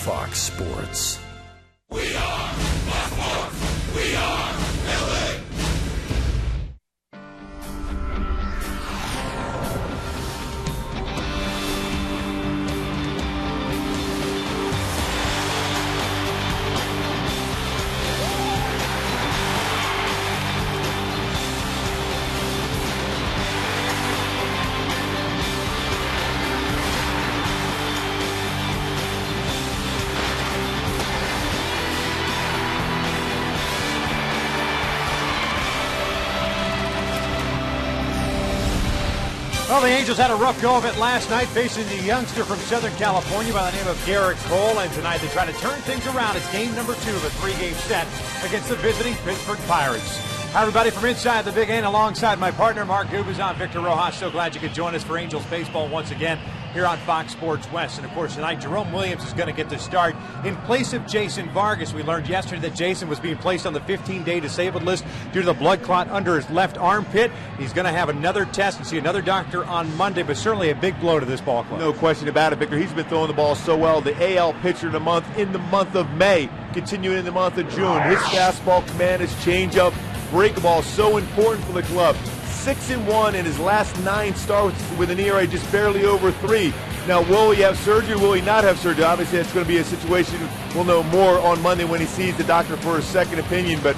Fox Sports. We are Fox Sports. We are LA. Well, the Angels had a rough go of it last night, facing the youngster from Southern California by the name of Garrett Cole. And tonight they try to turn things around. It's game number 2 of a 3-game set against the visiting Pittsburgh Pirates. Hi, everybody, from inside the Big N, alongside my partner, Mark Gubazon, Victor Rojas. So glad you could join us for Angels baseball once again here on Fox Sports West. And, of course, tonight, Jerome Williams is going to get the start in place of Jason Vargas. We learned yesterday that Jason was being placed on the 15-day disabled list due to the blood clot under his left armpit. He's going to have another test and see another doctor on Monday, but certainly a big blow to this ball club. No question about it, Victor. He's been throwing the ball so well. The AL pitcher of the month in the month of May, continuing in the month of June. His fastball command, his changeup, break ball, so important for the club. 6-1 in his last 9 starts with an ERA just barely over 3. Now, will he have surgery? Will he not have surgery? Obviously, it's going to be a situation we'll know more on Monday when he sees the doctor for a second opinion, but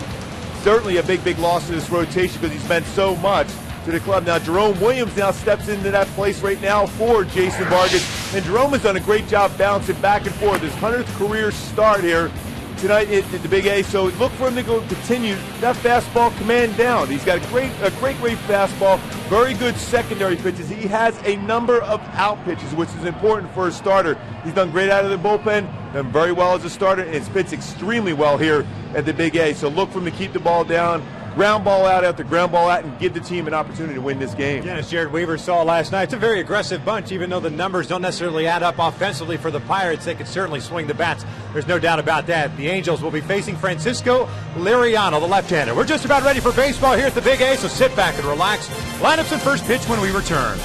certainly a big, big loss to this rotation because he's meant so much to the club. Now, Jerome Williams now steps into that place right now for Jason Vargas, and Jerome has done a great job bouncing back and forth. His 100th career start here tonight at the Big A, so look for him to go continue that fastball command down. He's got a great fastball, very good secondary pitches. He has a number of out pitches, which is important for a starter. He's done great out of the bullpen, done very well as a starter, and he's pitched extremely well here at the Big A. So look for him to keep the ball down, ground ball out after ground ball out, and give the team an opportunity to win this game. Again, as Jared Weaver saw last night, it's a very aggressive bunch. Even though the numbers don't necessarily add up offensively for the Pirates, they can certainly swing the bats. There's no doubt about that. The Angels will be facing Francisco Liriano, the left-hander. We're just about ready for baseball here at the Big A, so sit back and relax. Lineups and first pitch when we return.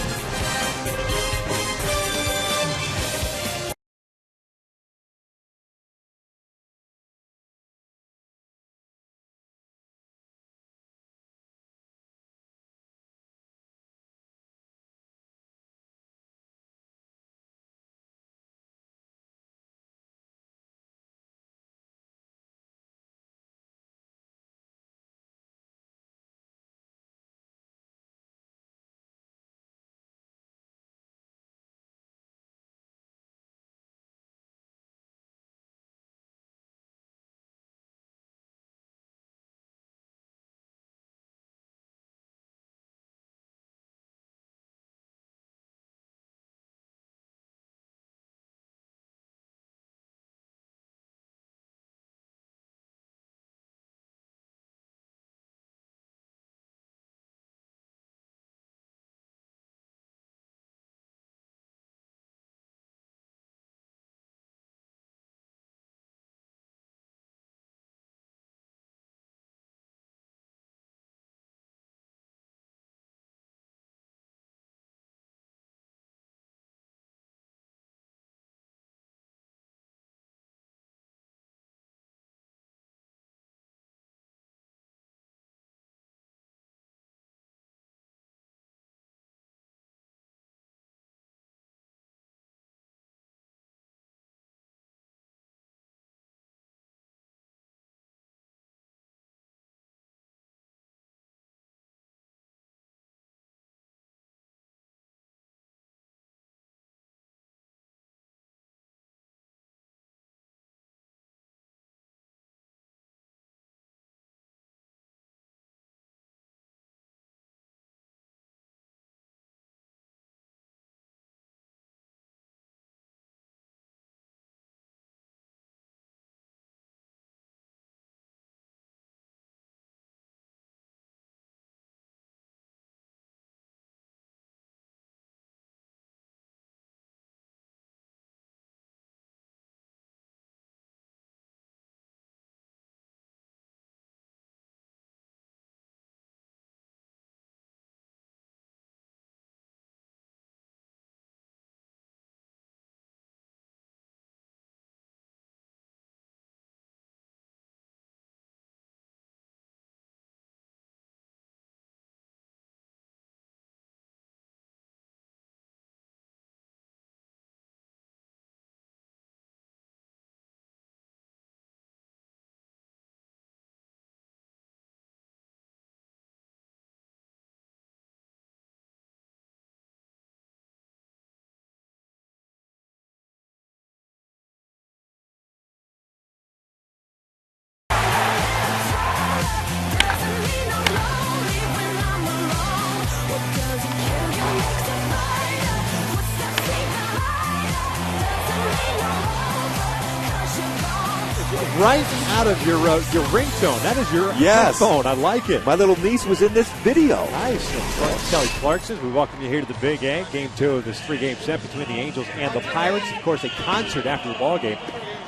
right out of your ringtone. That is your phone. I like it. My little niece was in this video. Nice. Kelly Clarkson, we welcome you here to the Big A. Game 2 of this 3-game set between the Angels and the Pirates. Of course, a concert after the ball game.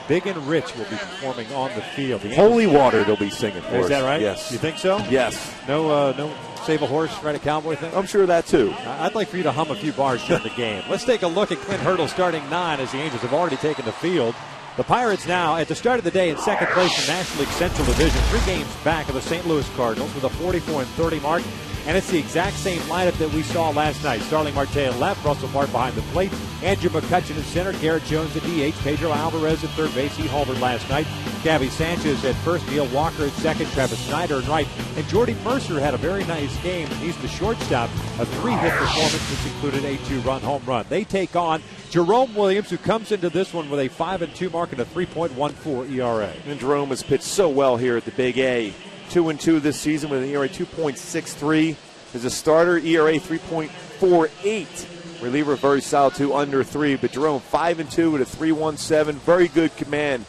Big and Rich will be performing on the field. Holy Water they'll be singing for us. Is that right? Yes. You think so? Yes. No Save a Horse, Ride a Cowboy thing? I'm sure that too. I'd like for you to hum a few bars during the game. Let's take a look at Clint Hurdle starting 9 as the Angels have already taken the field. The Pirates now, at the start of the day, in second place in the National League Central Division, 3 games back of the St. Louis Cardinals with a 44-30 mark. And it's the exact same lineup that we saw last night. Starling Marte at left, Russell Martin behind the plate, Andrew McCutchen at center, Garrett Jones at DH, Pedro Alvarez at third base. He homered last night. Gabby Sanchez at first, Neil Walker at second, Travis Snyder at right. And Jordy Mercer had a very nice game. He's the shortstop. A 3-hit performance, which included a 2-run home run. They take on Jerome Williams, who comes into this one with a 5-2 mark and a 3.14 ERA. And Jerome has pitched so well here at the Big A. 2-2 this season with an ERA 2.63. As a starter, ERA 3.48. Reliever very solid too, under 3. But Jerome 5-2 with a 3.17. Very good command.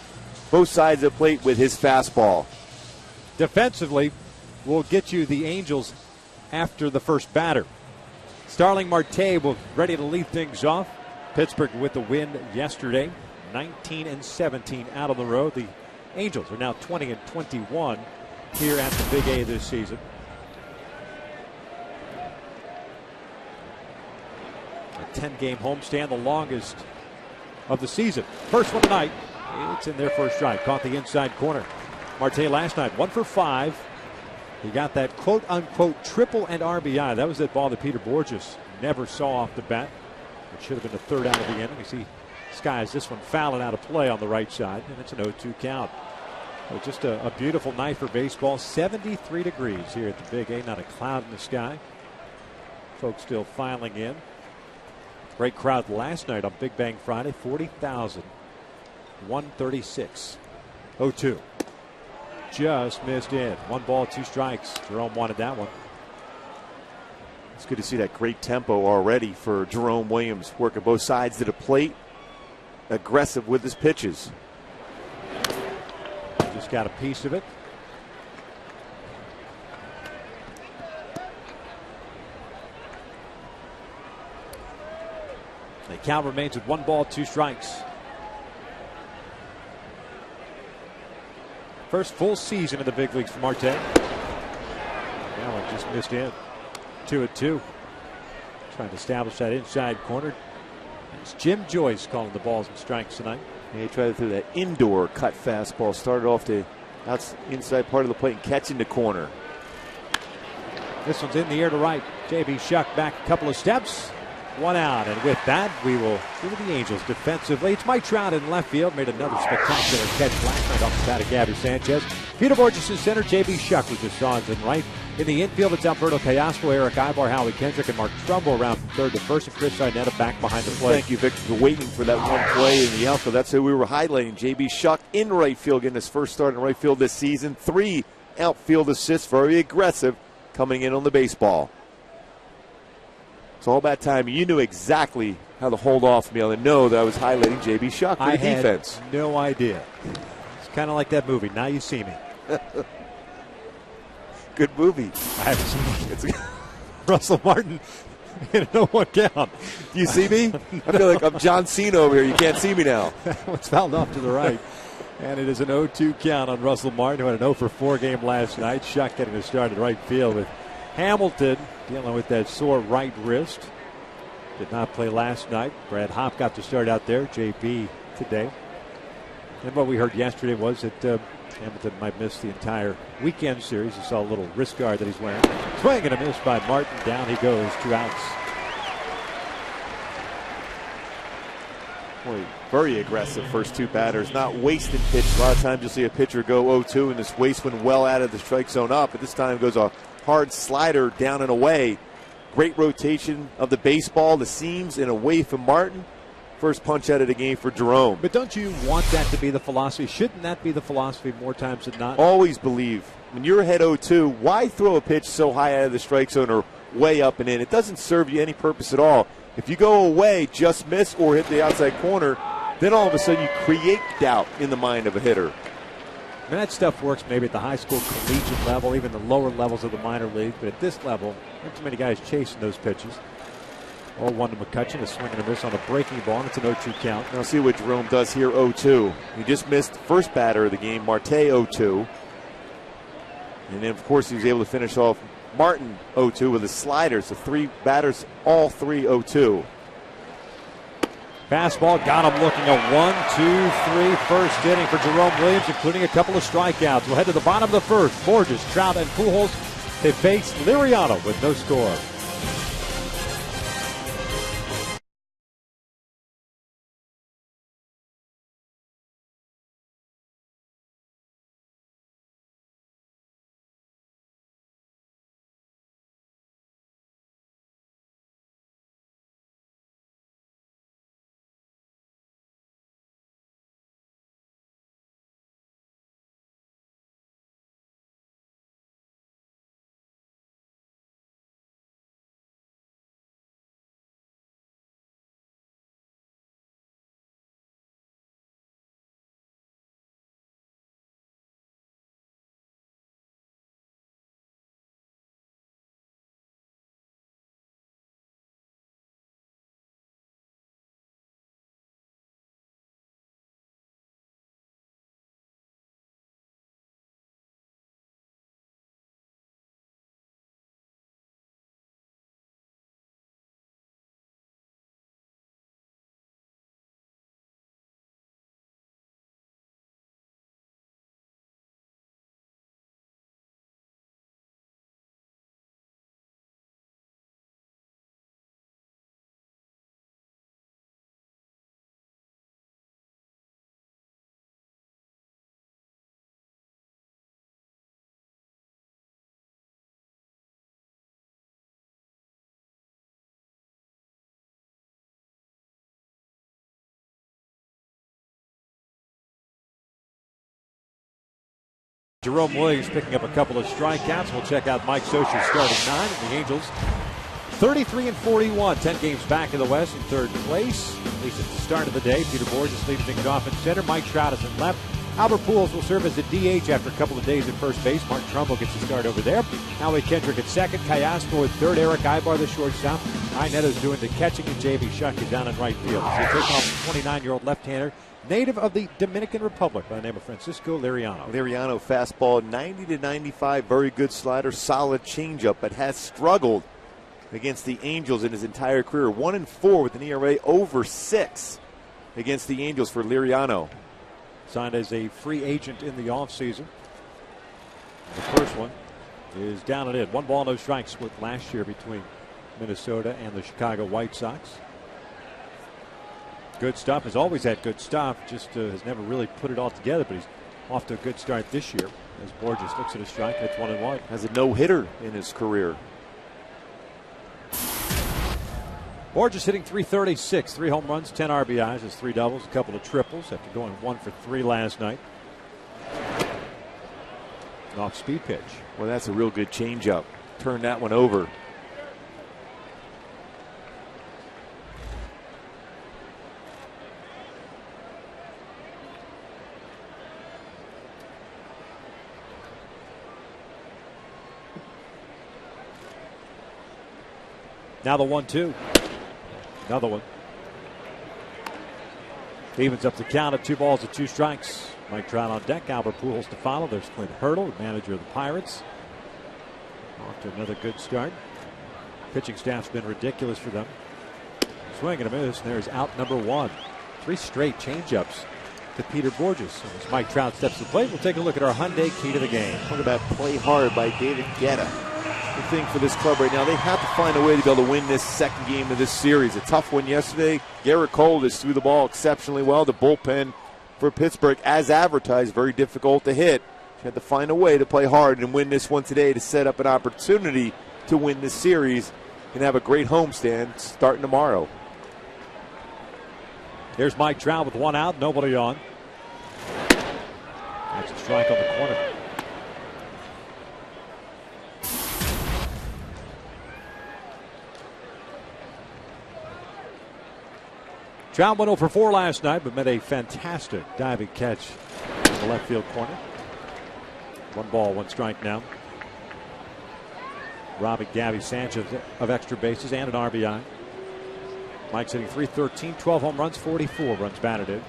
Both sides of the plate with his fastball. Defensively, we'll get you the Angels after the first batter. Starling Marte will ready to lead things off. Pittsburgh with the win yesterday, 19-17 out on the road. The Angels are now 20-21 here at the Big A this season. A 10-game homestand, the longest of the season. First one tonight. It's in their first strike. Caught the inside corner. Marte last night, 1 for 5. He got that quote-unquote triple and RBI. That was that ball that Peter Borges never saw off the bat. It should have been the third out of the inning. You see Skies this one fouling out of play on the right side, and it's an 0-2 count. Well, just a beautiful night for baseball. 73 degrees here at the Big A. Not a cloud in the sky. Folks still filing in. Great crowd last night on Big Bang Friday. 40,000. 136. 0-2. Just missed in. 1 ball, 2 strikes. Jerome wanted that one. It's good to see that great tempo already for Jerome Williams, working both sides of the plate. Aggressive with his pitches. Just got a piece of it. The count remains at 1 ball, 2 strikes. First full season in the big leagues for Marte. That one just missed in. 2-2. Trying to establish that inside corner. It's Jim Joyce calling the balls and strikes tonight. And he tried to throw that indoor cut fastball. Started off the inside part of the plate and catching the corner. This one's in the air to right. J.B. Shuck back a couple of steps. 1 out. And with that, we will give it the Angels defensively. It's Mike Trout in left field. Made another spectacular catch last night off the bat of Gabby Sanchez. Peter Borges in center. J.B. Shuck was just on and right. In the infield, it's Alberto Callasco, Eric Ibar, Howie Kendrick, and Mark Trumbo around from third to first, and Chris Sinetta back behind the plate. Thank you, Victor, for waiting for that one play in the outfield. That's who we were highlighting. J.B. Shuck in right field, getting his first start in right field this season. 3 outfield assists, very aggressive, coming in on the baseball. It's all about time. You knew exactly how to hold off me and know that I was highlighting J.B. Shuck for the defense. I had no idea. It's kind of like that movie, Now You See Me. Good movie. I haven't seen it. Russell Martin in a 0-1 count. Do you see me? I feel like I'm John Cena over here. You can't see me now. It's fouled off to the right. And it is an 0-2 count on Russell Martin, who had an 0-for-4 game last night. Shuck getting a start at right field with Hamilton dealing with that sore right wrist. Did not play last night. Brad Hopp got to start out there. JP today. And what we heard yesterday was that Hamilton might miss the entire weekend series. You saw a little wrist guard that he's wearing. Swing and a miss by Martin. Down he goes. 2 outs. Boy, very aggressive first 2 batters. Not wasting pitch. A lot of times you'll see a pitcher go 0-2 and this waste one well out of the strike zone up. But this time goes a hard slider down and away. Great rotation of the baseball. The seams and away from Martin. First punch out of the game for Jerome. But don't you want that to be the philosophy? Shouldn't that be the philosophy more times than not? Always believe when you're ahead 0-2, why throw a pitch so high out of the strike zone or way up and in? It doesn't serve you any purpose at all. If you go away, just miss or hit the outside corner, then all of a sudden you create doubt in the mind of a hitter. I mean, that stuff works maybe at the high school collegiate level, even the lower levels of the minor league. But at this level, not too many guys chasing those pitches. 0-1 to McCutchen, a swing and a miss on a breaking ball. It's an 0-2 count. Now see what Jerome does here, 0-2. He just missed the first batter of the game, Marte, 0-2. And then, of course, he was able to finish off Martin 0-2 with a slider. So 3 batters, all 3 0-2. Fastball got him looking at 1, 2, 3 first inning for Jerome Williams, including a couple of strikeouts. We'll head to the bottom of the first. Borges, Trout, and Pujols to face Liriano with no score. Jerome Williams picking up a couple of strikeouts. We'll check out Mike Scioscia's starting 9. And the Angels 33-41, 10 games back in the West in third place. At least at the start of the day. Peter Borges leads things off in center. Mike Trout is in left. Albert Pujols will serve as a DH after a couple of days at first base. Mark Trumbo gets the start over there. Howie Kendrick at second. Cayaspo at third. Eric Ibar, the shortstop. Ineto's doing the catching, and J.B. Shuck is down in right field. So they take off the 29-year-old left-hander, native of the Dominican Republic, by the name of Francisco Liriano. Liriano fastball 90-95, very good slider, solid changeup, but has struggled against the Angels in his entire career. 1-4 with an ERA over 6 against the Angels for Liriano. Signed as a free agent in the offseason. The first one is down and in. 1 ball, no strikes split last year between Minnesota and the Chicago White Sox. Good stuff. Has always had good stuff. Just has never really put it all together, but he's off to a good start this year. As Borges looks at a strike, it's 1-1. Has a no-hitter in his career. Borges hitting .336, 3 home runs, 10 RBIs, has 3 doubles, a couple of triples after going 1 for 3 last night. An off-speed pitch. Well, that's a real good changeup. Turn that one over. Now the 1-2. Another one. Evens up the count at 2 balls and 2 strikes. Mike Trout on deck. Albert Pujols to follow. There's Clint Hurdle, manager of the Pirates. Off to another good start. Pitching staff's been ridiculous for them. Swing and a miss. And there's out number 1. 3 straight changeups to Peter Borges. And as Mike Trout steps to the plate, we'll take a look at our Hyundai key to the game. Talk about play hard by David Guetta. The thing for this club right now, they have to find a way to be able to win this second game of this series. A tough one yesterday. Garrett Cole just threw the ball exceptionally well. The bullpen for Pittsburgh, as advertised, very difficult to hit. They had to find a way to play hard and win this one today to set up an opportunity to win this series and have a great homestand starting tomorrow. Here's Mike Trout with 1 out, nobody on. That's a strike on the corner. Trout went 0 for 4 last night, but made a fantastic diving catch in the left field corner. 1 ball, 1 strike now. Robbing Gabby Sanchez of extra bases and an RBI. Mike's hitting .313, 12 home runs, 44 runs batted in.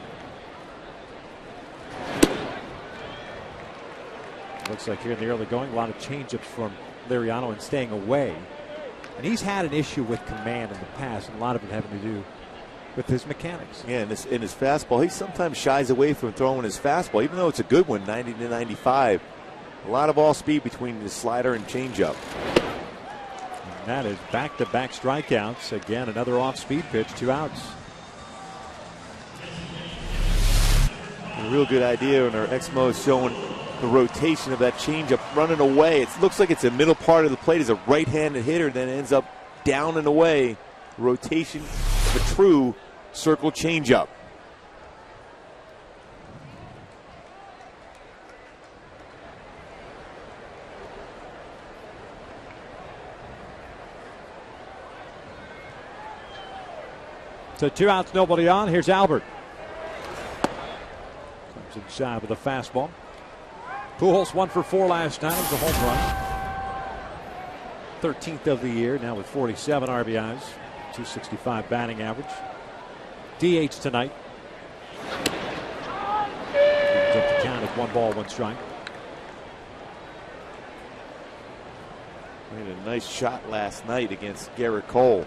Looks like here in the early going, a lot of changeups from Liriano and staying away. And he's had an issue with command in the past, and a lot of it having to do with his mechanics. Yeah, in his fastball, he sometimes shies away from throwing his fastball, even though it's a good one, 90 to 95. A lot of ball speed between the slider and changeup. And that is back-to-back strikeouts. Again, another off-speed pitch, 2 outs. A real good idea, and our Exmo is showing the rotation of that changeup running away. It looks like it's the middle part of the plate as a right-handed hitter, then ends up down and away. Rotation of a true circle changeup. So 2 outs, nobody on. Here's Albert. Comes in shy with a fastball. Pujols 1 for 4 last night. It was a home run. 13th of the year, now with 47 RBIs. 265 batting average. DH tonight. Brings up the count of 1 ball, 1 strike. Made a nice shot last night against Garrett Cole.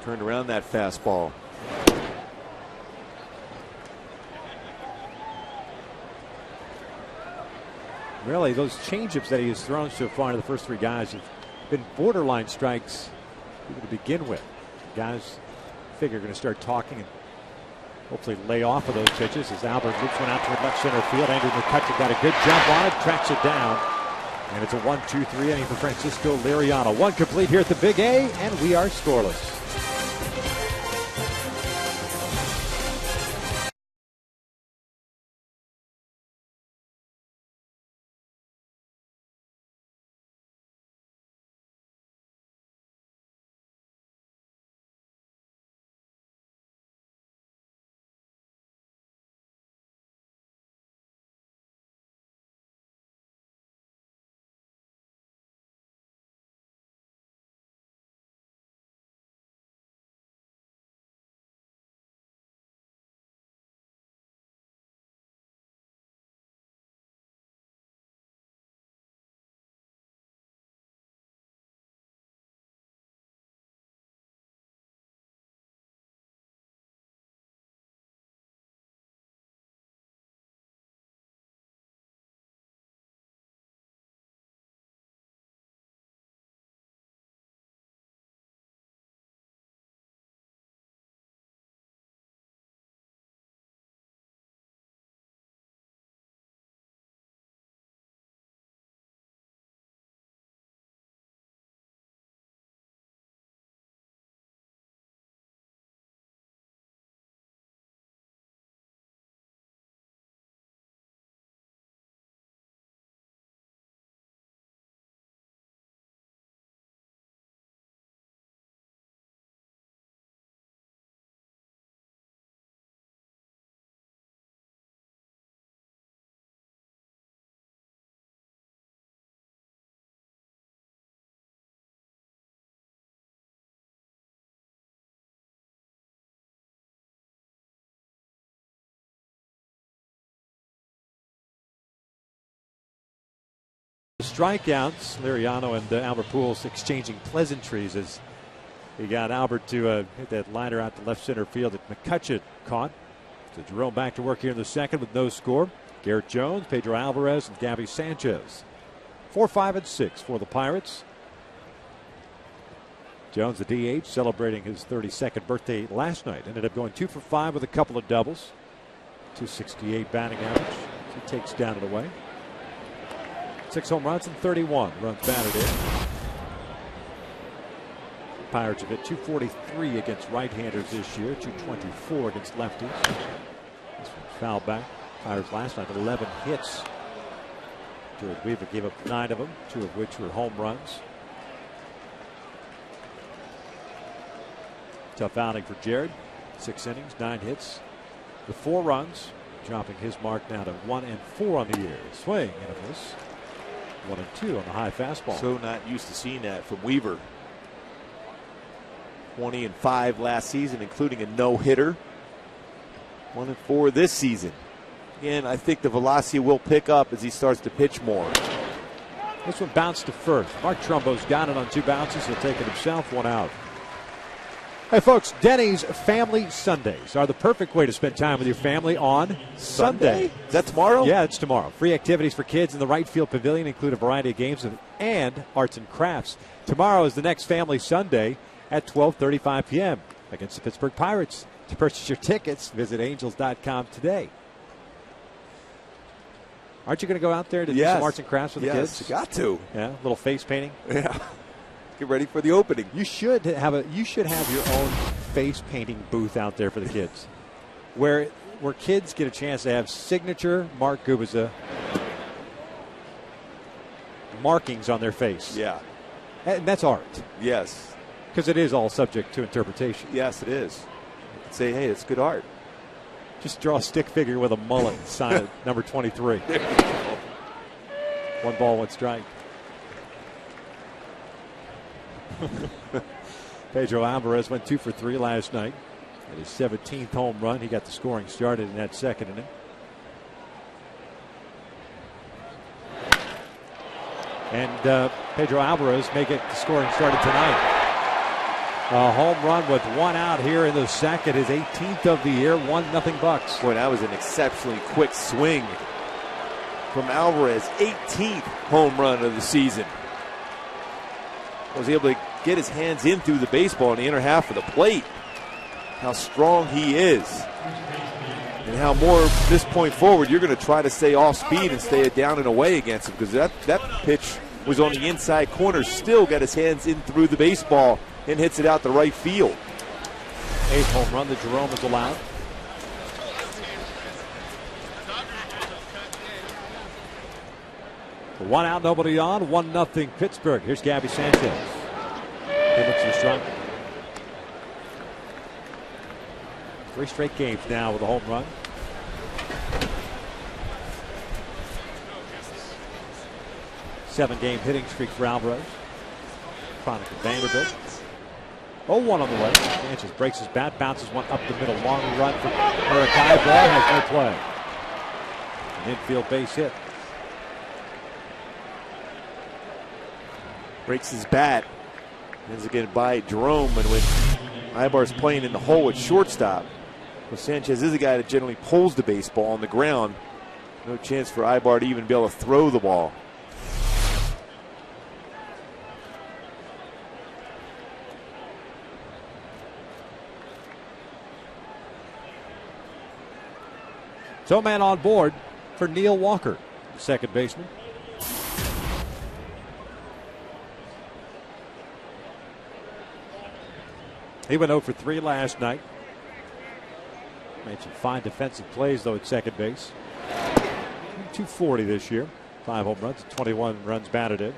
Turned around that fastball. Really, those changeups that he has thrown so far to the first 3 guys have been borderline strikes to begin with. Guys figure going to start talking and hopefully lay off of those pitches as Albert loops one out toward left center field. Andrew McCutcheon got a good jump on it, tracks it down. And it's a 1-2-3 inning for Francisco Liriano. 1 complete here at the Big A, and we are scoreless. Strikeouts. Liriano and Albert Pujols exchanging pleasantries as he got Albert to hit that liner out to left center field that McCutcheon caught. So Jerome back to work here in the second with no score. Garrett Jones, Pedro Alvarez, and Gabby Sanchez. 4, 5, and 6 for the Pirates. Jones, the DH, celebrating his 32nd birthday last night. Ended up going 2 for 5 with a couple of doubles. 268 batting average. He takes down and away. 6 home runs and 31 runs batted in. Pirates have hit .243 against right-handers this year, .224 against lefties. This one's fouled back. Pirates last night 11 hits. Jared Weaver gave up 9 of them, 2 of which were home runs. Tough outing for Jared. 6 innings, 9 hits with 4 runs. dropping his mark now to 1-4 on the year. Swing and a miss. 1-2 on the high fastball. So not used to seeing that from Weaver. 20-5 last season, including a no-hitter. 1-4 this season. Again, I think the velocity will pick up as he starts to pitch more. This one bounced to first. Mark Trumbo's got it on 2 bounces. He'll take it himself, 1 out. Hey, folks, Denny's Family Sundays are the perfect way to spend time with your family on Sunday. Is that tomorrow? Yeah, it's tomorrow. Free activities for kids in the right field pavilion include a variety of games and arts and crafts. Tomorrow is the next Family Sunday at 12:35 p.m. against the Pittsburgh Pirates. To purchase your tickets, visit angels.com today. Aren't you going to go out there to do some arts and crafts with the kids? Yes, got to. Yeah, a little face painting. Yeah. Get ready for the opening. You should have your own face painting booth out there for the kids, where kids get a chance to have signature Mark Gubicza markings on their face. Yeah. And that's art. Yes. Because it is all subject to interpretation. Yes, it is. You can say, hey, it's good art. Just draw a stick figure with a mullet and sign it, number 23. There you go. 1 ball, 1 strike. Pedro Alvarez went 2 for 3 last night. At his 17th home run, he got the scoring started in that second inning. And Pedro Alvarez may get the scoring started tonight. A home run with 1 out here in the second, his 18th of the year, 1-0 Bucks. Boy, that was an exceptionally quick swing from Alvarez. 18th home run of the season. Was able to get his hands in through the baseball in the inner half of the plate. How strong he is. And how more this point forward, you're going to try to stay off speed and stay down and away against him, because that pitch was on the inside corner. Still got his hands in through the baseball and hits it out the right field. 8th home run that Jerome has allowed. For 1 out, nobody on. 1-0 Pittsburgh. Here's Gabby Sanchez. He looks to strike. 3 straight games now with a home run. Seven-game hitting streak for Alvarez. Chronic of Vanderbilt. 0-1 on the way. Sanchez breaks his bat, bounces one up the middle. Long run for Murakai. Ball has no play. An infield base hit. Breaks his bat. Ends again by Jerome. And when Ibar's playing in the hole at shortstop, well, Sanchez is a guy that generally pulls the baseball on the ground. No chance for Ibar to even be able to throw the ball. So man on board for Neil Walker, second baseman. He went 0 for 3 last night. Made some fine defensive plays, though, at second base. 240 this year. 5 home runs, 21 runs batted in.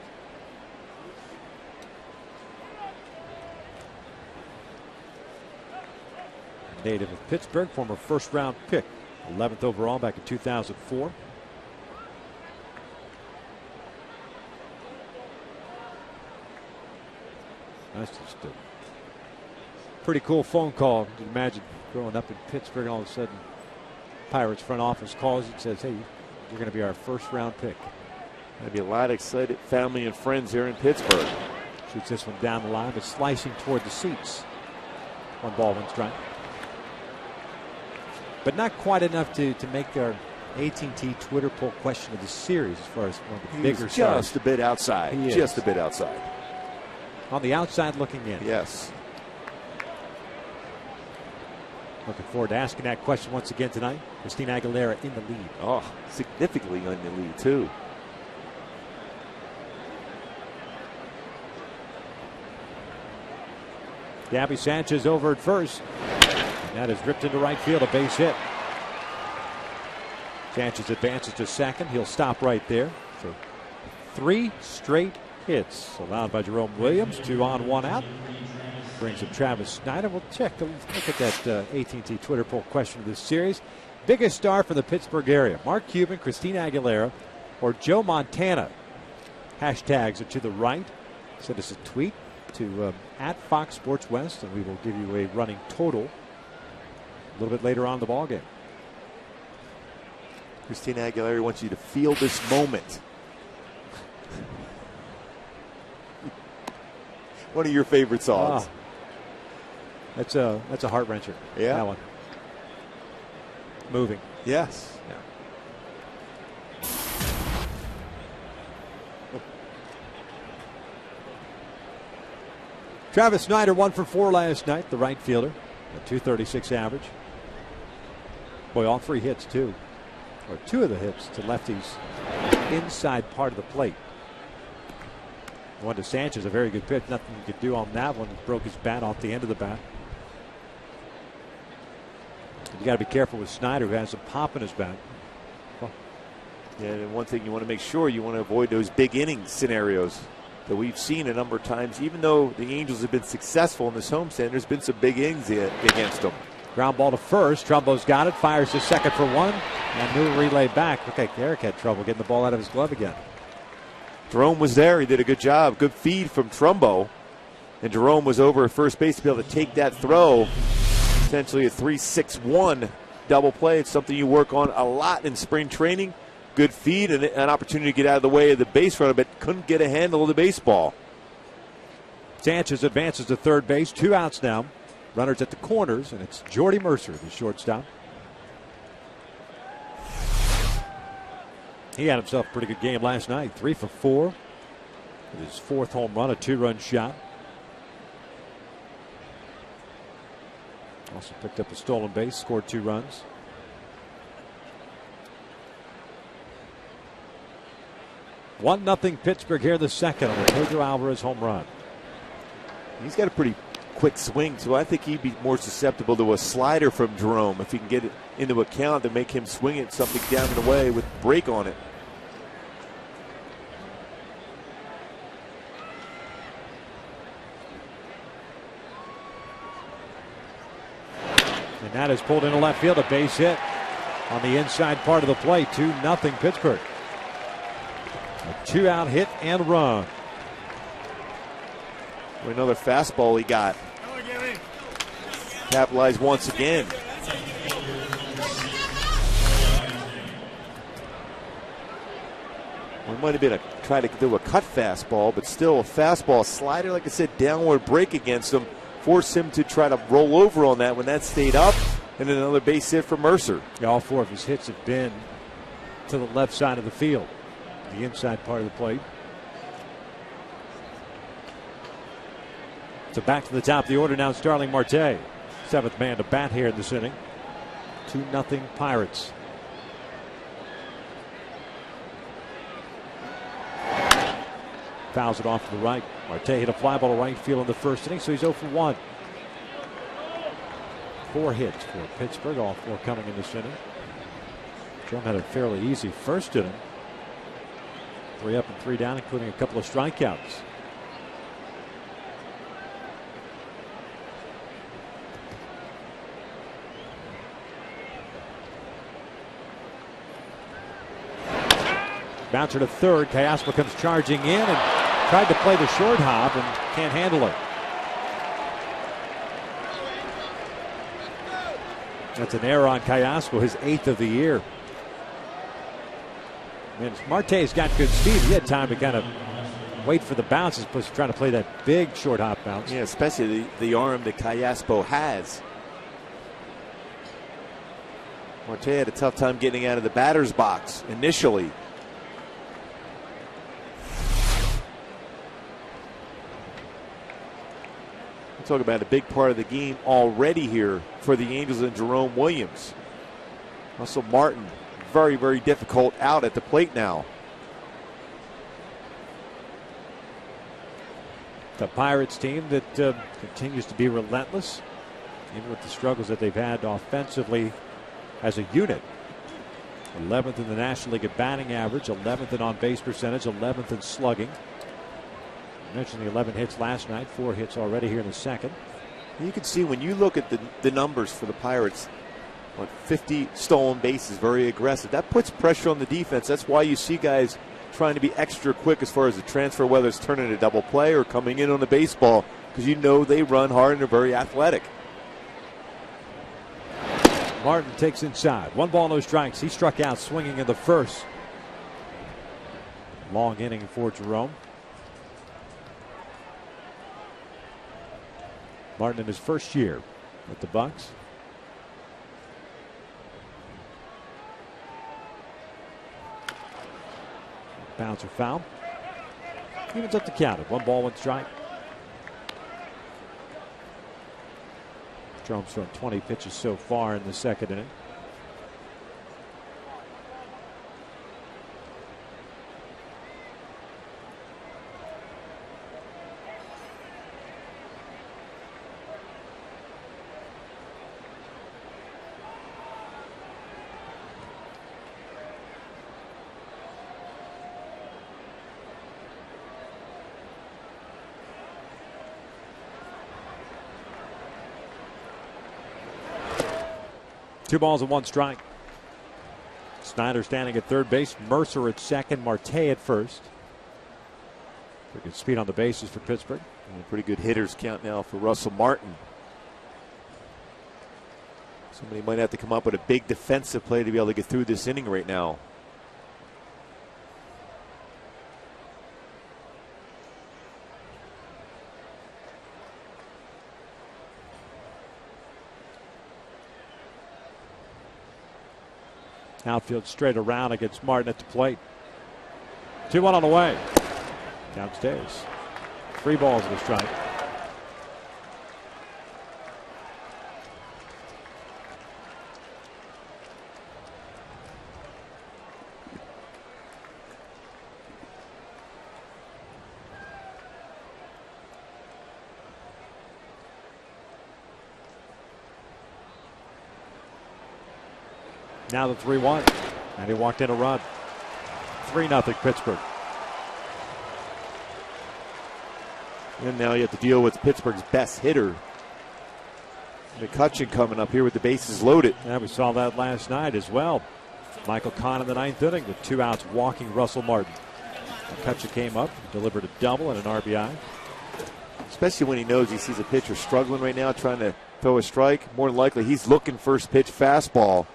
Native of Pittsburgh, former first-round pick. 11th overall back in 2004. That's just a pretty cool phone call. You can imagine growing up in Pittsburgh and all of a sudden Pirates front office calls you and says, hey, you're going to be our first-round pick. There'll be a lot of excited family and friends here in Pittsburgh. Shoots this one down the line, but slicing toward the seats. 1 ball, 1 strike. But not quite enough to make our AT&T Twitter poll question of the series as far as one of the bigger stars. Just a bit outside. Just a bit outside. On the outside looking in. Yes. Looking forward to asking that question once again tonight. Christina Aguilera in the lead. Oh, significantly in the lead, too. Gabby Sanchez over at first. That is ripped into right field, a base hit. Sanchez advances to second. He'll stop right there. So 3 straight hits allowed by Jerome Williams. 2 on, 1 out. Brings up Travis Snider. We'll look at that AT&T Twitter poll question of this series. biggest star for the Pittsburgh area? Mark Cuban, Christina Aguilera, or Joe Montana? Hashtags are to the right. Send us a tweet to at Fox Sports West, and we will give you a running total a little bit later on in the ballgame. Christina Aguilera wants you to feel this moment. One of your favorite songs. That's a heart wrencher. Yeah. That one. Moving. Yes. Yeah. Travis Snyder 1 for 4 last night, the right fielder, a .236 average. Boy, all 3 hits too, or 2 of the hits to lefties inside part of the plate. One to Sanchez, a very good pitch. Nothing you could do on that one. Broke his bat off the end of the bat. You got to be careful with Snyder, who has some pop in his bat. Yeah, and one thing you want to make sure, you want to avoid those big inning scenarios that we've seen a number of times. Even though the Angels have been successful in this homestand, there's been some big innings against them. Ground ball to first. Trumbo's got it. Fires to second for 1. And new relay back. Look like Eric had trouble getting the ball out of his glove again. Jerome was there. He did a good job. Good feed from Trumbo. And Jerome was over at first base to be able to take that throw. Potentially a 3-6-1 double play. It's something you work on a lot in spring training. Good feed and an opportunity to get out of the way of the base runner, but couldn't get a handle of the baseball. Sanchez advances to third base. 2 outs now. Runners at the corners, and it's Jordy Mercer, the shortstop. He had himself a pretty good game last night. 3 for 4. With his 4th home run, a 2-run shot. Also picked up a stolen base, scored 2 runs. One nothing Pittsburgh here in the second on the Pedro Alvarez home run. He's got a pretty quick swing, so I think he'd be more susceptible to a slider from Jerome if he can get it into account to make him swing it something down and away with break on it. And that is pulled into left field, a base hit on the inside part of the plate. 2-0 Pittsburgh. A 2-out hit and run. Another fastball he got. Capitalized once again. It might have been try to do a cut fastball, but still a fastball slider, like I said, downward break against him. Forced him to try to roll over on that when that stayed up. And then another base hit for Mercer. Yeah, all 4 of his hits have been to the left side of the field, the inside part of the plate. So back to the top of the order now, Starling Marte. 7th man to bat here in this inning. 2-0 Pirates. Fouls it off to the right. Marte hit a fly ball to right field in the first inning, so he's 0 for 1. 4 hits for Pittsburgh, all 4 coming in this inning. Drum had a fairly easy first inning. 3 up and 3 down, including a couple of strikeouts. Bouncer to third. Callaspo comes charging in and tried to play the short hop and can't handle it. That's an error on Callaspo, his 8th of the year. And Marte's got good speed. He had time to kind of wait for the bounce as opposed to trying to play that big short hop bounce. Yeah, especially the arm that Callaspo has. Marte had a tough time getting out of the batter's box initially. Talk about a big part of the game already here for the Angels and Jerome Williams. Russell Martin, very, very difficult out at the plate now. The Pirates team that continues to be relentless, even with the struggles that they've had offensively as a unit. 11th in the National League at batting average, 11th in on-base percentage, 11th in slugging. I mentioned the 11 hits last night, 4 hits already here in the second. You can see when you look at the numbers for the Pirates, on 50 stolen bases, very aggressive. That puts pressure on the defense. That's why you see guys trying to be extra quick as far as the transfer, whether it's turning a double play or coming in on the baseball, because you know they run hard and are very athletic. Martin takes inside. 1 ball, no strikes. He struck out swinging in the first. Long inning for Jerome. Martin in his first year with the Bucks. Bouncer foul. Evens up the count at 1 ball, 1 strike. Jerome's thrown 20 pitches so far in the second inning. Two balls and 1 strike. Snyder standing at third base. Mercer at second. Marte at first. Pretty good speed on the bases for Pittsburgh. And a pretty good hitters count now for Russell Martin. Somebody might have to come up with a big defensive play to be able to get through this inning right now. Outfield straight around against Martin at the plate. 2-1 on the way. Downstairs. 3 balls and a strike. Now the 3-1, and he walked in a run. 3-0 Pittsburgh. And now you have to deal with Pittsburgh's best hitter, McCutchen, coming up here with the bases loaded. Yeah, we saw that last night as well. Michael Kahn in the 9th inning with 2 outs walking Russell Martin. McCutchen came up, delivered a double and an RBI. Especially when he knows he sees a pitcher struggling right now, trying to throw a strike. More than likely, he's looking first pitch fastball.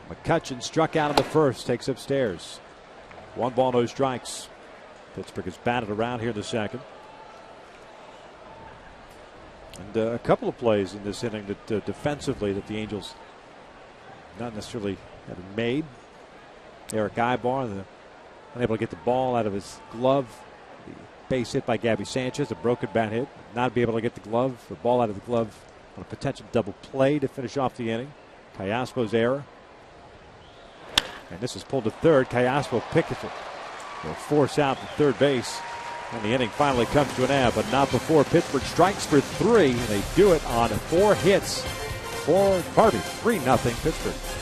McCutchen struck out in the first, takes upstairs. 1 ball, no strikes. Pittsburgh has batted around here in the second. And a couple of plays in this inning that defensively that the Angels not necessarily have made. Eric Ibar unable to get the ball out of his glove. The base hit by Gabby Sanchez, a broken bat hit. Not be able to get the glove, the ball out of the glove on a potential double play to finish off the inning. Callaspo's error. And this is pulled to third. Callaspo picks it. Will force out to third base. And the inning finally comes to an end, but not before Pittsburgh strikes for 3. And they do it on 4 hits for Harvey. 3-0 Pittsburgh.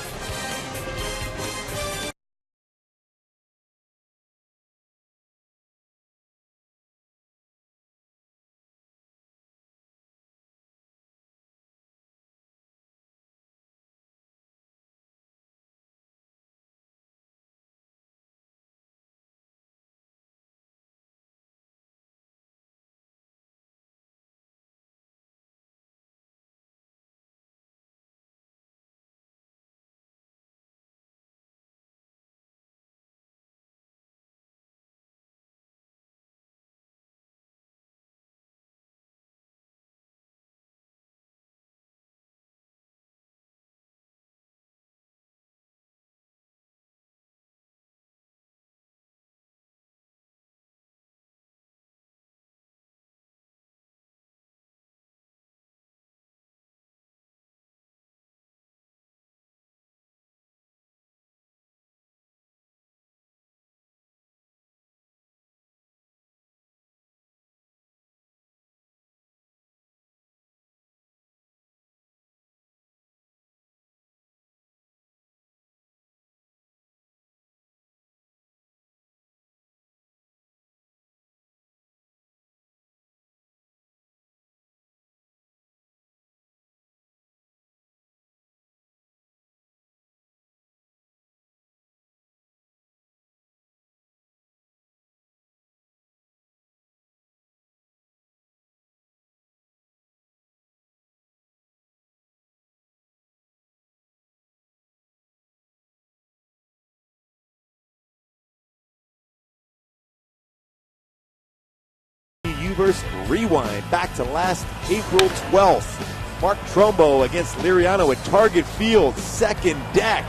Universe Rewind. Back to last April 12th. Mark Trumbo against Liriano at Target Field, second deck.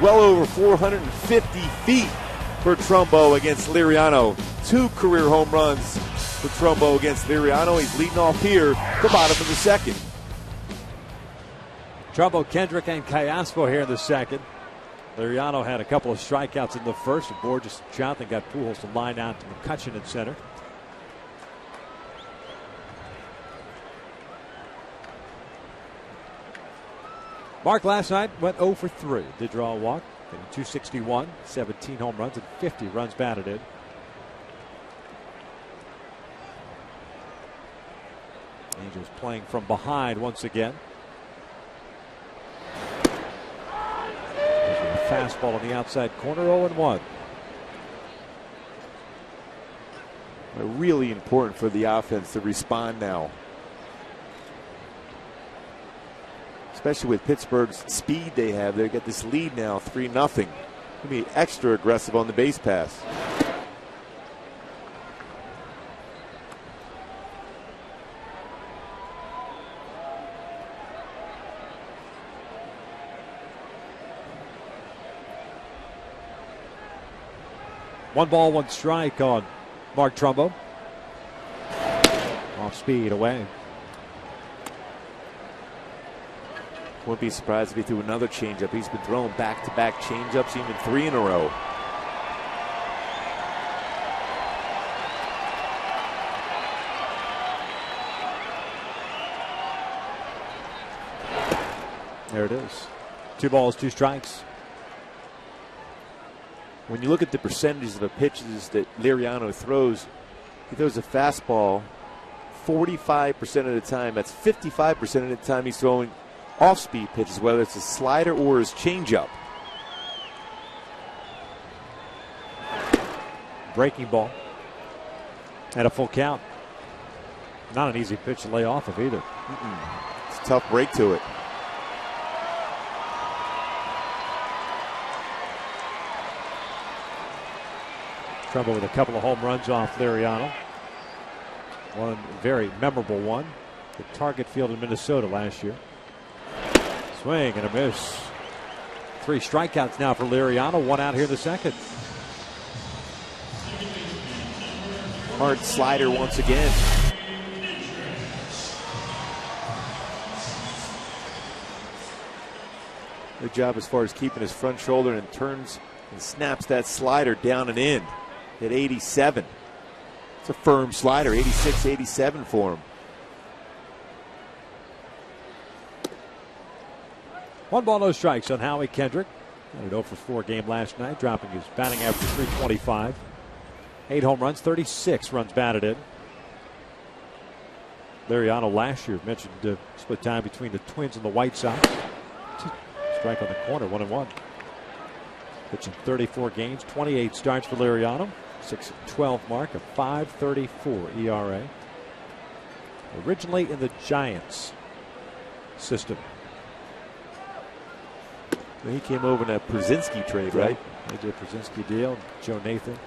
Well over 450 feet for Trumbo against Liriano. 2 career home runs for Trumbo against Liriano. He's leading off here, the bottom of the second. Trumbo, Kendrick, and Callaspo here in the second. Liriano had a couple of strikeouts in the first, and Borges and Jonathan got Pujols to line out to McCutchen in center. Mark last night went 0 for 3. Did draw a walk, hitting .261, 17 home runs, and 50 runs batted in. Angels playing from behind once again. There's a fastball on the outside corner, 0-1. Really important for the offense to respond now. Especially with Pittsburgh's speed they have. They get this lead now, 3-0. Be extra aggressive on the base pass. One ball, one strike on Mark Trumbo. Off speed, away. Wouldn't be surprised if he threw another changeup. He's been throwing back-to-back changeups, even 3 in a row. There it is. 2 balls, 2 strikes. When you look at the percentages of the pitches that Liriano throws, he throws a fastball 45% of the time. That's 55% of the time he's throwing off-speed pitches, whether it's a slider or his changeup. Breaking ball. And a full count. Not an easy pitch to lay off of either. It's a tough break to it. Trumbo with a couple of home runs off Liriano. One very memorable one at Target Field in Minnesota last year. Swing and a miss. 3 strikeouts now for Liriano. 1 out here in the second. Hard slider once again. Good job as far as keeping his front shoulder, and turns and snaps that slider down and in at 87. It's a firm slider, 86, 87 for him. 1 ball, no strikes on Howie Kendrick. Had an 0 for 4 game last night, dropping his batting average to 325. 8 home runs, 36 runs batted in. Liriano last year mentioned split time between the Twins and the White Sox. Strike on the corner, 1-1. Pitching 34 games, 28 starts for Liriano. 6-12 mark, a 5.34 ERA. Originally in the Giants system. He came over in a Przinsky trade, right? They did a Przinsky deal. Joe Nathan.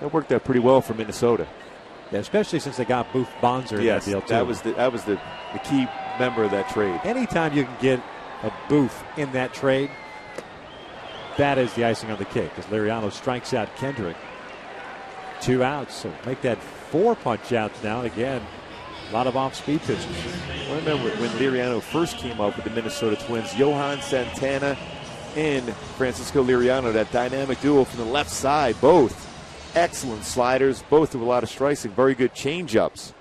That worked out pretty well for Minnesota. Yeah, especially since they got Booth Bonser in that deal too. That was the key member of that trade. Anytime you can get a Booth in that trade, that is the icing on the cake, because Liriano strikes out Kendrick. 2 outs, so make that 4 punch outs now. And again, a lot of off-speed pitches. I remember when Liriano first came up with the Minnesota Twins, Johan Santana and Francisco Liriano, that dynamic duo from the left side, both excellent sliders, both with a lot of strikes and very good changeups.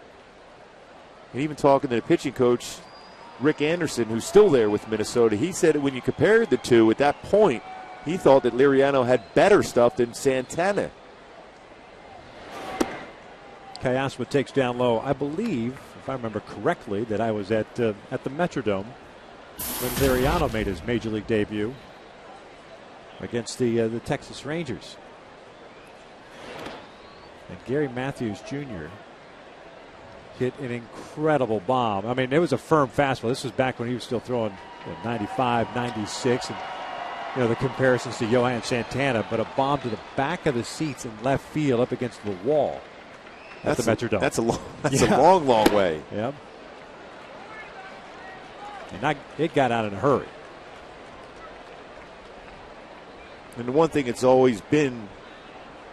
And even talking to the pitching coach, Rick Anderson, who's still there with Minnesota, he said that when you compared the two at that point, he thought that Liriano had better stuff than Santana. Callaspo takes down low. I believe, if I remember correctly, that I was at the Metrodome when Liriano made his major league debut against the Texas Rangers. And Gary Matthews Jr. hit an incredible bomb. I mean, it was a firm fastball. This was back when he was still throwing 95, 96, and the comparisons to Johan Santana, but a bomb to the back of the seats in left field up against the wall. at the Metrodome. That's a long, long way. Yep. And it got out in a hurry. And the one thing it's always been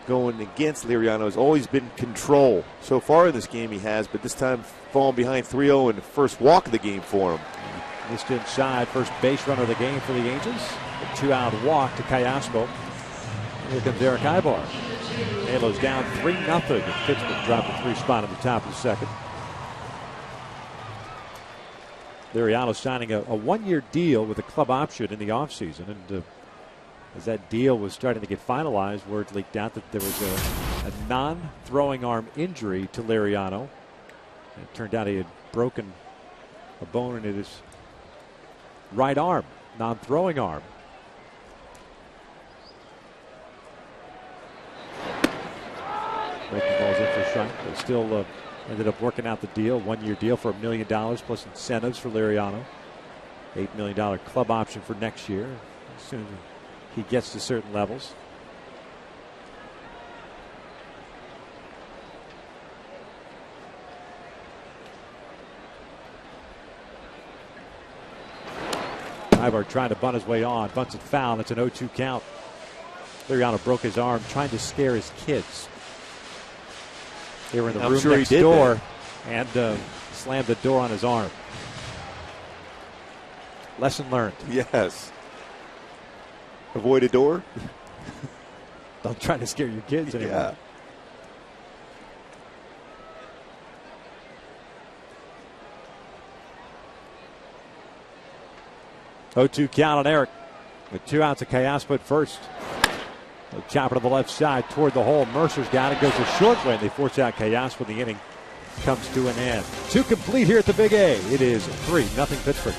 going against Liriano has always been control. So far in this game he has, but this time falling behind 3-0 in the first walk of the game for him. Missed inside, first base runner of the game for the Angels. A 2-out walk to Callaspo. Here comes Eric Ibar. Halos down 3-0. And Pittsburgh dropped a 3 spot in the top of the second. Liriano signing a 1-year deal with a club option in the offseason. And as that deal was starting to get finalized, word leaked out that there was a non-throwing arm injury to Liriano. It turned out he had broken a bone in his right arm, non-throwing arm. Breaking balls in for strike. They still ended up working out the deal, 1-year deal for $1 million plus incentives for Liriano. $8 million club option for next year. As soon as he gets to certain levels. Ibar trying to bunt his way on, bunts it foul, and it's an 0-2 count. Liriano broke his arm trying to scare his kids. They were in the room next door and slammed the door on his arm. Lesson learned. Yes. Avoid a door. Don't try to scare your kids anymore. Yeah. Oh, 2 count on Eric. With 2 outs, to Callaspo at first. A chopper to the left side toward the hole. Mercer's got it. Goes a short way. And they force out Callaspo. The inning comes to an end. 2 complete here at the Big A. It is 3-0 Pittsburgh.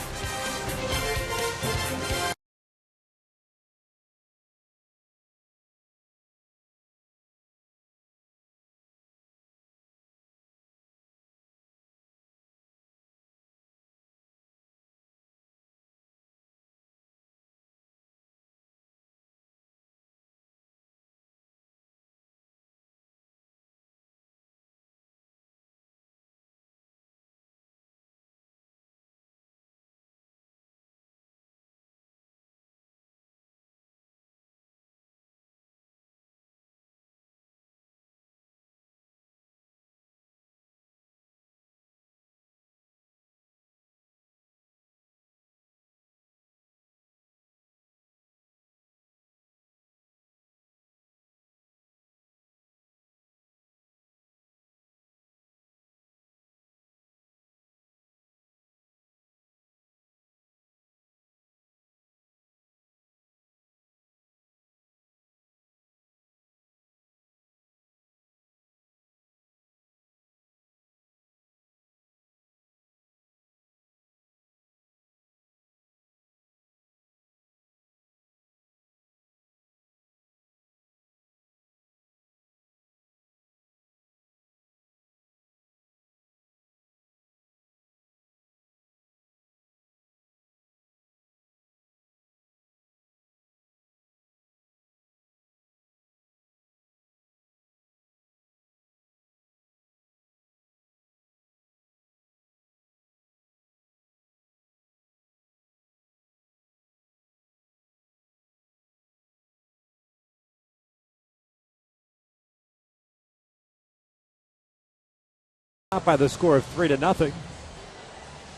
By the score of 3-0.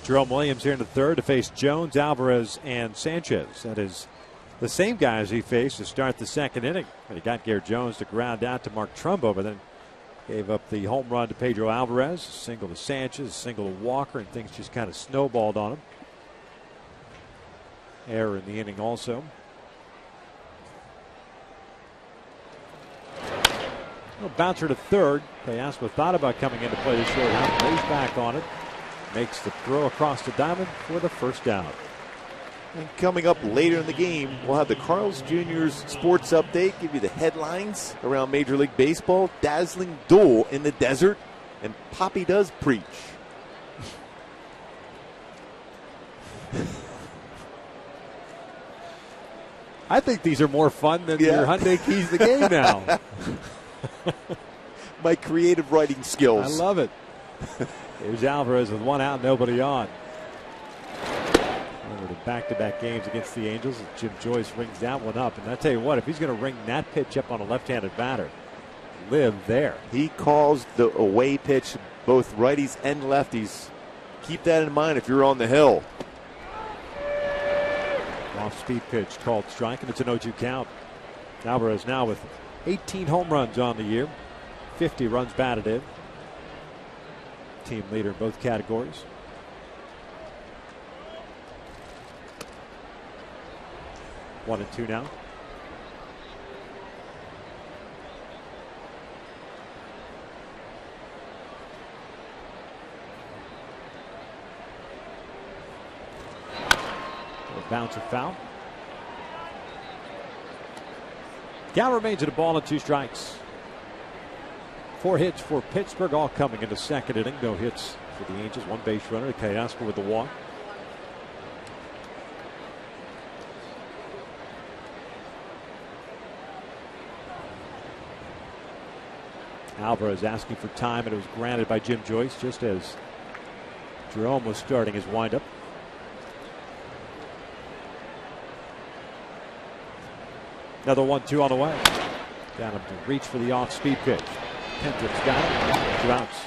Jerome Williams here in the third to face Jones, Alvarez, and Sanchez. That is the same guys he faced to start the second inning. But he got Garrett Jones to ground out to Mark Trumbo, but then gave up the home run to Pedro Alvarez, single to Sanchez, single to Walker, and things just kind of snowballed on him. Error in the inning also. A bouncer to third. Callaspo thought about coming into play this short half. Lays back on it. Makes the throw across the diamond for the first down. And coming up later in the game, we'll have the Carl's Jr.'s sports update, give you the headlines around Major League Baseball, dazzling duel in the desert, and Poppy does preach. I think these are more fun than your Hyundai Keys the game now. my creative writing skills. I love it. Here's Alvarez with one out, nobody on. Over to back-to-back games against the Angels. Jim Joyce rings that one up. And I tell you what, if he's going to ring that pitch up on a left-handed batter, live there. He calls the away pitch both righties and lefties. Keep that in mind if you're on the hill. Off-speed pitch called strike, and it's an 0-2 count. Alvarez now with 18 home runs on the year, 50 runs batted in. Team leader in both categories. One and two now. A bouncer foul. Count remains at a ball and 2 strikes. 4 hits for Pittsburgh, all coming in the second inning. No hits for the Angels. 1 base runner. Teoscar with the walk. Alvarez asking for time, and it was granted by Jim Joyce just as Jerome was starting his windup. Another 1-2 on the way. Got him to reach for the off-speed pitch. Hendricks got it. 2 outs.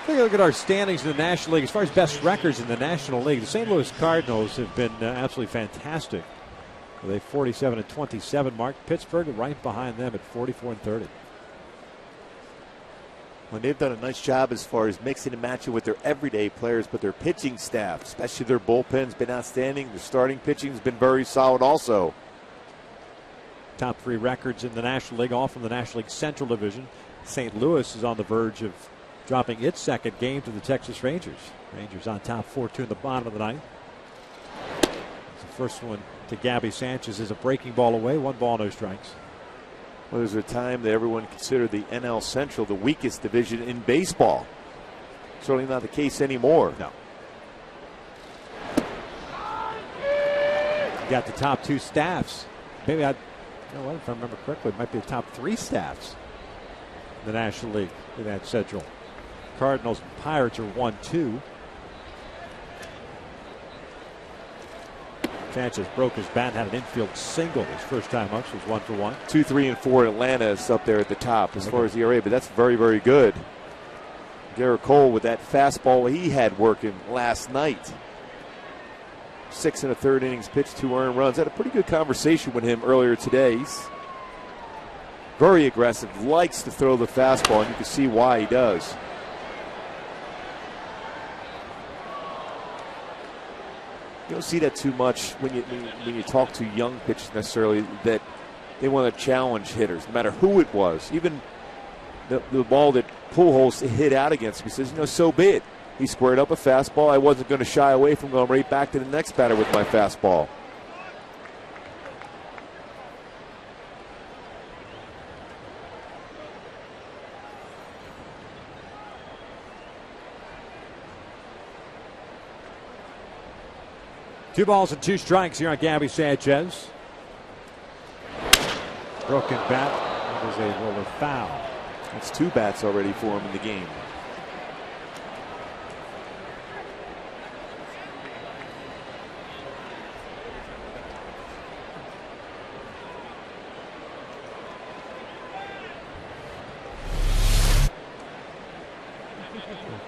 Take a look at our standings in the National League. As far as best records in the National League, the St. Louis Cardinals have been absolutely fantastic. With a 47-27 mark. Pittsburgh right behind them at 44-30. Well, they've done a nice job as far as mixing and matching with their everyday players, but their pitching staff, especially their bullpen's been outstanding. Their starting pitching's been very solid also. Top 3 records in the National League, all from the National League Central Division. St. Louis is on the verge of dropping its second game to the Texas Rangers. Rangers on top 4-2 in the bottom of the ninth. The first one to Gabby Sanchez is a breaking ball away. 1 ball, no strikes. Well, there's a time that everyone considered the NL Central the weakest division in baseball. Certainly not the case anymore. No. You got the top 2 staffs. Maybe you know what, if I remember correctly, it might be the top 3 staffs in the National League in that Central. Cardinals and Pirates are 1-2. Sanchez broke his bat and had an infield single his first time up, so it was 1 for 1. 2, 3, and 4. Atlanta is up there at the top as far as ERA, but that's very, very good. Garrett Cole with that fastball he had working last night. 6 1/3 innings pitched, 2 earned runs. Had a pretty good conversation with him earlier today. He's very aggressive, likes to throw the fastball, and you can see why he does. You don't see that too much when you talk to young pitchers necessarily, that they want to challenge hitters, no matter who it was. Even the ball that Pujols hit out against him, he says, so be it. He squared up a fastball. I wasn't going to shy away from going right back to the next batter with my fastball. Two balls and 2 strikes here on Gabby Sanchez. Broken bat. That is a roller foul. That's 2 bats already for him in the game.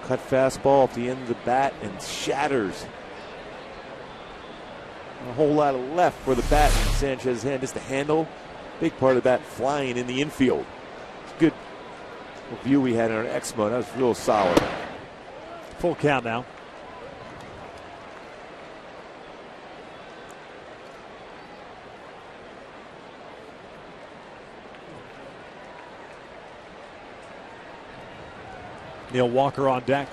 Cut fastball off the end of the bat and shatters. A whole lot of left for the bat in Sanchez's hand. Just the handle, big part of the bat flying in the infield. It's a good view we had in our X mode. That was real solid. Full count now. Neil Walker on deck.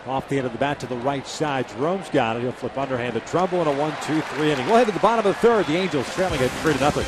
Off the end of the bat to the right side. Jerome's got it. He'll flip underhand to Trumbo in a 1-2-3 inning. We'll head to the bottom of the 3rd. The Angels trailing at 3-0.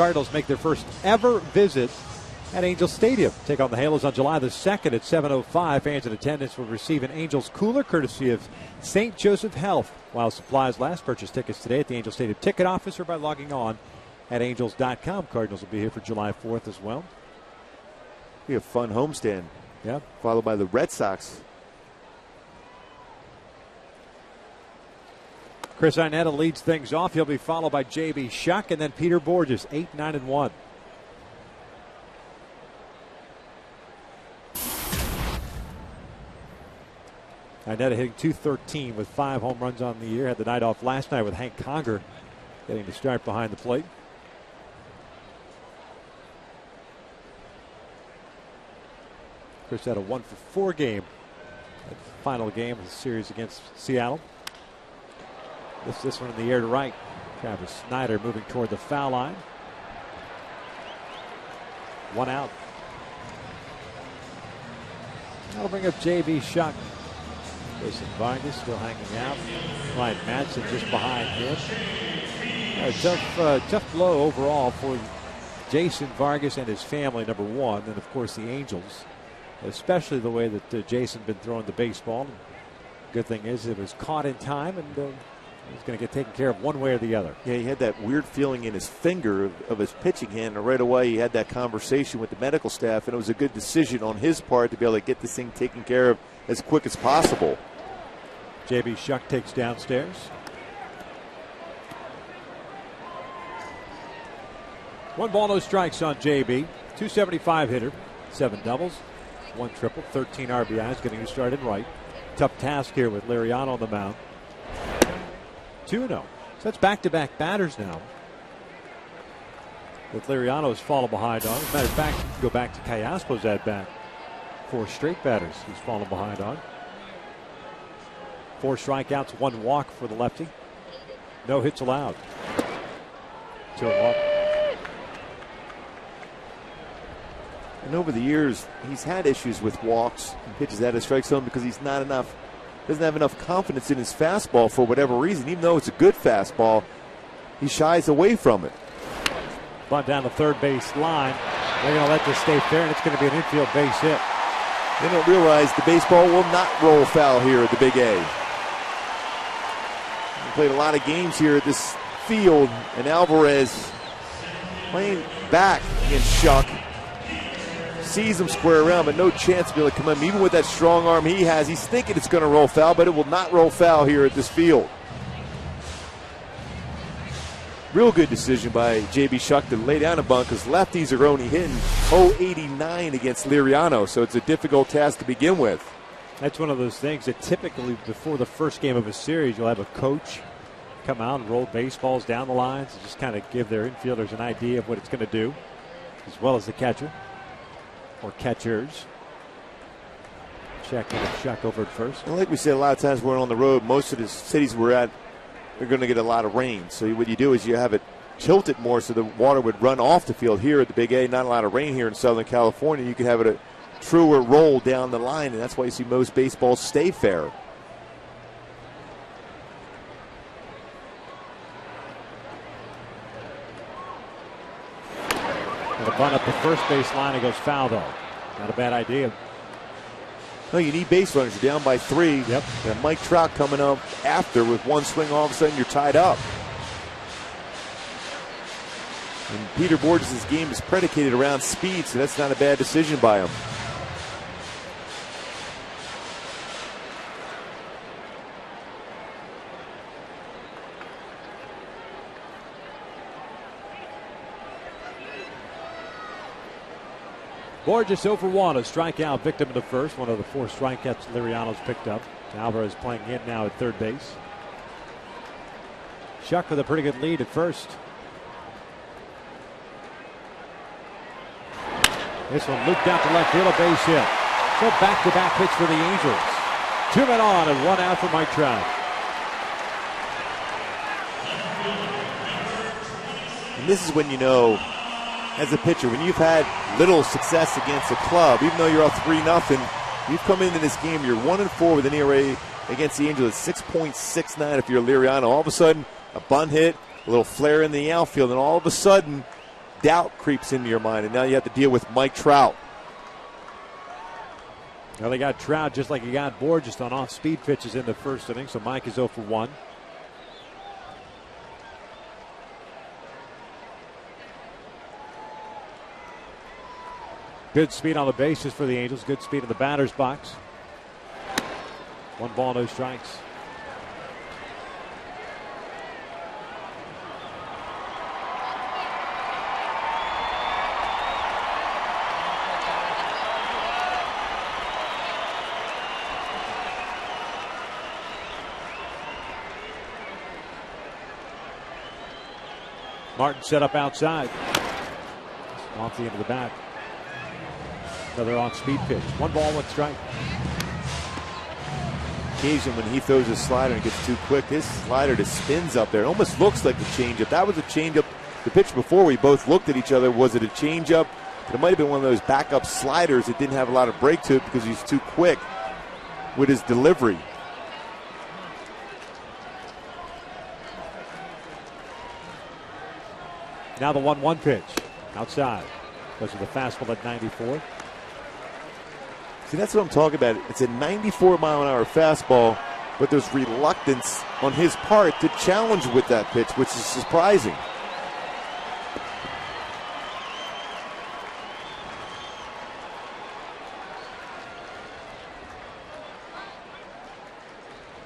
Cardinals make their first ever visit at Angels Stadium. Take on the Halos on July the 2nd at 7:05. Fans in attendance will receive an Angels cooler courtesy of St. Joseph Health while supplies last. Purchase tickets today at the Angels Stadium ticket office or by logging on at angels.com. Cardinals will be here for July 4th as well. Be a fun homestand. Yeah. Followed by the Red Sox. Chris Iannetta leads things off. He'll be followed by J.B. Shuck and then Peter Borges, 8-9-1. Iannetta hitting .213 with 5 home runs on the year. Had the night off last night with Hank Conger getting to start behind the plate. Chris had a 1-for-4 game at the final game of the series against Seattle. This one in the air to right. Travis Snyder moving toward the foul line. 1 out. That'll bring up J.B. Shuck. Jason Vargas still hanging out. Ryan Madsen just behind him. Tough blow overall for Jason Vargas and his family, number one. And, of course, the Angels, especially the way that Jason been throwing the baseball. Good thing is it was caught in time, and he's going to get taken care of one way or the other. Yeah, he had that weird feeling in his finger of his pitching hand, and right away he had that conversation with the medical staff, and it was a good decision on his part to be able to get this thing taken care of as quick as possible. J.B. Shuck takes downstairs. 1 ball, no strikes on J.B. 275 hitter, 7 doubles, 1 triple, 13 RBIs, getting you started right. Tough task here with Liriano on the mound. 2-0. So that's back-to-back batters now that Liriano's fallen behind on. As a matter of fact, you can go back to Callaspo's at bat. 4 straight batters he's fallen behind on. 4 strikeouts, 1 walk for the lefty. No hits allowed. 2-1. And over the years, he's had issues with walks and pitches out of strike zone because doesn't have enough confidence in his fastball for whatever reason. Even though it's a good fastball, he shies away from it. Bunt down the third base line. They're going to let this stay fair, and it's going to be an infield base hit. They don't realize the baseball will not roll foul here at the Big A. We played a lot of games here at this field, and Alvarez playing back against Shuck. Sees him square around, but no chance to be able to come in. Even with that strong arm he has, he's thinking it's going to roll foul, but it will not roll foul here at this field. Real good decision by J.B. Shuck to lay down a bunt because lefties are only hitting .089 against Liriano, so it's a difficult task to begin with. That's one of those things that typically before the first game of a series, you'll have a coach come out and roll baseballs down the lines and just kind of give their infielders an idea of what it's going to do, as well as the catcher. Or catchers. Check in with Shuck over at first. And like we said, a lot of times we're on the road. Most of the cities we're at, they're going to get a lot of rain. So what you do is you have it tilted more so the water would run off the field. Here at the Big A, not a lot of rain here in Southern California. You can have it a truer roll down the line, and that's why you see most baseballs stay fair. And a bunt up the first base line. It goes foul, though. Not a bad idea. No, you need base runners. You're down by 3. Yep. And Mike Trout coming up after with 1 swing. All of a sudden, you're tied up. And Peter Borges' game is predicated around speed, so that's not a bad decision by him. Borges 0 for 1, a strikeout victim in the first. One of the 4 strikeouts Liriano's picked up. Alvarez playing in now at third base. Shuck with a pretty good lead at first. This one looped out to left field, a base hit. So back-to-back hits for the Angels. 2 men on and 1 out for Mike Trout. And this is when you know, as a pitcher, when you've had little success against a club, even though you're up 3-0, you've come into this game, you're 1-4 with an ERA against the Angels at 6.69 if you're Liriano. All of a sudden, a bunt hit, a little flare in the outfield, and all of a sudden, doubt creeps into your mind, and now you have to deal with Mike Trout. Well, they got Trout just like he got Borges on off-speed pitches in the first inning, so Mike is 0 for 1. Good speed on the bases for the Angels. Good speed in the batter's box. 1 ball, no strikes. Martin set up outside. Off the end of the bat. Another on-speed pitch. 1 ball, 1 strike. Occasion when he throws a slider and gets too quick, his slider just spins up there. It almost looks like a changeup. That was a changeup. The pitch before we both looked at each other, was it a changeup? It might have been one of those backup sliders that didn't have a lot of break to it because he's too quick with his delivery. Now the 1-1 pitch. Outside. Goes to the fastball at 94. See, that's what I'm talking about. It's a 94-mile-an-hour fastball, but there's reluctance on his part to challenge with that pitch, which is surprising.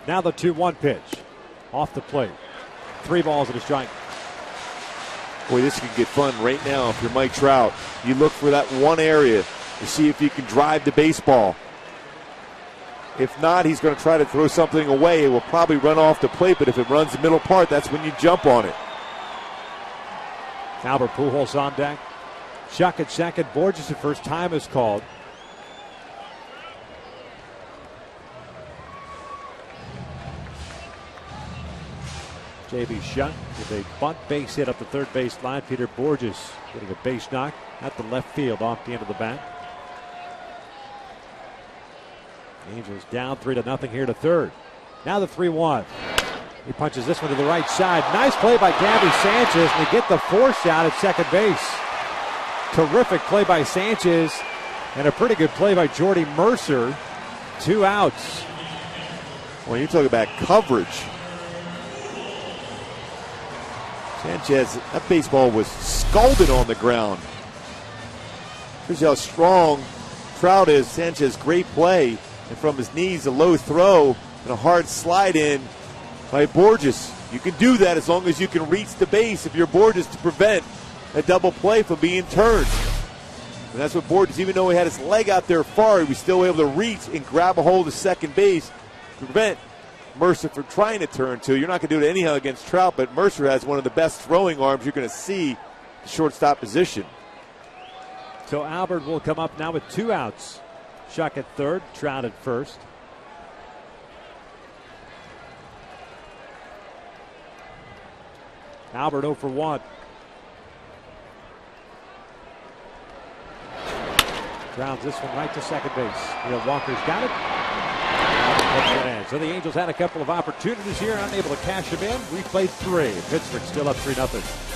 Now the 2-1 pitch. Off the plate. 3 balls and a strike. Boy, this could get fun right now if you're Mike Trout. You look for that one area to see if you can drive the baseball. If not, he's going to try to throw something away. It will probably run off the plate, but if it runs the middle part, that's when you jump on it. Albert Pujols on deck. Shuck at second. Borges at first. Time is called. J.B. Shuck with a bunt base hit up the third base line. Peter Borges getting a base knock at the left field off the end of the bat. Angels down 3-0 here to third. Now the 3-1. He punches this one to the right side. Nice play by Gabby Sanchez, and they get the force out at second base. Terrific play by Sanchez, and a pretty good play by Jordy Mercer. 2 outs. When you talk about coverage, Sanchez, that baseball was scalded on the ground. Here's how strong Trout is. Sanchez, great play. And from his knees, a low throw and a hard slide in by Borges. You can do that as long as you can reach the base if you're Borges to prevent a double play from being turned. And that's what Borges, even though he had his leg out there far, he was still able to reach and grab a hold of second base to prevent Mercer from trying to turn to. You're not going to do it anyhow against Trout, but Mercer has one of the best throwing arms you're going to see the shortstop position. So Albert will come up now with 2 outs. Shuck at third, Trout at first. Albert 0 for 1. Grounds this one right to second base. Neil Walker's got it. So the Angels had a couple of opportunities here, unable to cash them in. We played 3. Pittsburgh still up 3-0.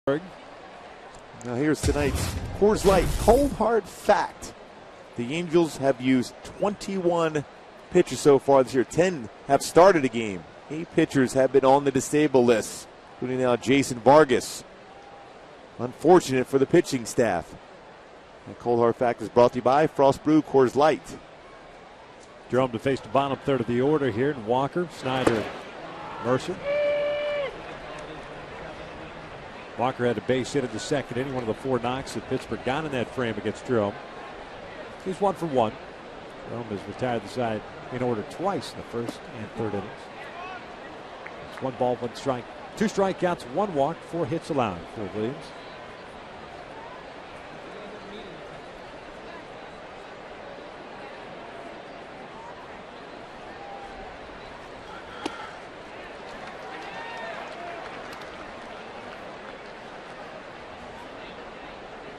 Now here's tonight's Coors Light cold hard fact. The Angels have used 21 pitchers so far this year. 10 have started a game. 8 pitchers have been on the disabled list, including now Jason Vargas. Unfortunate for the pitching staff. The cold hard fact is brought to you by Frost Brew Coors Light. Jerome to face the bottom third of the order here, and Walker, Snyder, and Mercer. Walker had a base hit in the second inning, one of the 4 knocks that Pittsburgh got in that frame against Jerome. He's 1 for 1. Jerome has retired the side in order twice in the first and third innings. It's 1 ball, 1 strike, 2 strikeouts, 1 walk, 4 hits allowed for Williams.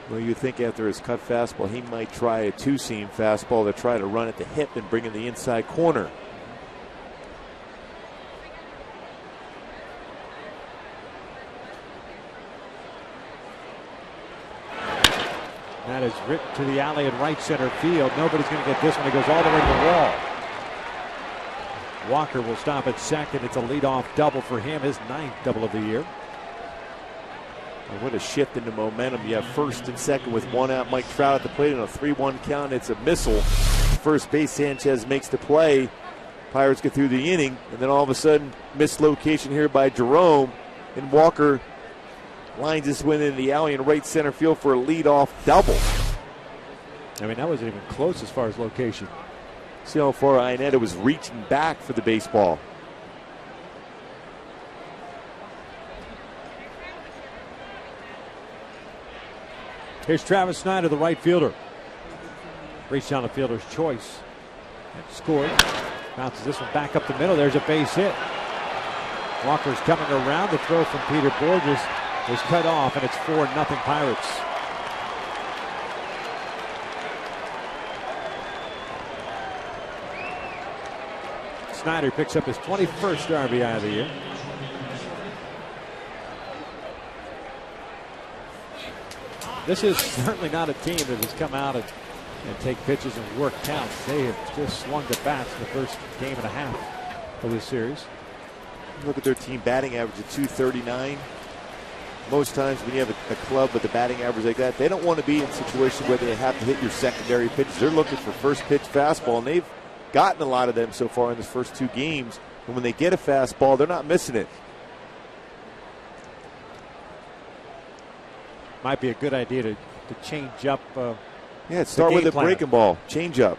Well, you think after his cut fastball, he might try a 2-seam fastball to try to run at the hip and bring in the inside corner. That is ripped to the alley in right center field. Nobody's going to get this one. It goes all the way to the wall. Walker will stop at second. It's a leadoff double for him, his 9th double of the year. And what a shift into momentum. You have first and second with 1 out. Mike Trout at the plate on a 3-1 count. It's a missile. First base, Sanchez makes the play. Pirates get through the inning, and then all of a sudden, mislocation here by Jerome. And Walker lines this one in the alley in right center field for a leadoff double. I mean, that wasn't even close as far as location. See how far Iannetta was reaching back for the baseball. Here's Travis Snyder, the right fielder. Reached down the fielder's choice and scored. Bounces this one back up the middle. There's a base hit. Walker's coming around. The throw from Peter Borges is cut off, and it's 4-0 Pirates. Snyder picks up his 21st RBI of the year. This is certainly not a team that has come out and take pitches and work counts. They have just swung the bats in the first game and a half of this series. Look at their team batting average at .239. Most times when you have a club with a batting average like that, they don't want to be in a situation where they have to hit your secondary pitches. They're looking for first pitch fastball, and they've gotten a lot of them so far in the first 2 games. And when they get a fastball, they're not missing it. Might be a good idea to change up. Start with a breaking ball, change up.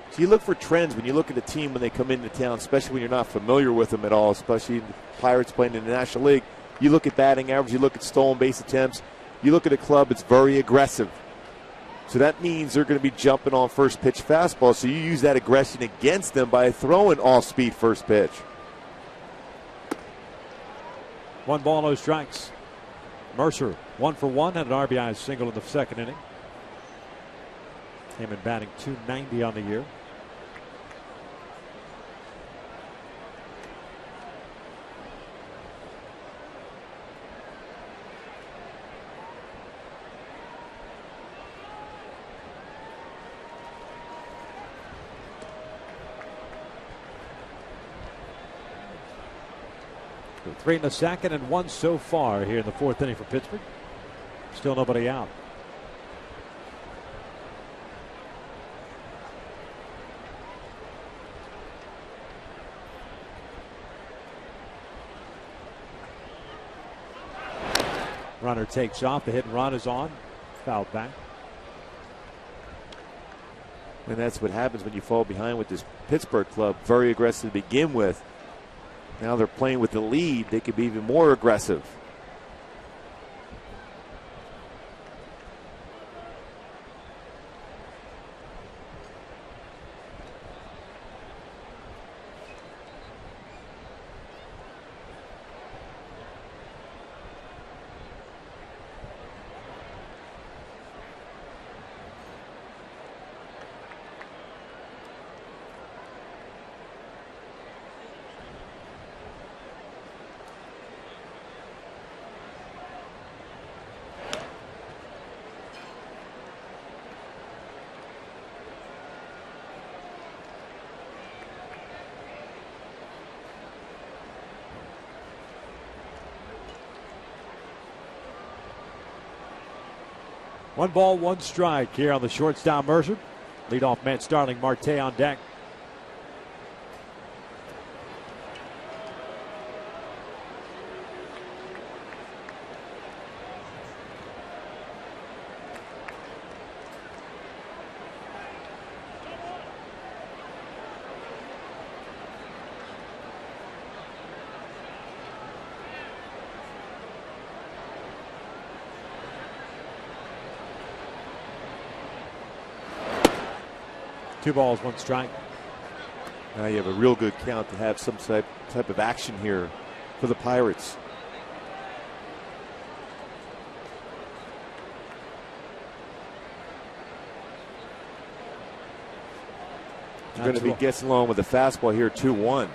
So you look for trends when you look at a team when they come into town, especially when you're not familiar with them at all, especially the Pirates playing in the National League. You look at batting average, you look at stolen base attempts, you look at a club that's very aggressive. So that means they're going to be jumping on first pitch fastball, so you use that aggression against them by throwing off-speed first pitch. 1 ball, no strikes. Mercer 1 for 1, had an RBI single in the second inning. Came in batting .290 on the year. So 3 in the second and 1 so far here in the 4th inning for Pittsburgh. Still nobody out. Runner takes off. The hit and run is on. Fouled back. And that's what happens when you fall behind with this Pittsburgh club. Very aggressive to begin with. Now they're playing with the lead. They could be even more aggressive. One ball, one strike here on the shortstop Mercer. Leadoff man Starling Marte on deck. Two balls, one strike. Now you have a real good count to have some type of action here for the Pirates. You're going to be guessing along with the fastball here, 2-1.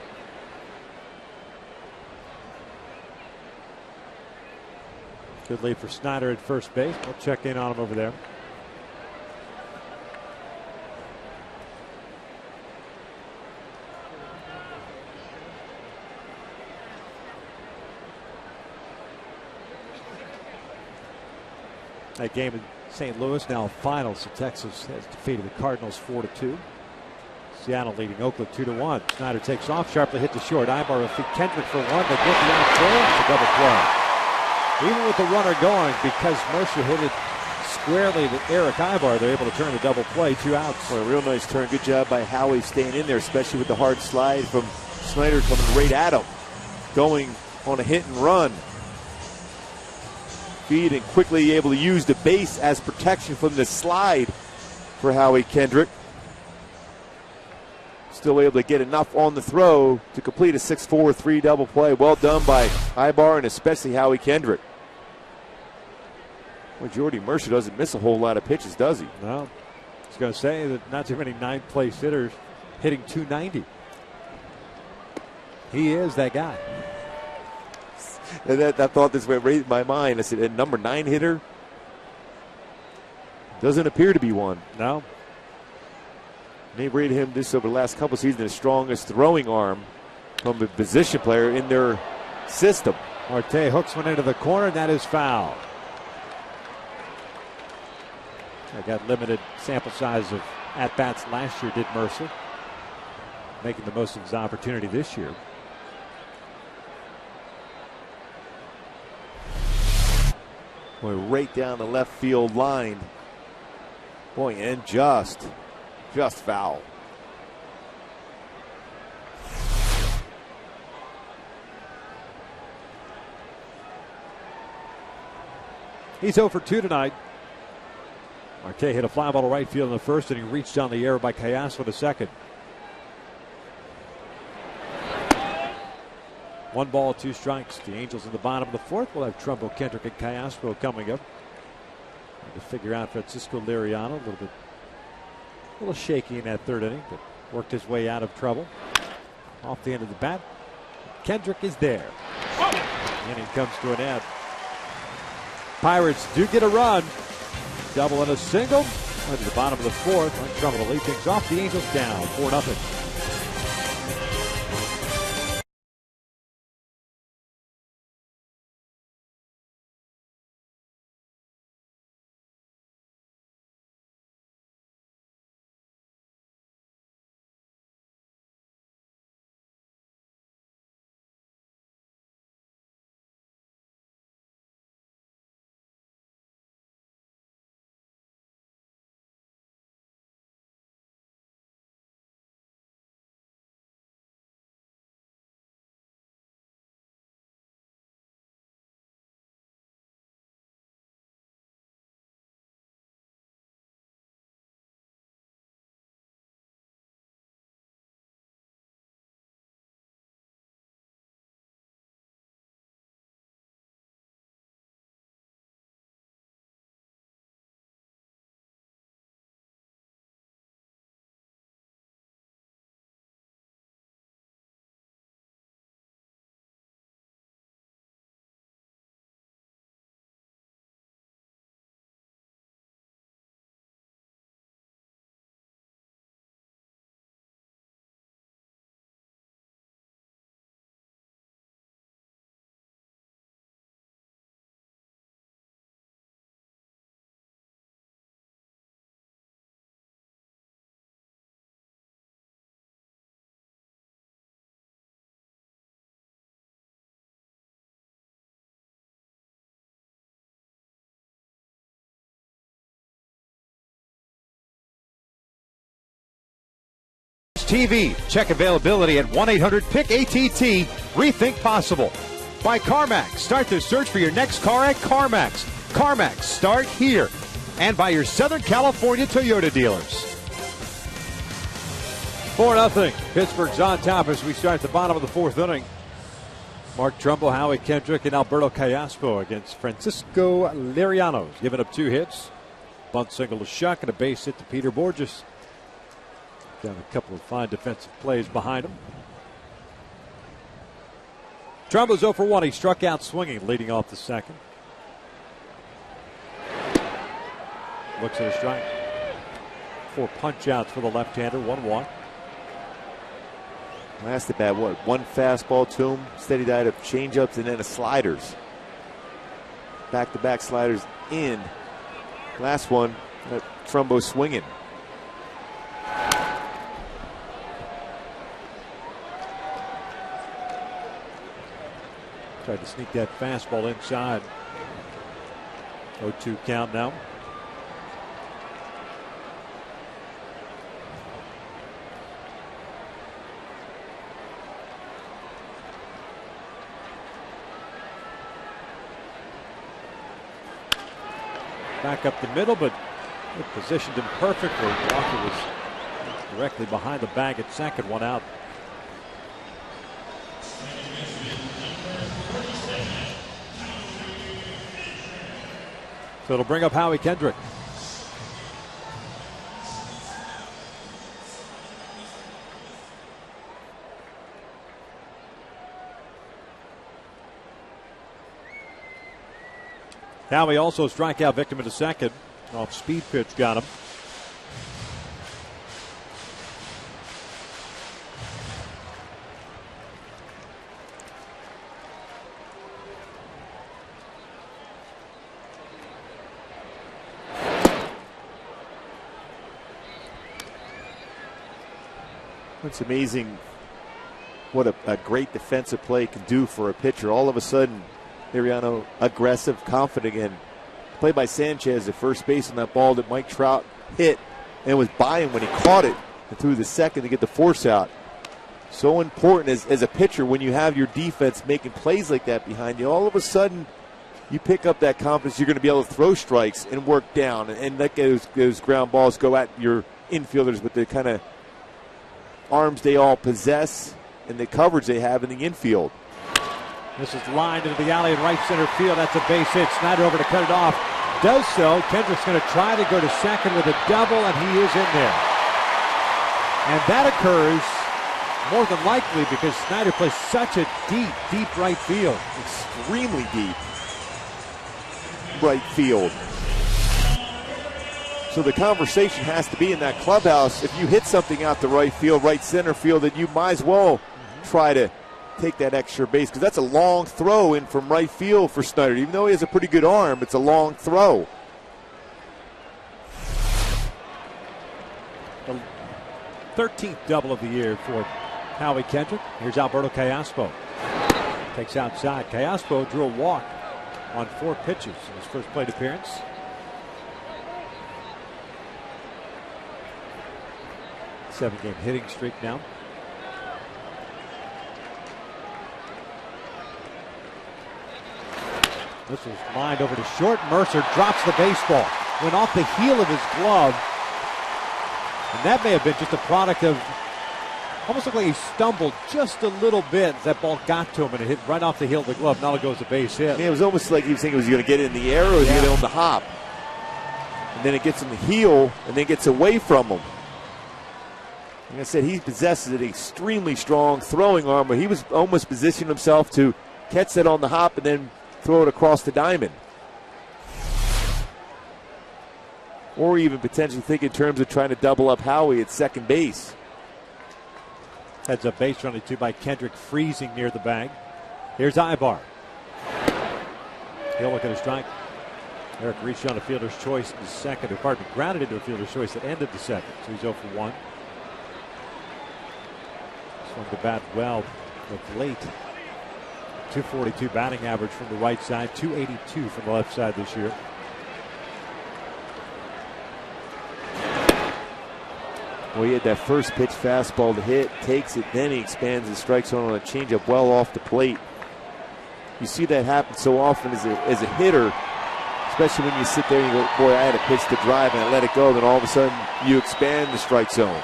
Good lead for Snyder at first base. We'll check in on him over there. That game in St. Louis now finals. So Texas has defeated the Cardinals 4-2. Seattle leading Oakland 2-1. Snyder takes off, sharply hit to short. Ibar will feed Kendrick for one. They get the outfield. It's a double play. Even with the runner going, because Mercer hit it squarely to Eric Ibar, they're able to turn the double play. 2 outs. Well, a real nice turn. Good job by Howie staying in there, especially with the hard slide from Snyder coming right at him. Going on a hit and run. Feed and quickly able to use the base as protection from the slide for Howie Kendrick. Still able to get enough on the throw to complete a 6-4-3 double play. Well done by Ibar and especially Howie Kendrick. Well, Jordy Mercer doesn't miss a whole lot of pitches, does he? No. I was going to say that not too many ninth-place hitters hitting 290. He is that guy. And that thought this went right in my mind. I said, a number 9 hitter? Doesn't appear to be one. No. They rated him this over the last couple of seasons the strongest throwing arm from a position player in their system. Marte hooks one into the corner, and that is foul. I got limited sample size of at-bats last year, did Mercer. Making the most of his opportunity this year. Boy, right down the left field line. Boy, and just foul. He's 0 for 2 tonight. Marte hit a fly ball to right field in the first, and he reached on the air by Cayasco to second. 1 ball, 2 strikes. The Angels in the bottom of the fourth will have Trumbo, Kendrick, and Cayasco coming up. Trying to figure out Francisco Liriano, a little shaky in that third inning, but worked his way out of trouble. Off the end of the bat, Kendrick is there. The inning comes to an end. Pirates do get a run. Double and a single. Into the bottom of the fourth. Trumbo to lead things off. The Angels down 4-0. TV. Check availability at 1-800-PICK-ATT. Rethink possible. By CarMax. Start the search for your next car at CarMax. CarMax, start here. And by your Southern California Toyota dealers. 4-0. Pittsburgh's on top as we start the bottom of the fourth inning. Mark Trumbo, Howie Kendrick, and Alberto Callaspo against Francisco Liriano. Giving up 2 hits. Bunt single to Shuck and a base hit to Peter Borges. Got a couple of fine defensive plays behind him. Trumbo's 0 for 1. He struck out swinging, leading off the second. Looks at a strike. 4 punch outs for the left-hander, 1-1. Last at bat, what? 1 fastball to him, steady diet of changeups, and then a sliders. Back-to-back sliders in. Last one, Trumbo swinging. Tried to sneak that fastball inside. 0-2 count now. Back up the middle, but it positioned him perfectly. Walker was directly behind the bag at second, 1 out. So it'll bring up Howie Kendrick. Howie also a strikeout victim in the second. Off speed pitch got him. It's amazing what a great defensive play can do for a pitcher. All of a sudden, Liriano aggressive, confident again. Play by Sanchez at first base on that ball that Mike Trout hit and was by him when he caught it and threw the second to get the force out. So important as a pitcher when you have your defense making plays like that behind you. All of a sudden, you pick up that confidence. You're going to be able to throw strikes and work down and let those ground balls go at your infielders with the kind of arms they all possess and the coverage they have in the infield. This is lined into the alley in right center field. That's a base hit. Snyder over to cut it off. Does so. Kendrick's going to try to go to second with a double, and he is in there. And that occurs more than likely because Snyder plays such a deep right field. Extremely deep right field. So the conversation has to be in that clubhouse. If you hit something out the right field, right center field, then you might as well try to take that extra base because that's a long throw in from right field for Snyder. Even though he has a pretty good arm, it's a long throw. The 13th double of the year for Howie Kendrick. Here's Alberto Callaspo. Takes outside. Callaspo drew a walk on 4 pitches in his first plate appearance. Seven-game hitting streak now. This was lined over to short. Mercer drops the baseball. Went off the heel of his glove. And that may have been just a product of, almost looked like he stumbled just a little bit. That ball got to him and it hit right off the heel of the glove. Now it goes a base hit. Yeah, it was almost like he was thinking it was going to get it in the air or was going to get it on the hop. And then it gets in the heel and then gets away from him. Like I said, he possesses an extremely strong throwing arm, but he was almost positioning himself to catch that on the hop and then throw it across the diamond. Or even potentially think in terms of trying to double up Howie at second base. Heads up base running 2 by Kendrick, freezing near the bag. Here's Ibar. He'll look at a strike. Eric reached on a fielder's choice in the second. Pardon me, grounded into a fielder's choice at end of the second. So he's 0 for 1. Swung the bat well of late. 242 batting average from the right side, 282 from the left side this Well, he had that first pitch fastball to hit, takes it, then he expands and strikes on a changeup well off the plate. You see that happen so often as a hitter, especially when you sit there and you go, boy, I had a pitch to drive and I let it go, then all of a sudden you expand the strike zone.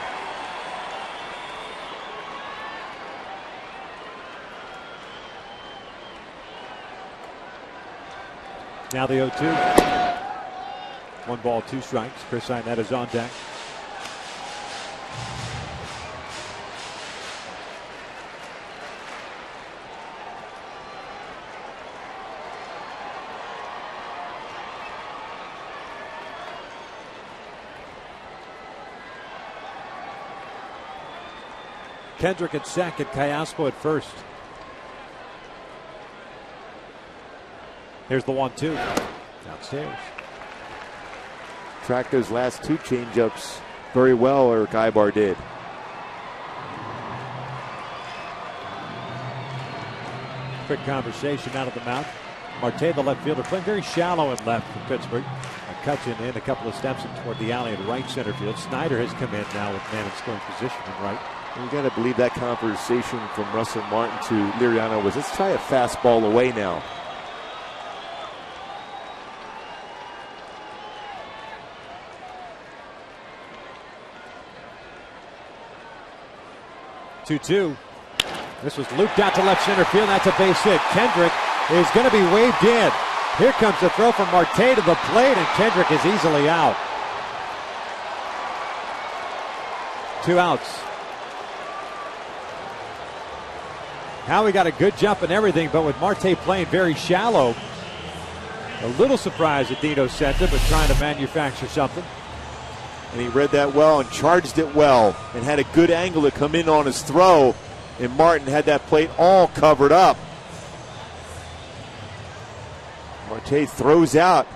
Now the 0-2. 1 ball, 2 strikes. Chris Iannetta's on deck. Kendrick at second, Callaspo at first. Here's the 1-2. Downstairs. Tracked those last 2 changeups very well, Eric Aybar did. Quick conversation out of the mound. Marte, the left fielder, playing very shallow in left for Pittsburgh. McCutcheon in a couple of steps in toward the alley at right center field. Snyder has come in now with man in scoring position in right. You got to believe that conversation from Russell Martin to Liriano was, let's try a fastball away now. Two. This was looped out to left center field. That's a base hit. Kendrick is going to be waved in. Here comes the throw from Marte to the plate, and Kendrick is easily out. 2 outs. Howie got a good jump and everything, but with Marte playing very shallow, a little surprised that Dino sent him, but trying to manufacture something. And he read that well and charged it well and had a good angle to come in on his throw. And Martin had that plate all covered up. Marte throws out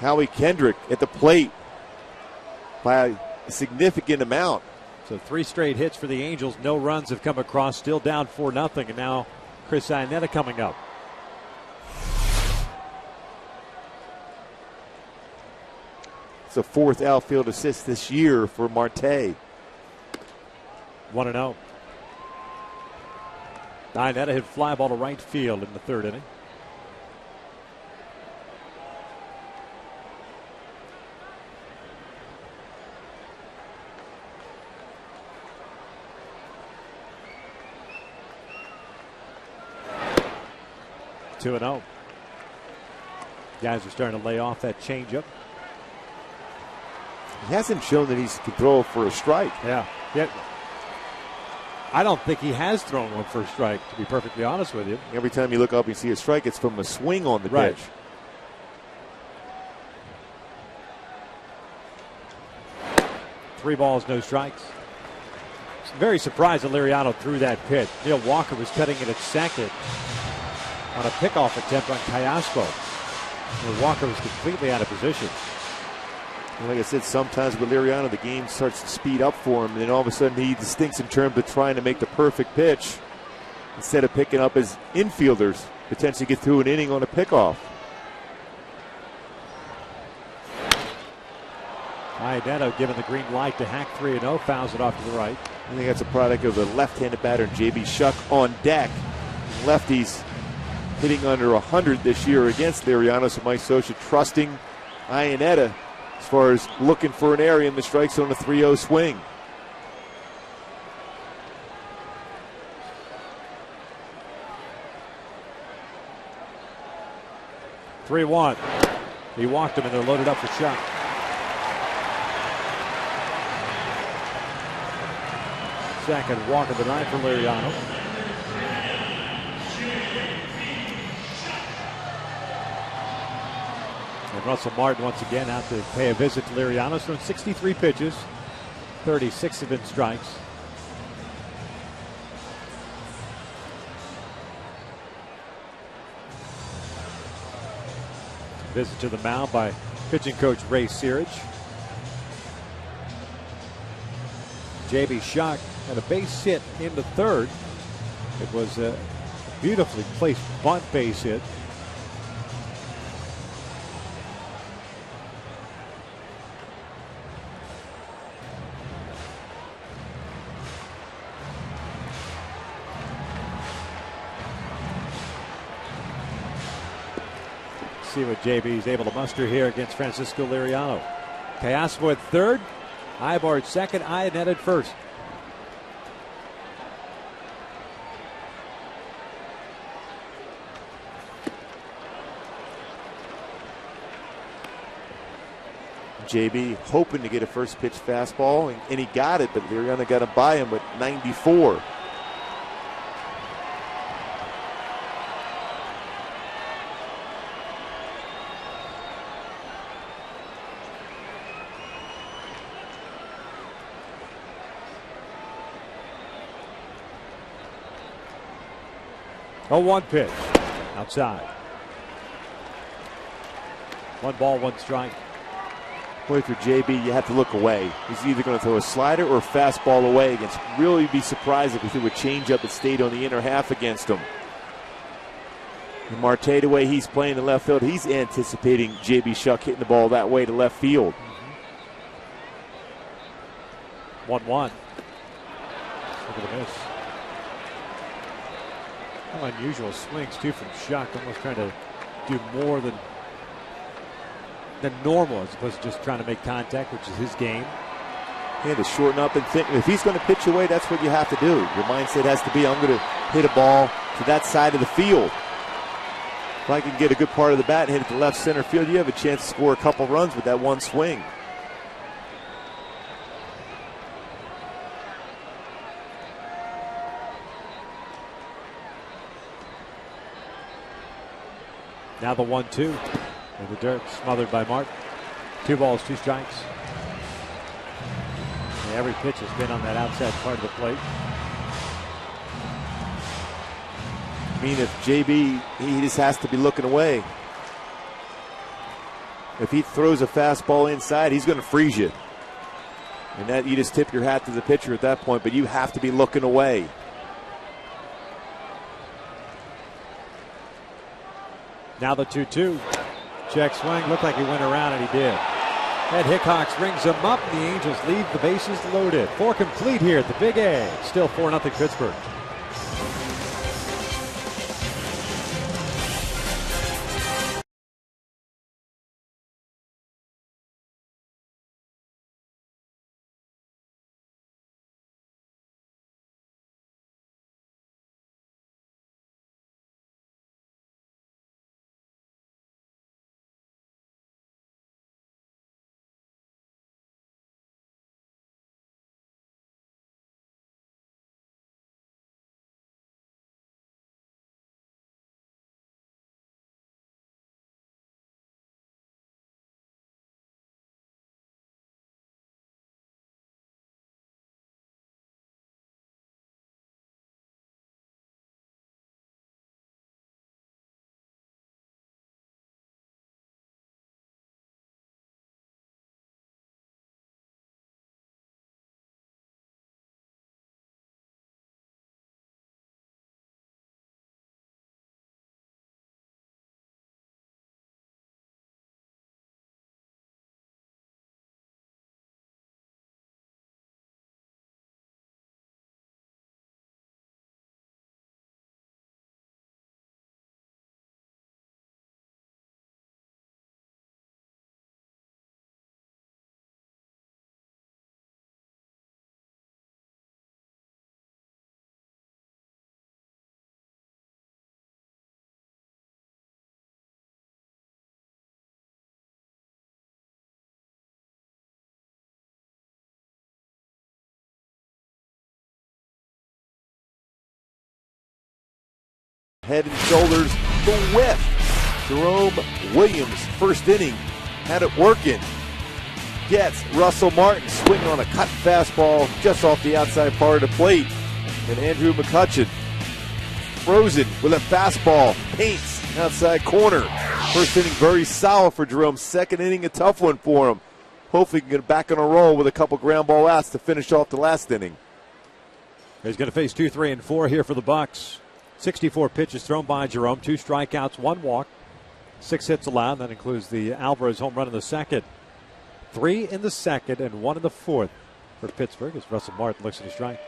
Howie Kendrick at the plate by a significant amount. So 3 straight hits for the Angels. No runs have come across. Still down 4-0. And now Chris Iannetta coming up. It's the 4th outfield assist this year for Marte. 1-0. Iannetta hit fly ball to right field in the 3rd inning. Two and 0. Guys are starting to lay off that changeup. He hasn't shown that he can throw for a strike. Yeah. I don't think he has thrown one for a strike, to be perfectly honest with you. Every time you look up and see a strike, it's from a swing on the pitch. 3 balls, no strikes. Very surprised that Liriano threw that pitch. Neil Walker was cutting it at second on a pickoff attempt on Callaspo. Walker was completely out of position. Like I said, sometimes with Liriano, the game starts to speed up for him, and then all of a sudden he distinks in terms of trying to make the perfect pitch instead of picking up his infielders, potentially get through an inning on a pickoff. Iannetta given the green light to hack 3-0, fouls it off to the right. I think that's a product of a left-handed batter, J.B. Shuck on deck. Lefties hitting under 100 this year against Liriano, so Mike Scioscia trusting Iannetta as far as looking for an area in the strike zone, a 3-0 swing. Three 1. He walked him and they're loaded up for shot. Second walk of the night for Liriano. And Russell Martin once again out to pay a visit to Liriano. He's thrown 63 pitches, 36 have been strikes. Visit to the mound by pitching coach Ray Searage. J.B. Shuck had a base hit in the 3rd. It was a beautifully placed bunt base hit. See what JB is able to muster here against Francisco Liriano. Kayasvo at third, Ibar at second, Ionnet at first. JB hoping to get a first pitch fastball, and he got it, but Liriano got to buy him with 94. Oh, 1 pitch outside. 1 ball, 1 strike. Boy, for JB, you have to look away. He's either going to throw a slider or a fastball away against. Really be surprised if he threw a changeup that stayed on the inner half against him. And Marte, the way he's playing in left field, he's anticipating JB Shuck hitting the ball that way to left field. 1-1. Look at the miss. How unusual swings, too, from Shuck. Almost trying to do more than normal as opposed to just trying to make contact, which is his game. Yeah, to shorten up and think. If he's going to pitch away, that's what you have to do. Your mindset has to be, I'm going to hit a ball to that side of the field. If I can get a good part of the bat and hit it to left center field, you have a chance to score a couple runs with that one swing. Now the 1-2 in the dirt, smothered by Martin. 2 balls, 2 strikes. And every pitch has been on that outside part of the plate. I mean, if JB, he just has to be looking away. If he throws a fastball inside, he's going to freeze you. And that, you just tip your hat to the pitcher at that point, but you have to be looking away. Now the 2-2. Check swing. Looked like he went around, and he did. Ed Hickox rings him up. The Angels leave the bases loaded. 4 complete here at the Big A. Still 4-0 Pittsburgh. Head and shoulders, the whiff. Jerome Williams, first inning, had it working. Gets Russell Martin swinging on a cut fastball just off the outside part of the plate. And Andrew McCutchen, frozen with a fastball, paints outside corner. First inning very solid for Jerome. Second inning a tough one for him. Hopefully he can get back on a roll with a couple ground ball outs to finish off the last inning. He's going to face 2, 3, and 4 here for the Bucks. 64 pitches thrown by Jerome, 2 strikeouts, 1 walk, 6 hits allowed. That includes the Alvarez home run in the second. 3 in the second and 1 in the fourth for Pittsburgh as Russell Martin looks at his strike.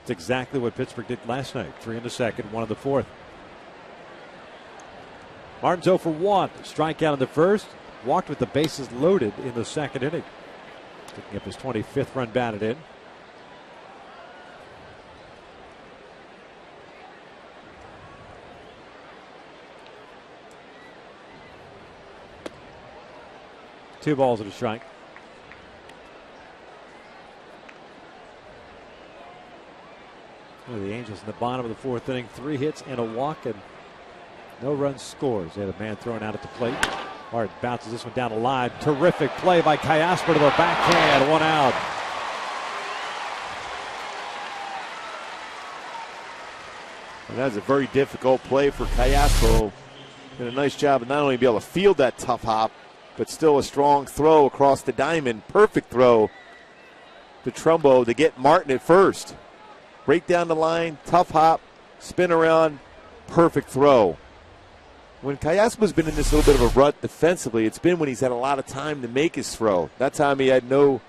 It's exactly what Pittsburgh did last night. 3 in the second, 1 in the fourth. Martin's 0 for 1. Strikeout in the first. Walked with the bases loaded in the second inning. Picking up his 25th run batted in. Two balls and a strike. Well, the Angels in the bottom of the fourth inning, 3 hits and a walk and no runs scores. They had a man thrown out at the plate. Hart bounces this one down the line. Terrific play by Kayasper to the backhand. 1 out. And that's a very difficult play for Kayasper. Did a nice job of not only be able to field that tough hop, but still a strong throw across the diamond. Perfect throw to Trumbo to get Martin at first. Break down the line, tough hop, spin around, perfect throw. When Kayasper's been in this little bit of a rut defensively, it's been when he's had a lot of time to make his throw. That play he had no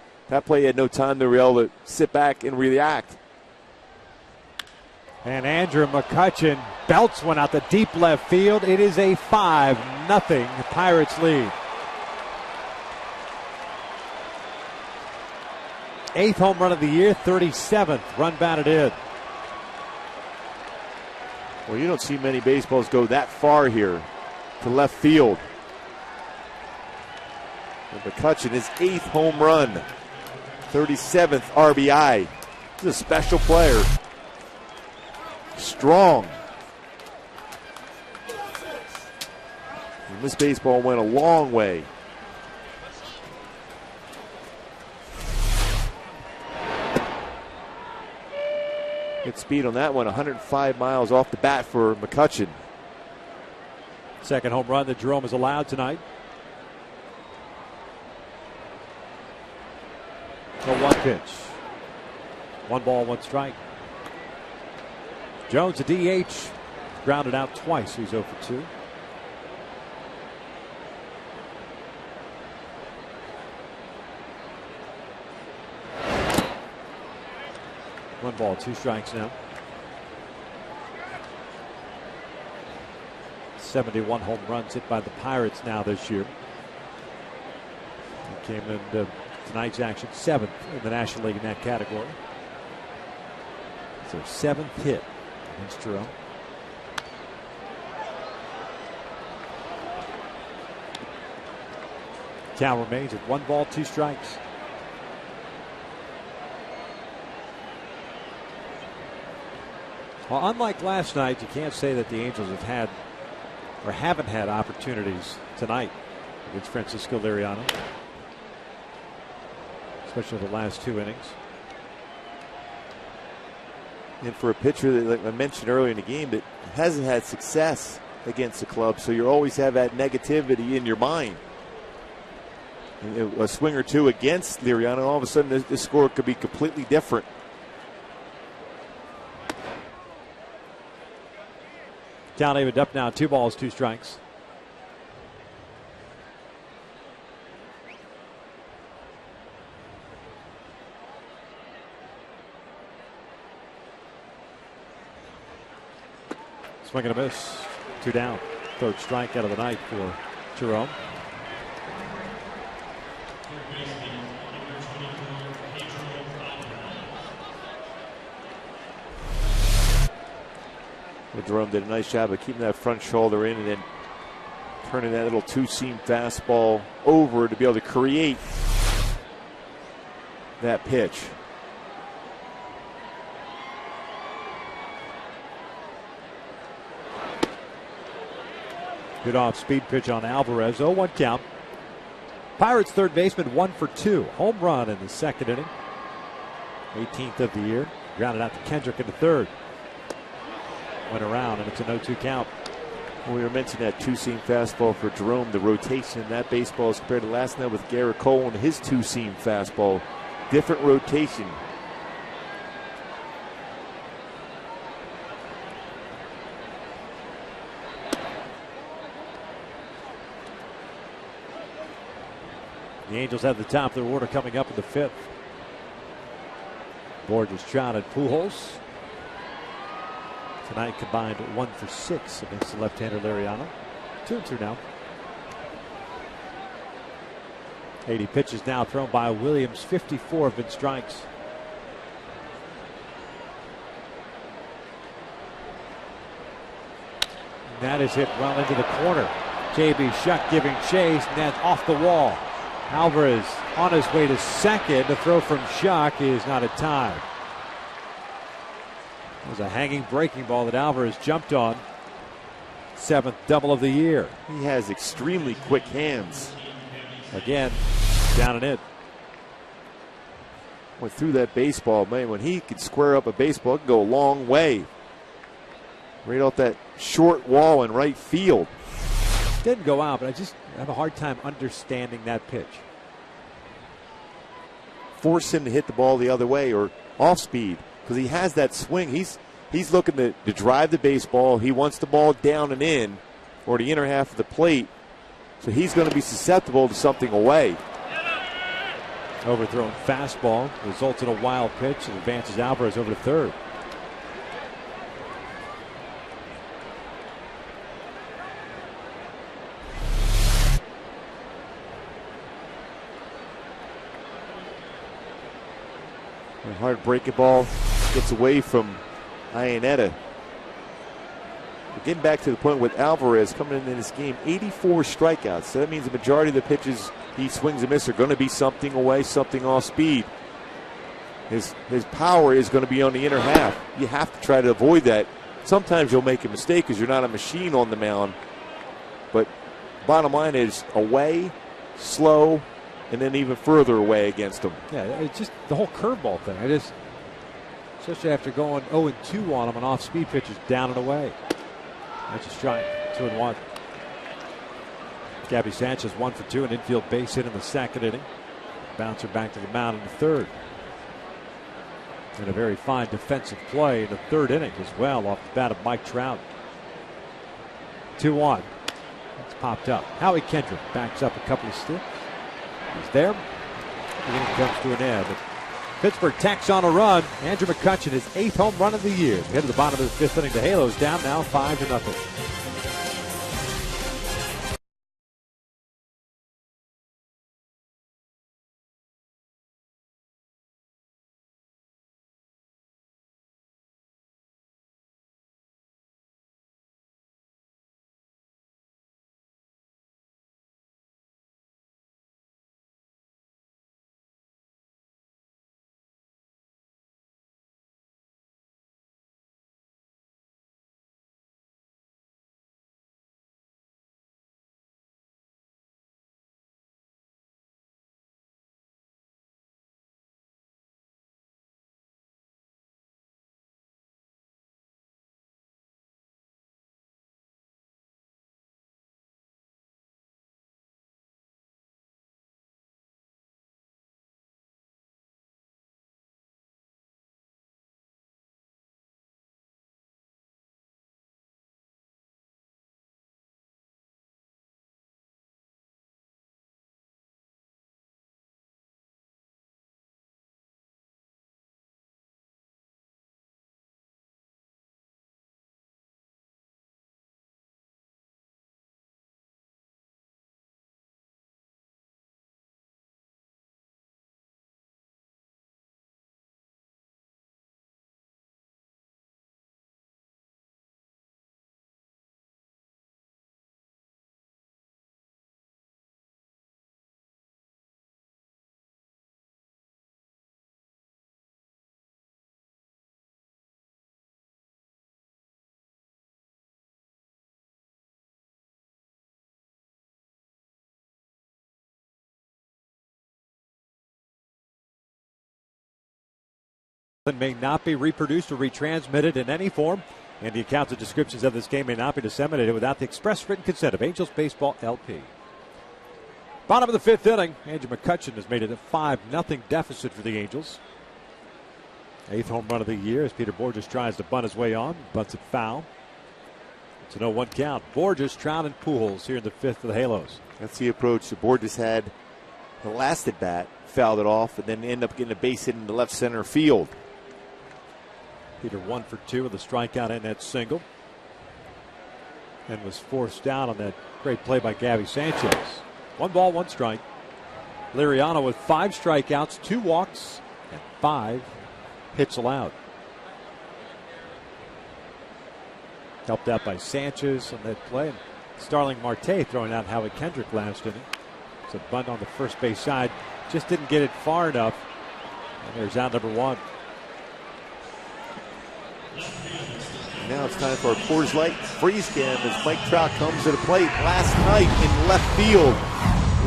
time to be able to sit back and react. And Andrew McCutchen belts one out the deep left field. It is a 5-0 Pirates lead. 8th home run of the year, 37th run batted in. Well, you don't see many baseballs go that far here to left field. And McCutchen, his 8th home run, 37th RBI. He's a special player. Strong. And this baseball went a long way. Good speed on that one, 105 miles off the bat for McCutchen. Second home run that Jerome has allowed tonight. The 1 pitch. 1 ball, 1 strike. Jones, a DH, grounded out twice. He's 0 for 2. One ball, 2 strikes now. 71 home runs hit by the Pirates now this year. He came into tonight's action 7th in the National League in that category. So 7th hit against Jerome. Count remains at 1 ball, 2 strikes. Well, unlike last night, you can't say that the Angels have had or haven't had opportunities tonight against Francisco Liriano, especially the last 2 innings. And for a pitcher that, like I mentioned earlier in the game, that hasn't had success against the club, so you always have that negativity in your mind. And a swing or two against Liriano, all of a sudden this score could be completely different. Count evened up now, 2 balls, 2 strikes. Swing and a miss, 2 down. 3rd strikeout of the night for Jerome. Jerome did a nice job of keeping that front shoulder in and then turning that little 2-seam fastball over to be able to create that pitch. Good off-speed pitch on Alvarez. 0-1 count. Pirates third baseman 1 for 2. Home run in the second inning. 18th of the year. Grounded out to Kendrick in the third. Went around, and it's a 0-2 count. Well, we were mentioning that 2-seam fastball for Jerome. The rotation in that baseball is compared to last night with Garrett Cole and his 2-seam fastball. Different rotation. The Angels have the top of their order coming up in the 5th. Borges, Trout, and Pujols. Tonight combined 1 for 6 against the left-hander Liriano. 2-2 now. 80 pitches now thrown by Williams. 54 have been strikes. And that is hit well into the corner. J.B. Shuck giving chase, and that's off the wall. Alvarez on his way to second. The throw from Shuck is not in time. It was a hanging breaking ball that Alvarez jumped on. 7th double of the year. He has extremely quick hands. Again, down and in. Went through that baseball, man. When he could square up a baseball, it could go a long way. Right off that short wall in right field. Didn't go out, but I just have a hard time understanding that pitch. Force him to hit the ball the other way or off speed because he has that swing. He's looking to drive the baseball. He wants the ball down and in or the inner half of the plate. So he's going to be susceptible to something away. Overthrown fastball results in a wild pitch and advances Alvarez over to third. A hard breaking ball gets away from Iannetta. Getting back to the point with Alvarez coming in this game, 84 strikeouts. So that means the majority of the pitches he swings and misses are going to be something away, something off speed. His power is going to be on the inner half. You have to try to avoid that. Sometimes you'll make a mistake because you're not a machine on the mound. But bottom line is away, slow, and then even further away against him. Yeah, it's just the whole curveball thing. Especially after going 0-2 on him on off-speed pitches down and away. That's a strike. 2-1. Gabby Sanchez 1 for 2, an infield base hit in the second inning. Bouncer back to the mound in the third. And a very fine defensive play in the third inning as well off the bat of Mike Trout. 2-1. It's popped up. Howie Kendrick backs up a couple of steps. He's there. The inning comes to an end. Pittsburgh tacks on a run. Andrew McCutchen, his 8th home run of the year. We head to the bottom of the 5th inning. The Halos down now 5-0. May not be reproduced or retransmitted in any form, and the accounts and descriptions of this game may not be disseminated without the express written consent of Angels Baseball LP. Bottom of the 5th inning, Andrew McCutchen has made it a 5-0 deficit for the Angels. 8th home run of the year as Peter Borges tries to bunt his way on, butts it foul. It's an 0-1 count. Borges, Trout, and Pujols here in the 5th for the Halos. That's the approach that Borges had the last at bat, fouled it off, and then ended up getting a base hit in the left center field. Peter 1 for 2 with a strikeout and that single. and was forced down on that great play by Gabby Sanchez. 1 ball, 1 strike. Liriano with 5 strikeouts, 2 walks, and 5 hits allowed. Helped out by Sanchez on that play. And Starling Marte throwing out Howie Kendrick last inning. It's a bunt on the first base side. Just didn't get it far enough. And there's out number 1. Now it's time for a Coors Light freeze cam as Mike Trout comes to the plate last night in left field.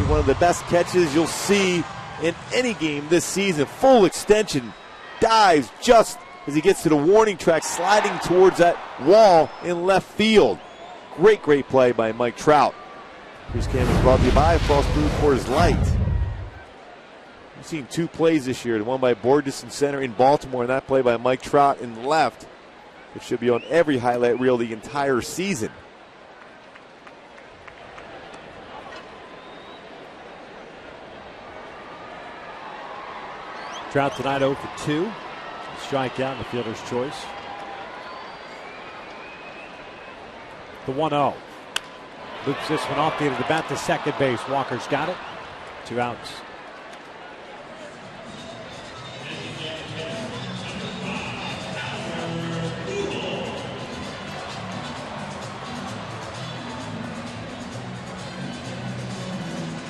One of the best catches you'll see in any game this season. Full extension, dives just as he gets to the warning track, sliding towards that wall in left field. Great play by Mike Trout. Freeze cam is brought to you by Frost Brew Coors Light. We've seen 2 plays this year, the one by Borges in center in Baltimore, and that play by Mike Trout in left. It should be on every highlight reel the entire season. Trout tonight 0 for 2. Strikeout in the fielder's choice. The 1-0. Loops this one off the end of the bat to second base. Walker's got it. 2 outs.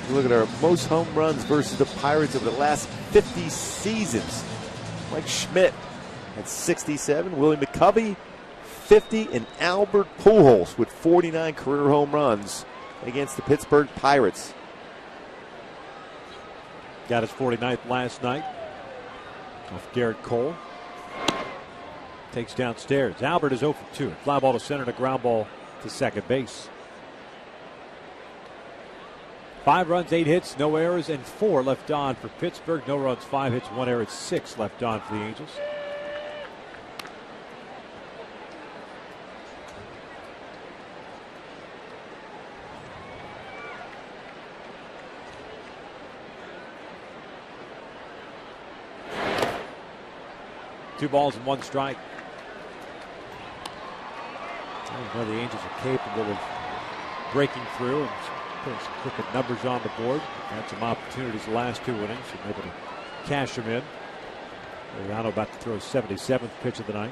Look at our most home runs versus the Pirates over the last 50 seasons. Mike Schmidt had 67, Willie McCovey 50, and Albert Pujols with 49 career home runs against the Pittsburgh Pirates. Got his 49th last night off Garrett Cole. Takes downstairs. Albert is 0 for 2. Fly ball to center and a ground ball to second base. 5 runs, 8 hits, no errors, and 4 left on for Pittsburgh. No runs, 5 hits, 1 error, 6 left on for the Angels. Two balls and 1 strike. I know the Angels are capable of breaking through and putting some crooked numbers on the board. Had some opportunities the last 2 innings. And able to cash them in. Liriano about to throw his 77th pitch of the night.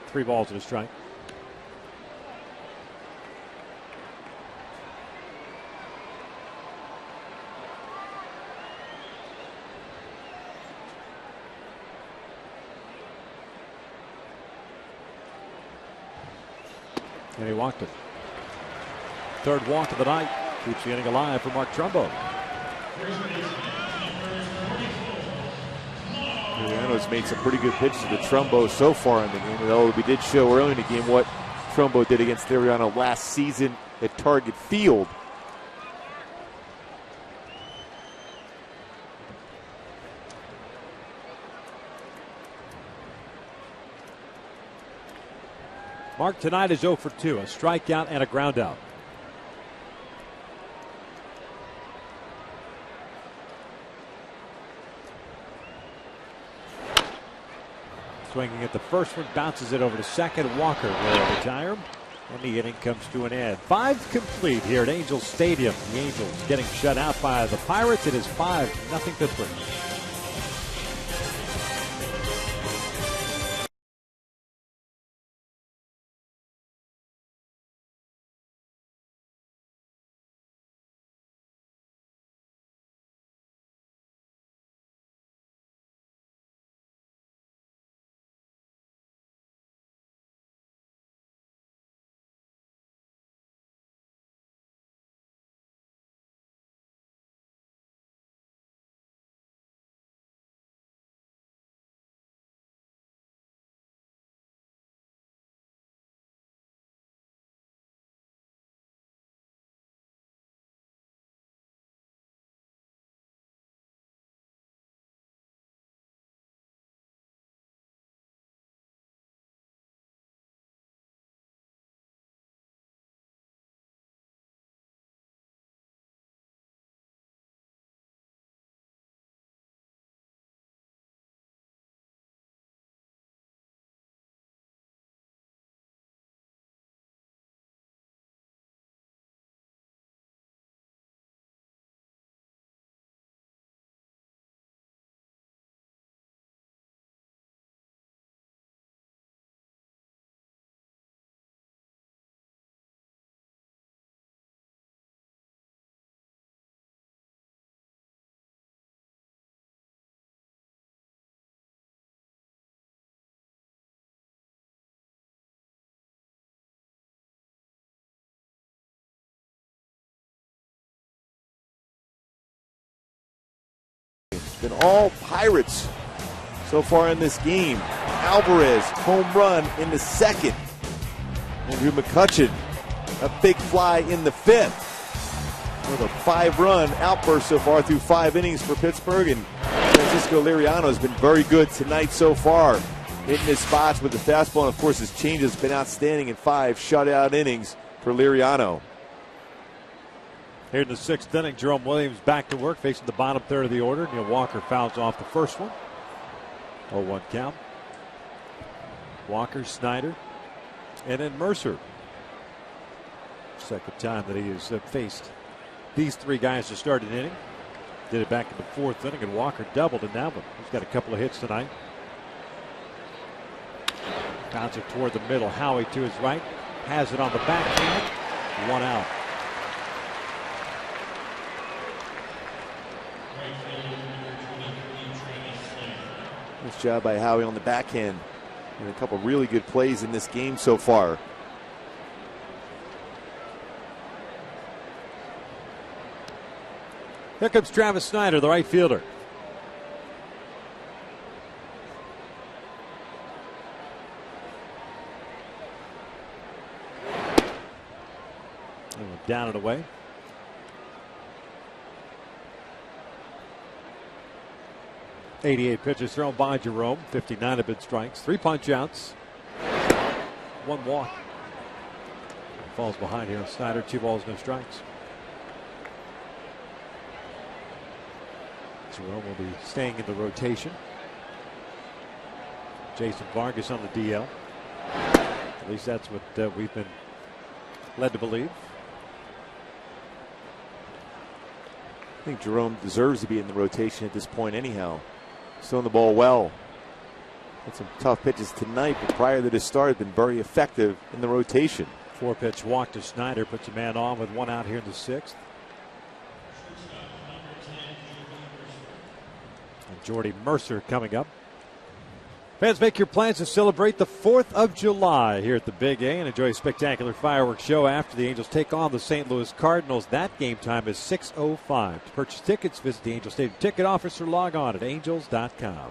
3 balls and a strike. And he walked it. 3rd walk of the night. Keeps the inning alive for Mark Trumbo. Liriano's made some pretty good pitches to Trumbo so far in the game. Although we did show early in the game what Trumbo did against Liriano last season at Target Field. Mark tonight is 0 for 2, a strikeout and a groundout. Swinging at the first one, bounces it over to second. Walker will retire, and the inning comes to an end. 5 complete here at Angels Stadium. The Angels getting shut out by the Pirates. It is 5-0 Pittsburgh. been all Pirates so far in this game. Alvarez, home run in the second. Andrew McCutchen, a big fly in the fifth. With a 5-run outburst so far through 5 innings for Pittsburgh. And Francisco Liriano has been very good tonight so far. Hitting his spots with the fastball. And of course, his change has been outstanding in 5 shutout innings for Liriano. Here in the 6th inning, Jerome Williams back to work, facing the bottom third of the order. Neil Walker fouls off the first one. 0-1 count. Walker, Snyder, and then Mercer. Second time that he has faced these 3 guys to start an inning. Did it back in the 4th inning, and Walker doubled in that one. He's got a couple of hits tonight. Bounce it toward the middle. Howie to his right. Has it on the backhand. 1 out. Nice job by Howie on the backhand. And a couple really good plays in this game so far. Here comes Travis Snyder, the right fielder. Down and away. .88 pitches thrown by Jerome. 59 have been strikes. 3 punch outs. 1 walk. Falls behind here. Snyder, 2 balls, no strikes. Jerome will be staying in the rotation. Jason Vargas on the DL. At least that's what we've been led to believe. I think Jerome deserves to be in the rotation at this point anyhow. Throwing the ball well. Had some tough pitches tonight, but prior to this start, been very effective in the rotation. 4-pitch walk to Snyder, puts a man on with 1 out here in the 6th. And Jordy Mercer coming up. Fans, make your plans to celebrate the 4th of July here at the Big A and enjoy a spectacular fireworks show after the Angels take on the St. Louis Cardinals. That game time is 6:05. To purchase tickets, visit the Angels Stadium ticket office or log on at angels.com.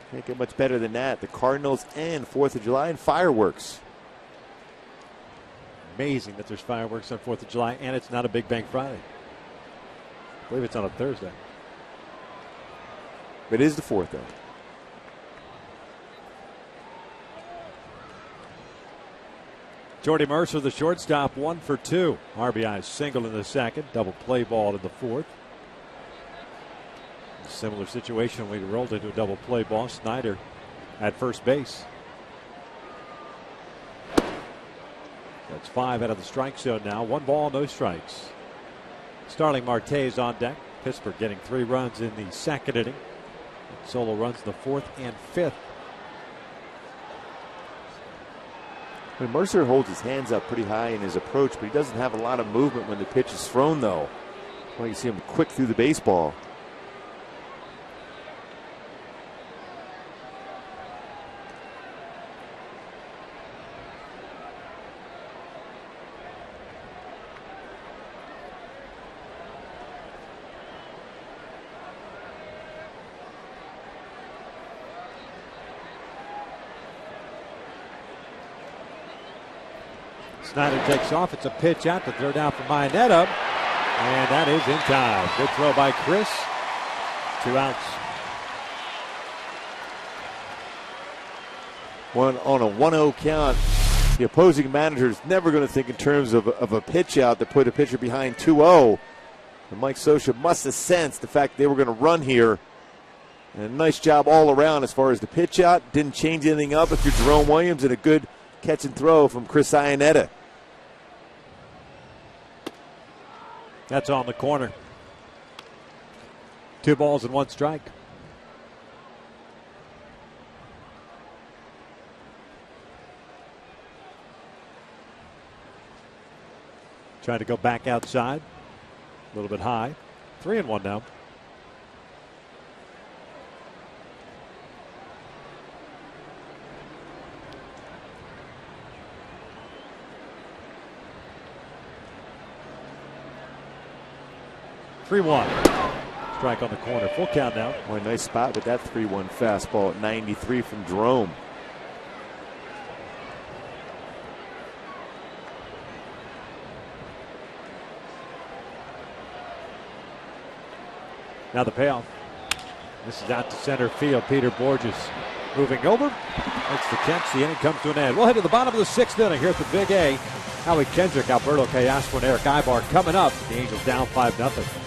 Can't get much better than that. The Cardinals and 4th of July and fireworks. Amazing that there's fireworks on 4th of July and it's not a Big Bang Friday. I believe it's on a Thursday. It is the 4th, though. Jordy Mercer, the shortstop, 1 for 2. RBI single in the 2nd, double play ball in the 4th. Similar situation when we rolled into a double play ball. Snyder at first base. That's 5 out of the strike zone now. 1 ball, no strikes. Starling Marte is on deck. Pittsburgh getting 3 runs in the 2nd inning. Solo runs in the 4th and 5th. When Mercer holds his hands up pretty high in his approach, but he doesn't have a lot of movement when the pitch is thrown, though. Well, you see him quick through the baseball. Snyder takes off. It's a pitch out to throw down for Mayanetta. And that is in time. Good throw by Chris. 2 outs. On a 1-0 count, the opposing manager is never going to think in terms of a pitch out to put a pitcher behind 2-0. And Mike Scioscia must have sensed the fact they were going to run here. And a nice job all around as far as the pitch out. Didn't change anything up if you're Jerome Williams, and a good catch and throw from Chris Iannetta. That's on the corner. 2 balls and 1 strike. Trying to go back outside. A little bit high. 3-1 now. Strike on the corner. Full count now. Boy, nice spot with that 3-1 fastball at 93 from Jerome. Now the payoff. This is out to center field. Peter Borges moving over. That's the catch. The inning comes to an end. We'll head to the bottom of the 6th inning here at the Big A. Howie Kendrick, Alberto Callasco, and Eric Ibar coming up. The Angels down 5-0.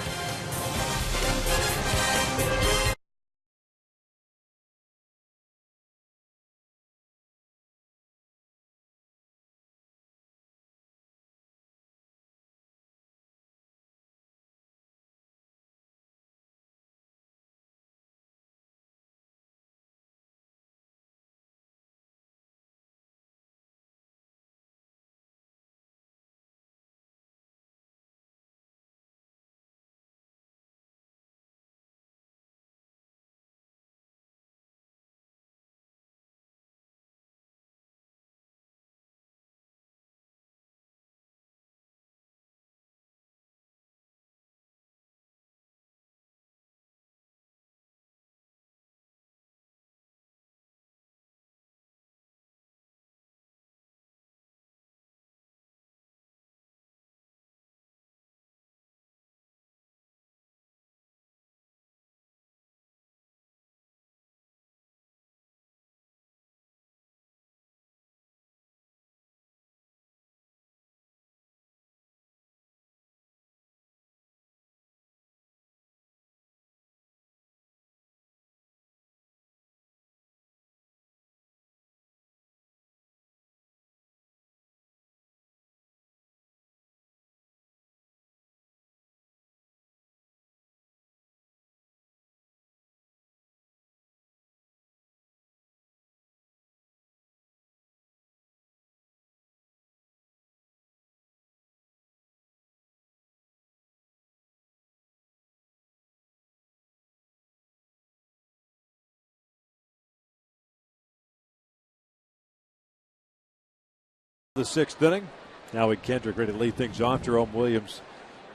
The 6th inning. Howie Kendrick ready to lead things off. Jerome Williams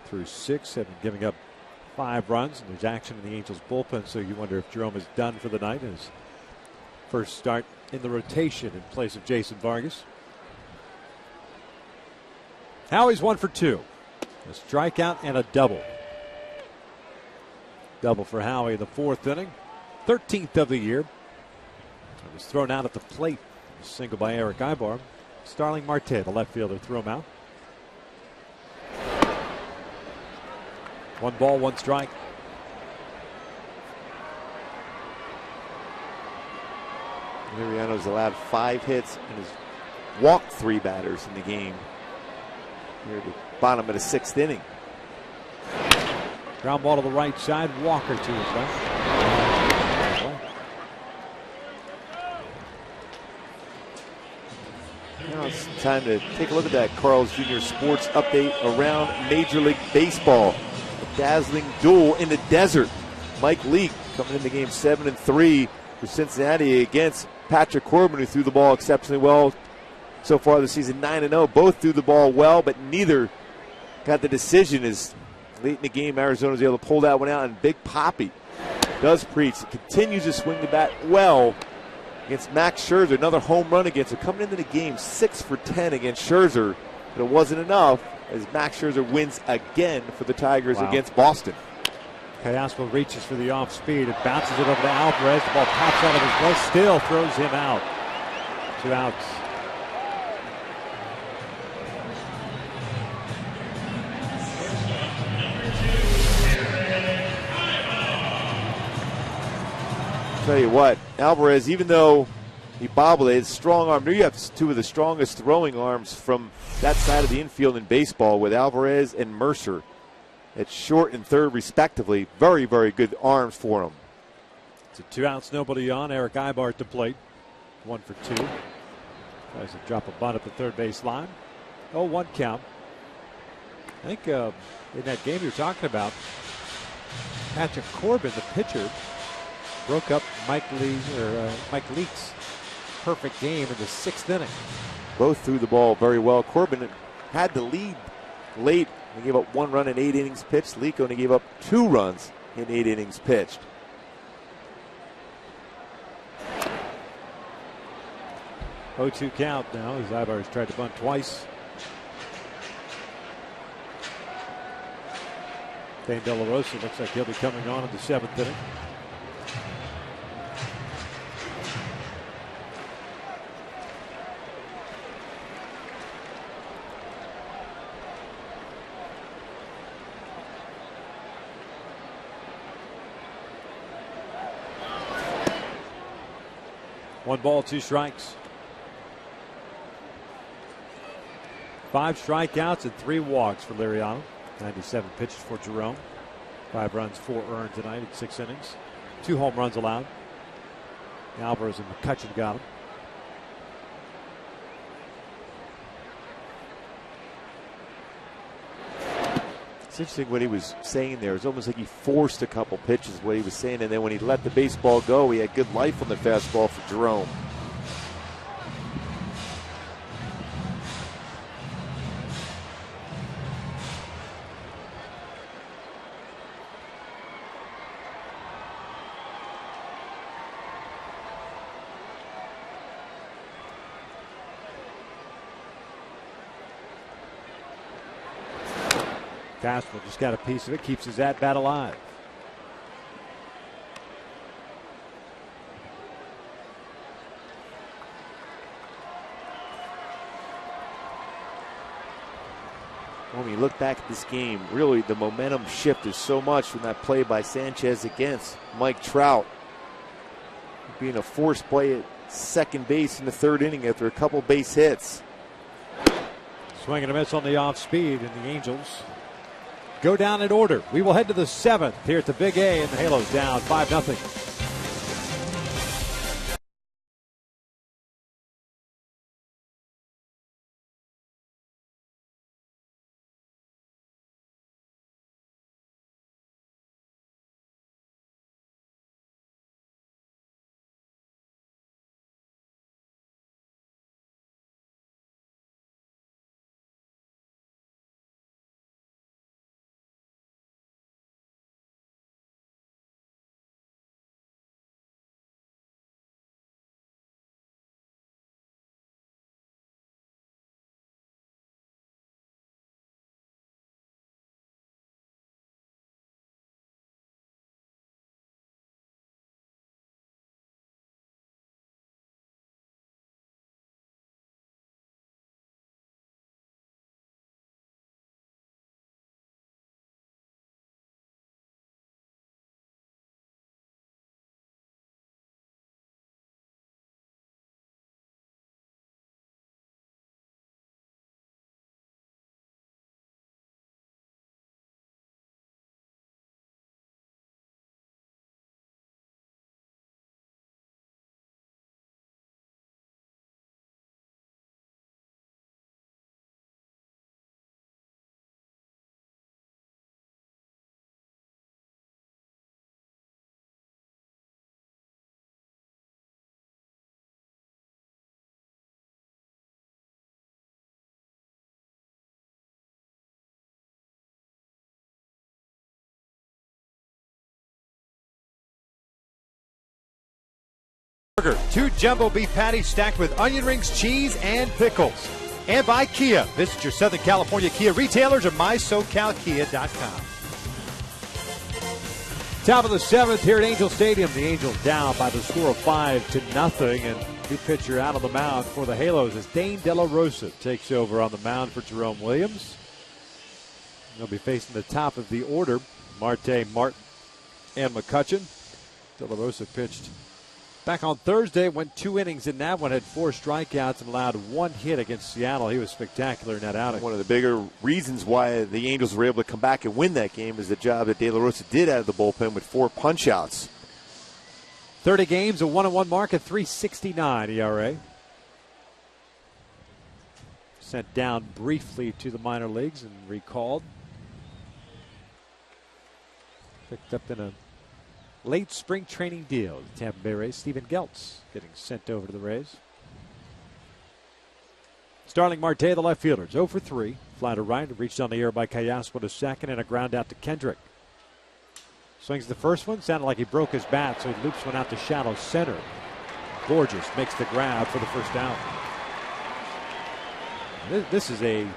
through 6, have been giving up 5 runs, and there's action in the Angels bullpen, so you wonder if Jerome is done for the night. His first start in the rotation in place of Jason Vargas. Howie's 1 for 2. A strikeout and a double. Double for Howie in the 4th inning. 13th of the year. It was thrown out at the plate. A single by Eric Ibar. Starling Marte, the left fielder, threw him out. 1 ball, 1 strike. Liriano's allowed 5 hits and has walked 3 batters in the game. Here at the bottom of the 6th inning. Ground ball to the right side. Walker to his left. Now it's time to take a look at that Carl's Jr. Sports update around Major League Baseball. A dazzling duel in the desert. Mike Leake coming into game 7-3 for Cincinnati against Patrick Corbin, who threw the ball exceptionally well so far this season. 9-0. Both threw the ball well, but neither got the decision as late in the game Arizona was able to pull that one out, and Big Papi does preach. Continues to swing the bat well against Max Scherzer. Another home run against him. Coming into the game 6 for 10 against Scherzer. But it wasn't enough as Max Scherzer wins again for the Tigers against Boston. Callasco reaches for the off speed and bounces it over to Alvarez. The ball pops out of his glove, still throws him out. 2 outs. Tell you what, Alvarez, even though he bobbled it, strong arm. You have 2 of the strongest throwing arms from that side of the infield in baseball with Alvarez and Mercer at short and third respectively. Very, very good arms for him. It's a 2 outs, nobody on. Eric Ibar at the plate. 1 for 2. Tries to drop a bunt at the third base line. 0-1 count. I think in that game you're talking about, Patrick Corbin, the pitcher, broke up Mike Leake's perfect game in the 6th inning. Both threw the ball very well. Corbin had the lead late. He gave up 1 run in 8 innings pitched. Leake only gave up 2 runs in 8 innings pitched. Oh, 2 count now as Ibar's tried to bunt twice. Dane De La Rosa looks like he'll be coming on in the 7th inning. One ball, 2 strikes. 5 strikeouts and 3 walks for Liriano. 97 pitches for Jerome. 5 runs, 4 earned tonight in 6 innings. 2 home runs allowed. Alvarez and McCutchen got him. It's interesting what he was saying there. It was almost like he forced a couple pitches, what he was saying, and then when he let the baseball go, he had good life on the fastball for Jerome. Fastball just got a piece of it, keeps his at-bat alive. When we look back at this game, really the momentum shifted so much from that play by Sanchez against Mike Trout. Being a forced play at second base in the 3rd inning after a couple base hits. Swing and a miss on the off speed, and the Angels go down in order. We will head to the 7th here at the Big A, and the Halos down 5-0. Burger, 2 jumbo beef patties stacked with onion rings, cheese, and pickles. And by Kia. Visit your Southern California Kia retailers or mysocalkia.com. Top of the 7th here at Angel Stadium. The Angels down by the score of 5-0. And the pitcher out on the mound for the Halos is Dane De La Rosa. Takes over on the mound for Jerome Williams. They'll be facing the top of the order. Marte, Martin, and McCutchen. De La Rosa pitched back on Thursday, went 2 innings in that one, had 4 strikeouts and allowed 1 hit against Seattle. He was spectacular in that outing. One of the bigger reasons why the Angels were able to come back and win that game is the job that De La Rosa did out of the bullpen with 4 punch-outs. 30 games, a 1-1 mark, a 3.69 ERA. Sent down briefly to the minor leagues and recalled. Picked up in a late spring training deal. The Tampa Bay Rays, Steven Geltz getting sent over to the Rays. Starling Marte, the left fielder, 0 for 3. Fly to right, reached on the air by Callaswo to second, and a ground out to Kendrick. Swings the first one. Sounded like he broke his bat, so he loops one out to shallow center. Gorgeous makes the grab for the first out. This is a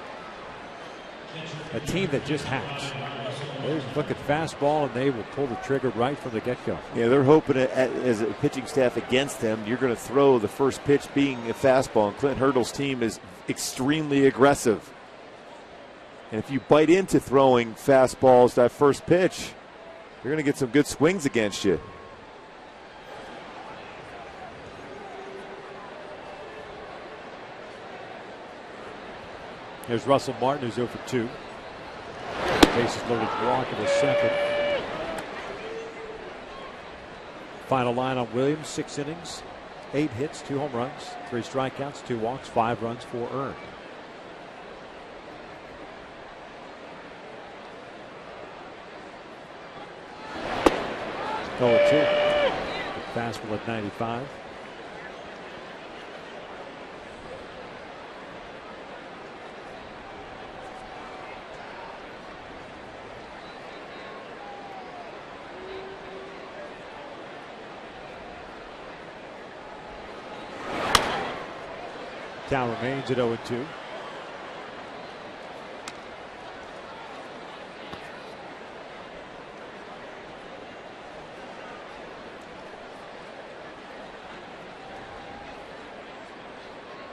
team that just hacks. They look at fastball and they will pull the trigger right from the get-go. Yeah, they're hoping as a pitching staff against them, you're going to throw the first pitch being a fastball. And Clint Hurdle's team is extremely aggressive. And if you bite into throwing fastballs that first pitch, you're going to get some good swings against you. There's Russell Martin, who's 0 for 2. Bases loaded, walk in the second. Final line on Williams: 6 innings, 8 hits, 2 home runs, 3 strikeouts, 2 walks, 5 runs, 4 earned. Oh, 2. The fastball at 95. Count remains at 0-2.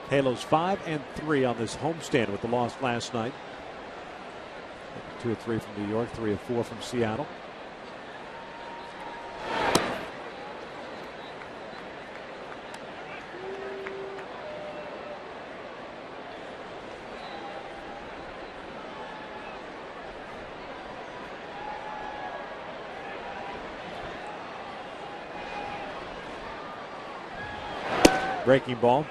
Halos 5-3 on this homestand with the loss last night. 2 of 3 from New York, 3 of 4 from Seattle. Breaking ball.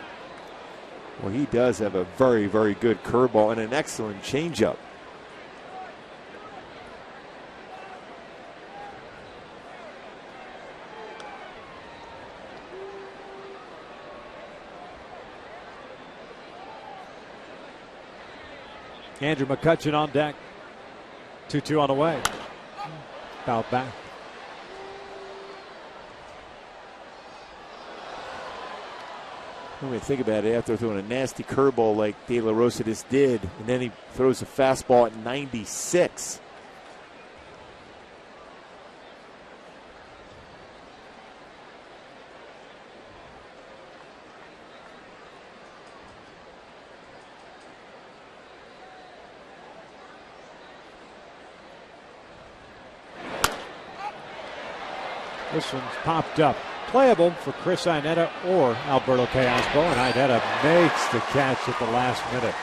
Well, he does have a very, very good curveball and an excellent changeup. Andrew McCutchen on deck. 2-2 on the way. Fouled back. When we think about it, after throwing a nasty curveball like De La Rosa just did, and then he throws a fastball at 96. This one's popped up. Playable for Chris Iannetta or Alberto Callaspo, and Iannetta makes the catch at the last minute.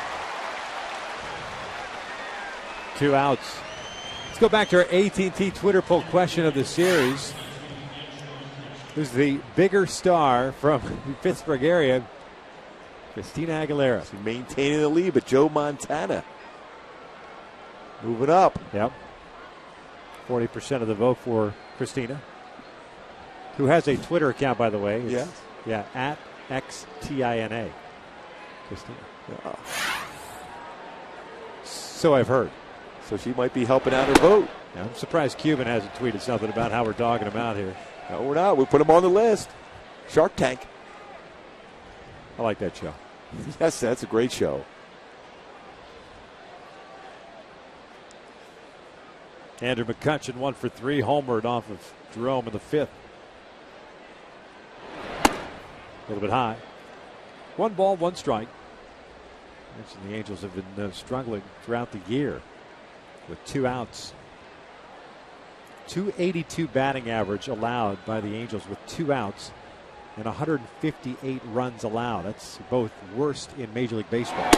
2 outs. Let's go back to our AT&T Twitter poll question of the series. Who's the bigger star from the Pittsburgh area? Christina Aguilera. She's maintaining the lead, but Joe Montana moving up. Yep. 40% of the vote for Christina, who has a Twitter account, by the way. Yeah, at XTINA. Christina. Yeah. So I've heard. So she might be helping out her vote. Yeah, I'm surprised Cuban hasn't tweeted something about how we're dogging him out here. No, we're not. We put him on the list. Shark Tank. I like that show. Yes, that's a great show. Andrew McCutchen 1 for 3, homered off of Jerome in the 5th. A little bit high. 1 ball, 1 strike. The Angels have been struggling throughout the year with 2 outs. 282 batting average allowed by the Angels with 2 outs and 158 runs allowed. That's both worst in Major League Baseball.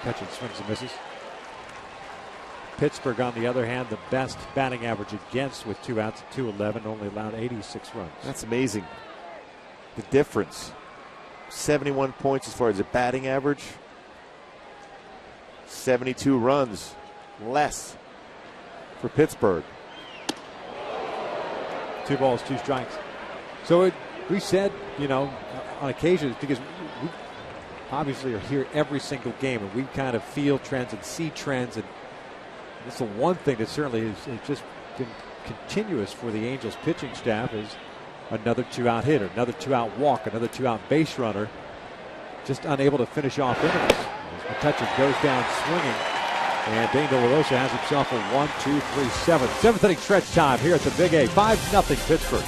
McCutchen swings and misses. Pittsburgh, on the other hand, the best batting average against with 2 outs at 211, only allowed 86 runs. That's amazing. The difference. 71 points as far as the batting average. 72 runs less for Pittsburgh. 2 balls, 2 strikes. So we said, on occasion, because we obviously are here every single game and we kind of feel trends and see trends, and it's the one thing that certainly has just been continuous for the Angels pitching staff is another 2-out hitter, another 2-out walk, another 2-out base runner. Just unable to finish off innings. As McCutchen goes down swinging. And Dane De La Rosa has himself a 1-2-3-7. Seventh inning stretch time here at the Big A. 5-0 Pittsburgh.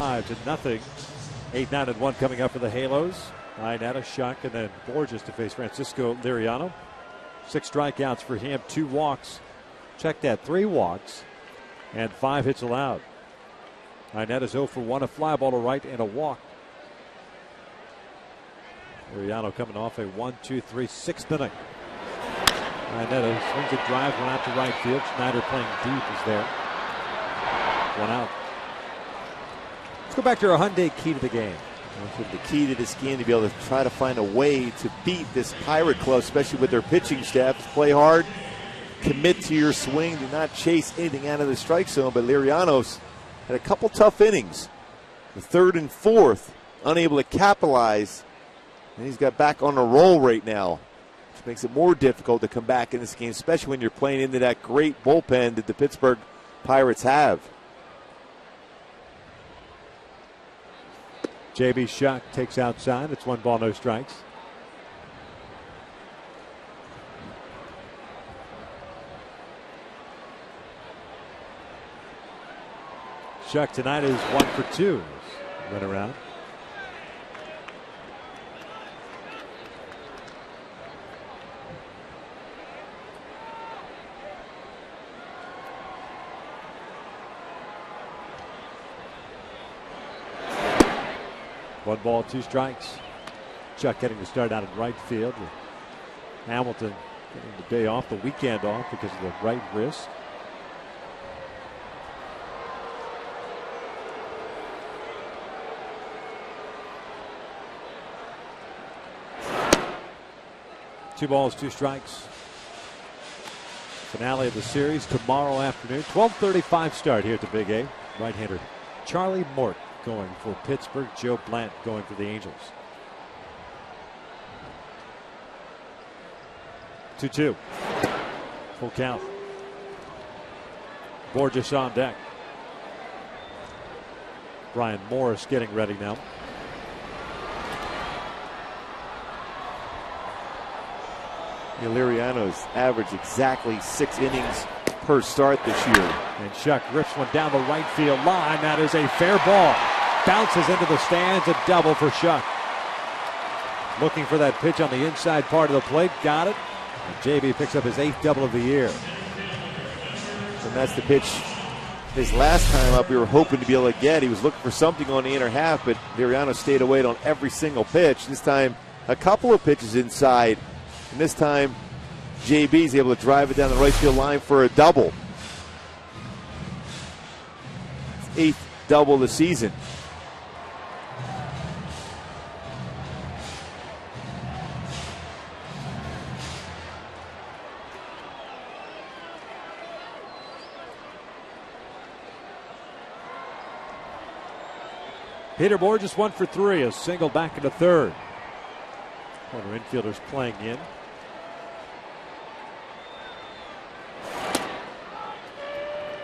5-0. 8-9-1 coming up for the Halos. Iannetta, Shuck, and then Borges to face Francisco Liriano. 6 strikeouts for him, 2 walks. Check that, 3 walks and 5 hits allowed. Iannetta's 0 for 1, a fly ball to right and a walk. Liriano coming off a 1-2-3 6th inning. Iannetta swings a drive, one out to right field. Schneider playing deep is there. 1 out. Let's go back to our Hyundai key to the game. The key to this game to be able to try to find a way to beat this Pirate club, especially with their pitching staff. Play hard, commit to your swing, do not chase anything out of the strike zone. But Liriano's had a couple tough innings. The 3rd and 4th, unable to capitalize. And he's got back on a roll right now, which makes it more difficult to come back in this game, especially when you're playing into that great bullpen that the Pittsburgh Pirates have. J.B. Shuck takes outside. It's 1 ball, no strikes. Shuck tonight is 1 for 2. Went around. One ball, 2 strikes. Chuck getting to start out in right field. Hamilton getting the day off, the weekend off because of the right wrist. Two balls, 2 strikes. Finale of the series tomorrow afternoon. 12:35 start here at the Big A. Right-hander Charlie Mort going for Pittsburgh. Joe Blant going for the Angels. 2-2. Full count. Borges on deck. Brian Morris getting ready now. Liriano's averaged exactly 6 innings per start this year. And Shuck rips one down the right field line. That is a fair ball. Bounces into the stands, a double for Shuck. Looking for that pitch on the inside part of the plate. Got it. And JB picks up his 8th double of the year. And that's the pitch His last time up, we were hoping to be able to get. He was looking for something on the inner half, but Liriano stayed away on every single pitch. This time, a couple of pitches inside, and this time, JB's able to drive it down the right field line for a double. 8th double of the season. Peter Moore just 1 for 3, a single back into third. Corner infielders playing in.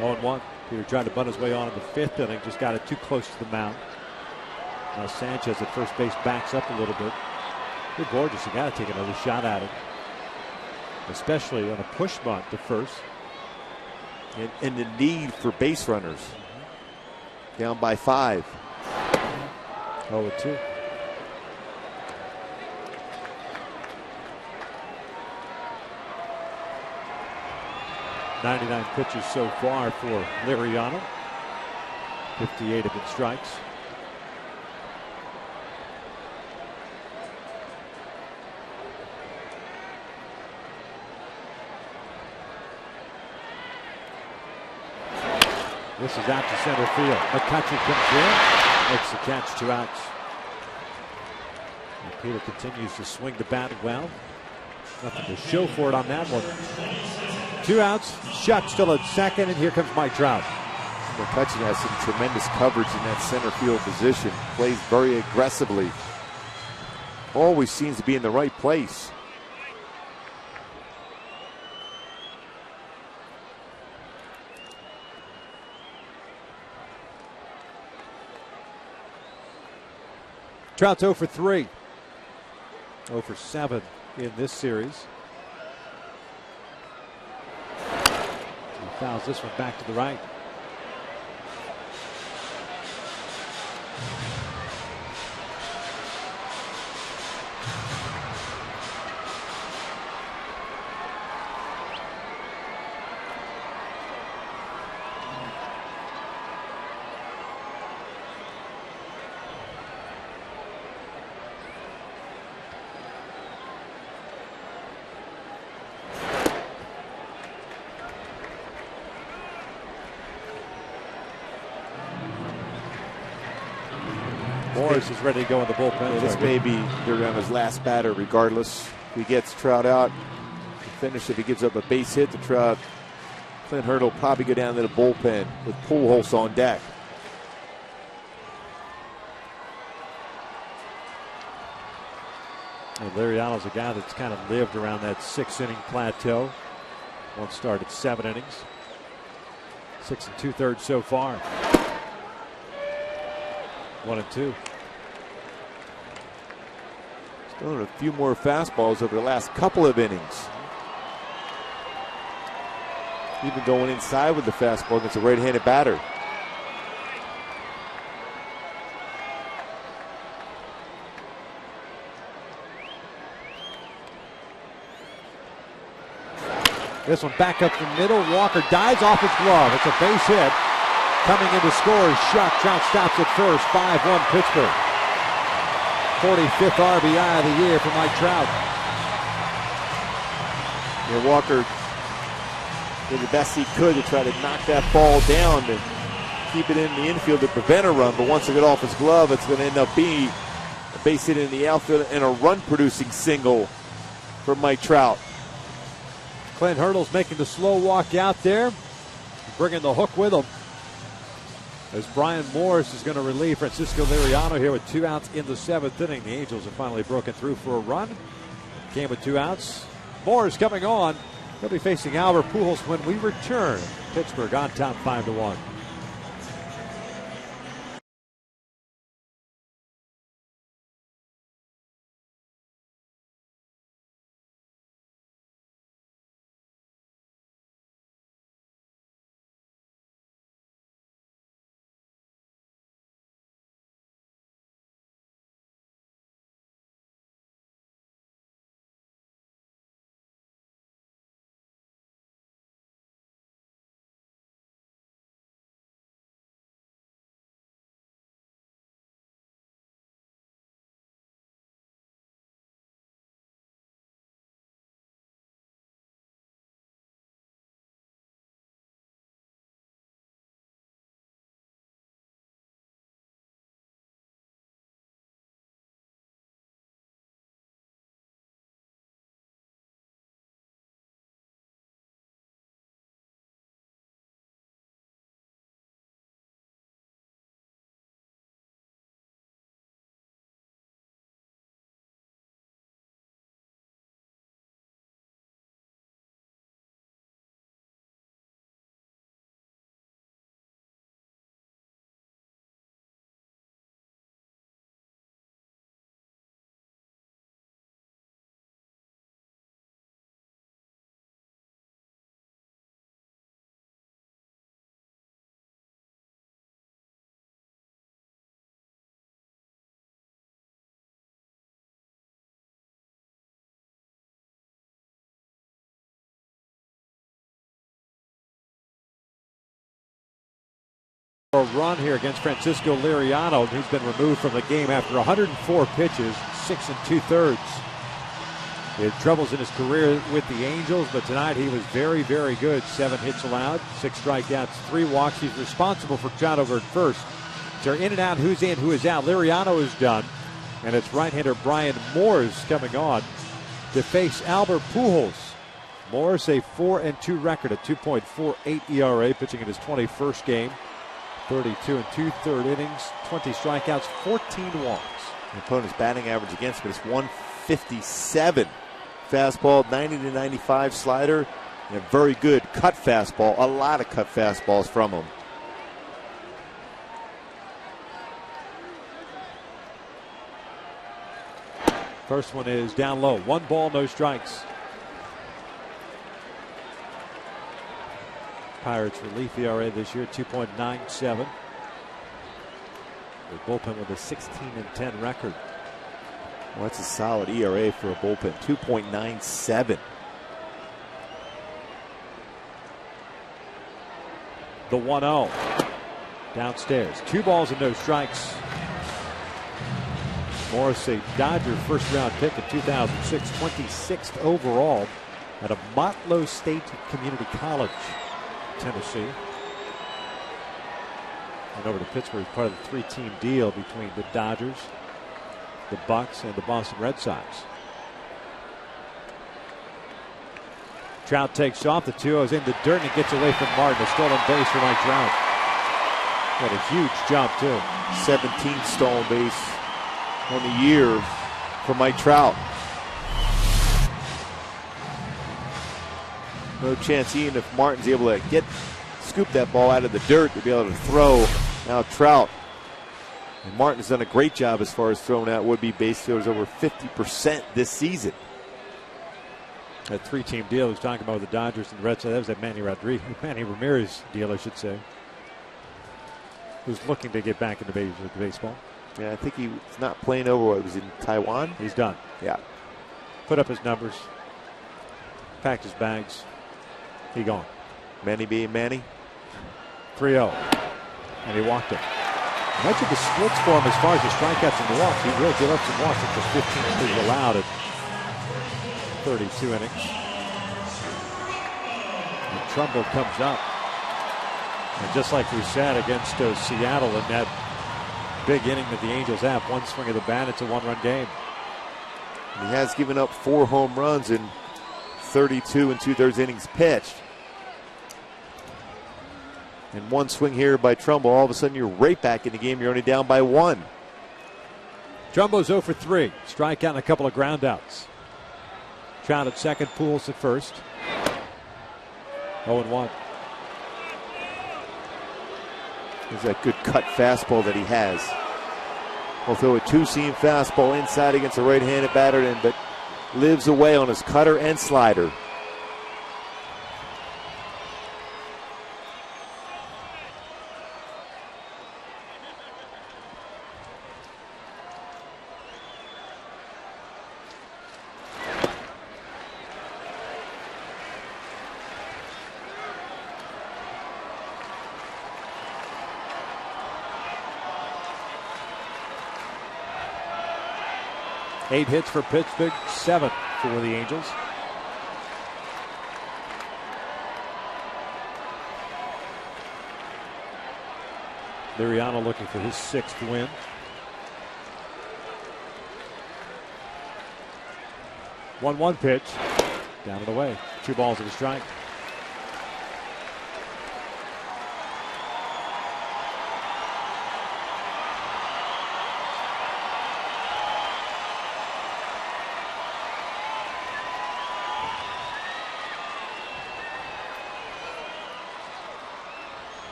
Oh, 1. Peter tried to bunt his way on in the 5th inning, just got it too close to the mound. Now Sanchez at first base backs up a little bit. Good Borges, you got to take another shot at it, especially on a push bunt to first. And the need for base runners. Down by 5. 0-2. "99 pitches so far for Liriano. 58 have been strikes. This is out to center field. McCutcheon comes in, makes the catch, 2 outs. And Peter continues to swing the bat well. Nothing to show for it on that one. 2 outs. Shuck still at second, and here comes Mike Trout. McCutcheon has some tremendous coverage in that center field position. Plays very aggressively. Always seems to be in the right place. Trout's 0 for 3. 0 for 7 in this series. He fouls this one back to the right. Morris is ready to go in the bullpen. This may be Liriano's last batter regardless. If he gets Trout out, to finish, if he gives up a base hit to Trout, Clint Hurdle will probably go down to the bullpen with Pujols on deck. And Liriano's a guy that's kind of lived around that 6-inning plateau. Once started 7 innings. 6 2/3 so far. 1 and 2. Throwing a few more fastballs over the last couple of innings. Even going inside with the fastball against a right-handed batter. This one back up the middle. Walker dives off his glove. It's a base hit. Coming in to score is Shuck. Trout stops at first. 5-1 Pittsburgh. 45th RBI of the year for Mike Trout. Yeah, Walker did the best he could to try to knock that ball down to keep it in the infield to prevent a run. But once it got off his glove, it's going to end up being a base hit in the outfield and a run-producing single for Mike Trout. Clint Hurdle's making the slow walk out there, bringing the hook with him. As Brian Morris is going to relieve Francisco Liriano here with 2 outs in the 7th inning. The Angels have finally broken through for a run. Game with 2 outs. Morris coming on. He'll be facing Albert Pujols when we return. Pittsburgh on top 5-1. A run here against Francisco Liriano, who's been removed from the game after 104 pitches, 6 2/3. He had troubles in his career with the Angels, but tonight he was very, very good. 7 hits allowed, 6 strikeouts, 3 walks. He's responsible for trout over at first. They're in and out, who's in, who is out. Liriano is done, and it's right-hander Brian Moores coming on to face Albert Pujols. Moores a 4-2 record, a 2.48 ERA, pitching in his 21st game. 32 2/3 innings, 20 strikeouts, 14 walks. The opponent's batting average against him is 157. Fastball, 90 to 95 slider, and a very good cut fastball. A lot of cut fastballs from him. First one is down low. 1 ball, no strikes. Pirates relief ERA this year, 2.97. The bullpen with a 16-10 record. Well, that's a solid ERA for a bullpen, 2.97. The 1-0 downstairs. 2 balls and no strikes. Morris, a Dodger first-round pick in 2006, 26th overall at a Motlow State Community College, Tennessee. And over to Pittsburgh, part of the 3-team deal between the Dodgers, the Bucks, and the Boston Red Sox. Trout takes off. The 2-0 is in the dirt, and he gets away from Martin. A stolen base for Mike Trout. What a huge jump, too. 17 stolen base on the year for Mike Trout. No chance, even if Martin's able to scoop that ball out of the dirt to be able to throw. Now Trout. And Martin's done a great job as far as throwing out would-be base fielders, over 50% this season. That 3-team deal he's talking about with the Dodgers and the Red Sox, that was that Manny Ramirez deal, I should say, who's looking to get back into baseball. Yeah, I think he's not playing over what was in Taiwan. He's done. Yeah. Put up his numbers, packed his bags, he gone. Manny being Manny. 3-0, and he walked him. Much of the splits for him as far as the strikeouts and the walks. He will give up some walks at the 15 he's allowed at 32 innings. And Trumbo comes up. And just like we said against Seattle in that big inning that the Angels have, 1 swing of the bat, it's a 1-run game. He has given up 4 home runs in 32 2/3 innings pitched. And 1 swing here by Trumbo, all of a sudden you're right back in the game. You're only down by 1. Trumbo's 0 for 3. Strikeout and a couple of groundouts. Trout at second, Pujols at first. 0-1. There's that good cut fastball that he has. He'll throw a 2-seam fastball inside against a right-handed batter, but lives away on his cutter and slider. Eight hits for Pittsburgh, 7 for the Angels. Liriano looking for his 6th win. One pitch, down and away. 2 balls and a strike.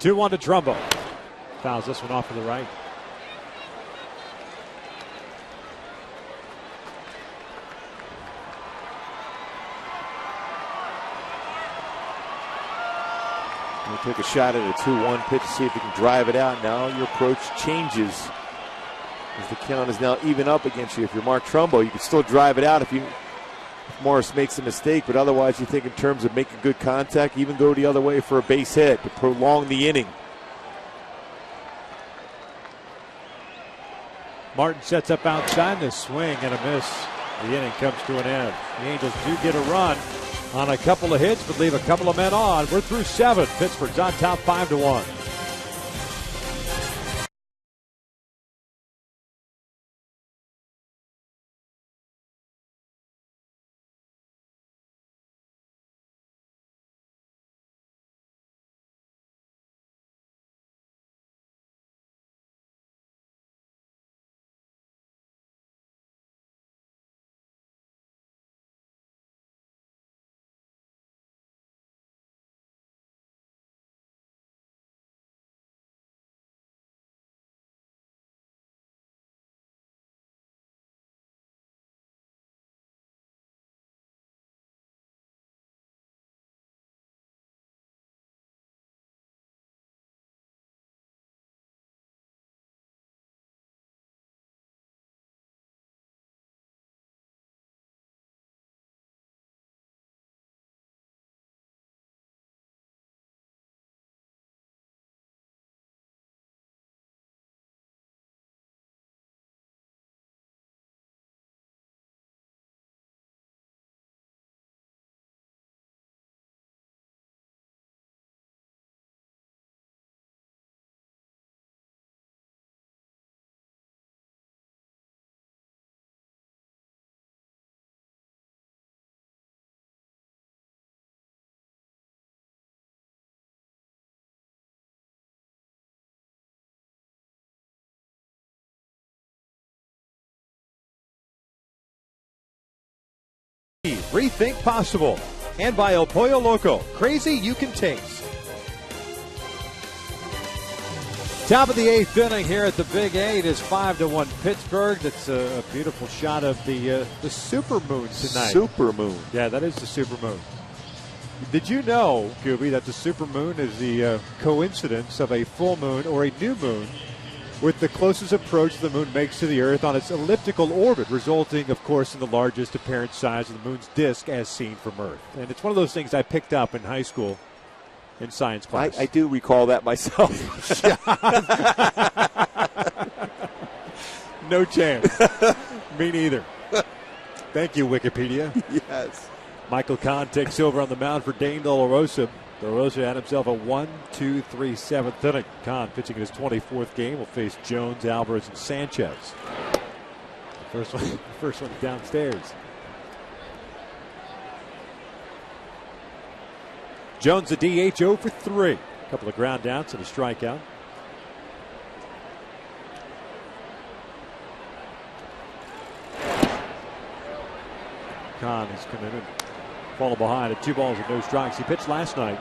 Two-1 to Trumbo. Fouls this one off to the right. He took a shot at a 2-1 pitch to see if he can drive it out. Now your approach changes As the count is now even up against you. If you're Mark Trumbo, you can still drive it out if Morris makes a mistake, but otherwise you think in terms of making good contact, even go the other way for a base hit to prolong the inning. Martin sets up outside, the swing and a miss. The inning comes to an end. The Angels do get a run on a couple of hits, but leave a couple of men on. We're through 7. Pittsburgh's on top 5-1. Rethink possible. And by El Pollo Loco. Crazy you can taste. Top of the 8th inning here at the Big 8 is 5-1 Pittsburgh. That's a beautiful shot of the supermoon tonight. Supermoon. Yeah, that is the supermoon. Did you know, Gooby, that the supermoon is the coincidence of a full moon or a new moon with the closest approach the moon makes to the Earth on its elliptical orbit, resulting, of course, in the largest apparent size of the moon's disk as seen from Earth. And it's one of those things I picked up in high school in science class. I do recall that myself. No chance. Me neither. Thank you, Wikipedia. Yes. Michael Kahn takes over on the mound for Dane De La Rosa. De La Rosa had himself a 1-2-3 7th inning. Kahn pitching in his 24th game will face Jones, Alvarez, and Sanchez. First one downstairs. Jones, the DH, 0 for 3. A couple of ground outs and a strikeout. Kahn has come in and fallen behind at 2 balls and no strikes. He pitched last night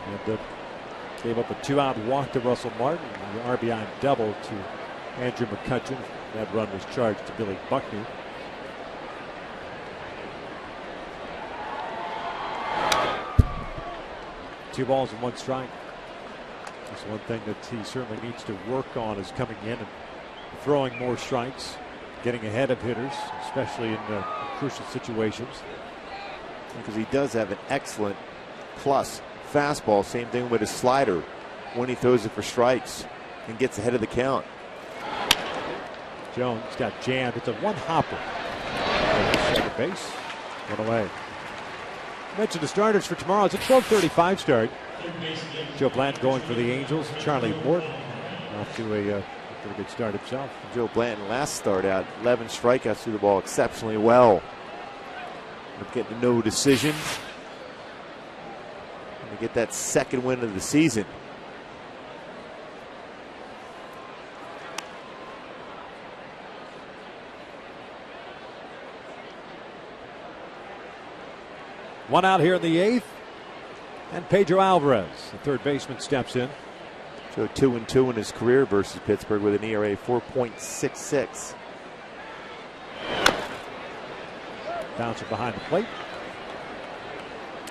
and gave up a 2-out walk to Russell Martin, the RBI double to Andrew McCutchen. That run was charged to Billy Buckner. Two balls and 1 strike. That's one thing that he certainly needs to work on, is coming in and throwing more strikes, getting ahead of hitters, especially in crucial situations. Because he does have an excellent plus fastball. Same thing with his slider when he throws it for strikes and gets ahead of the count. Jones got jammed. It's a one-hopper. Second base. 1 away. Mentioned the starters for tomorrow. It's a 12:35 start. Joe Blanton going for the Angels. Charlie Morton off to a pretty good start himself. Joe Blanton last start out, 11 strikeouts through the ball exceptionally well. Getting a no decision. And to get that second win of the season. One out here in the 8th. And Pedro Alvarez, the third baseman, steps in. So 2-2 in his career versus Pittsburgh with an ERA 4.66. Bouncer behind the plate.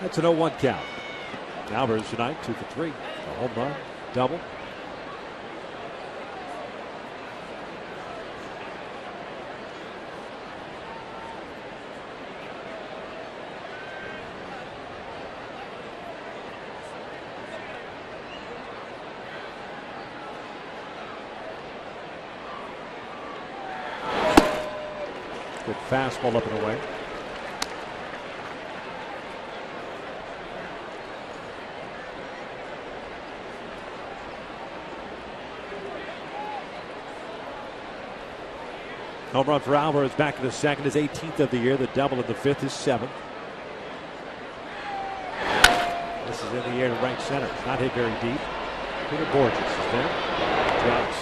That's an 0-1 count. Alvarez tonight 2 for 3. A home run, double. fastball up and away. Home run for Alvarez back in the second, his 18th of the year. The double in the fifth, his 7th. This is in the air to right center. It's not hit very deep. Peter Borges is there. Drugs.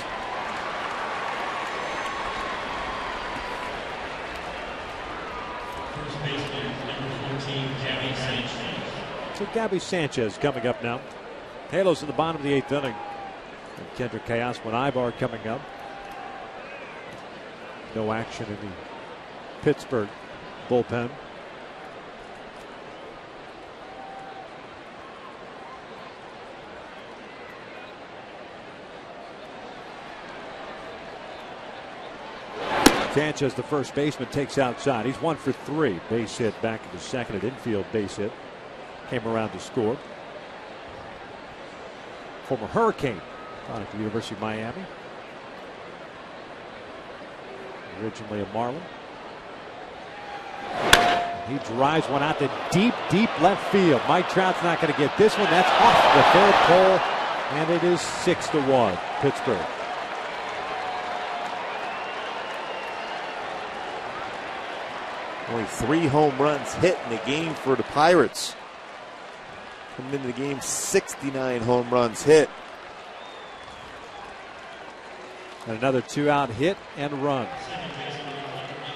First baseman, number 14, Gabby Sanchez. So Gabby Sanchez coming up now. Halos in the bottom of the 8th inning. And Kendrick Teoscar and Ibar coming up. No action in the Pittsburgh bullpen. Sanchez, the first baseman, takes outside. He's 1 for 3. Base hit back in the second, an infield base hit. Came around to score. Former Hurricane, at the University of Miami. Originally a Marlin. He drives one out to deep, deep left field. Mike Trout's not going to get this one. That's off the third pole, and it is 6-1, Pittsburgh. Only 3 home runs hit in the game for the Pirates. Coming into the game, 69 home runs hit. And another 2-out hit and run.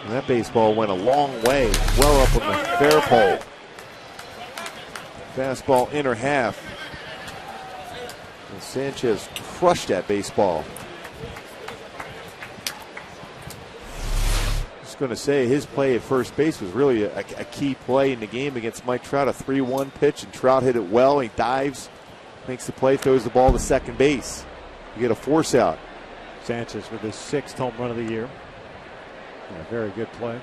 And that baseball went a long way, well up on the fair pole. Fastball inner half. And Sanchez crushed that baseball. Just going to say his play at first base was really a key play in the game against Mike Trout. A 3-1 pitch, and Trout hit it well. He dives, makes the play, throws the ball to second base. You get a force out. Sanchez with his 6th home run of the year. Yeah, very good play.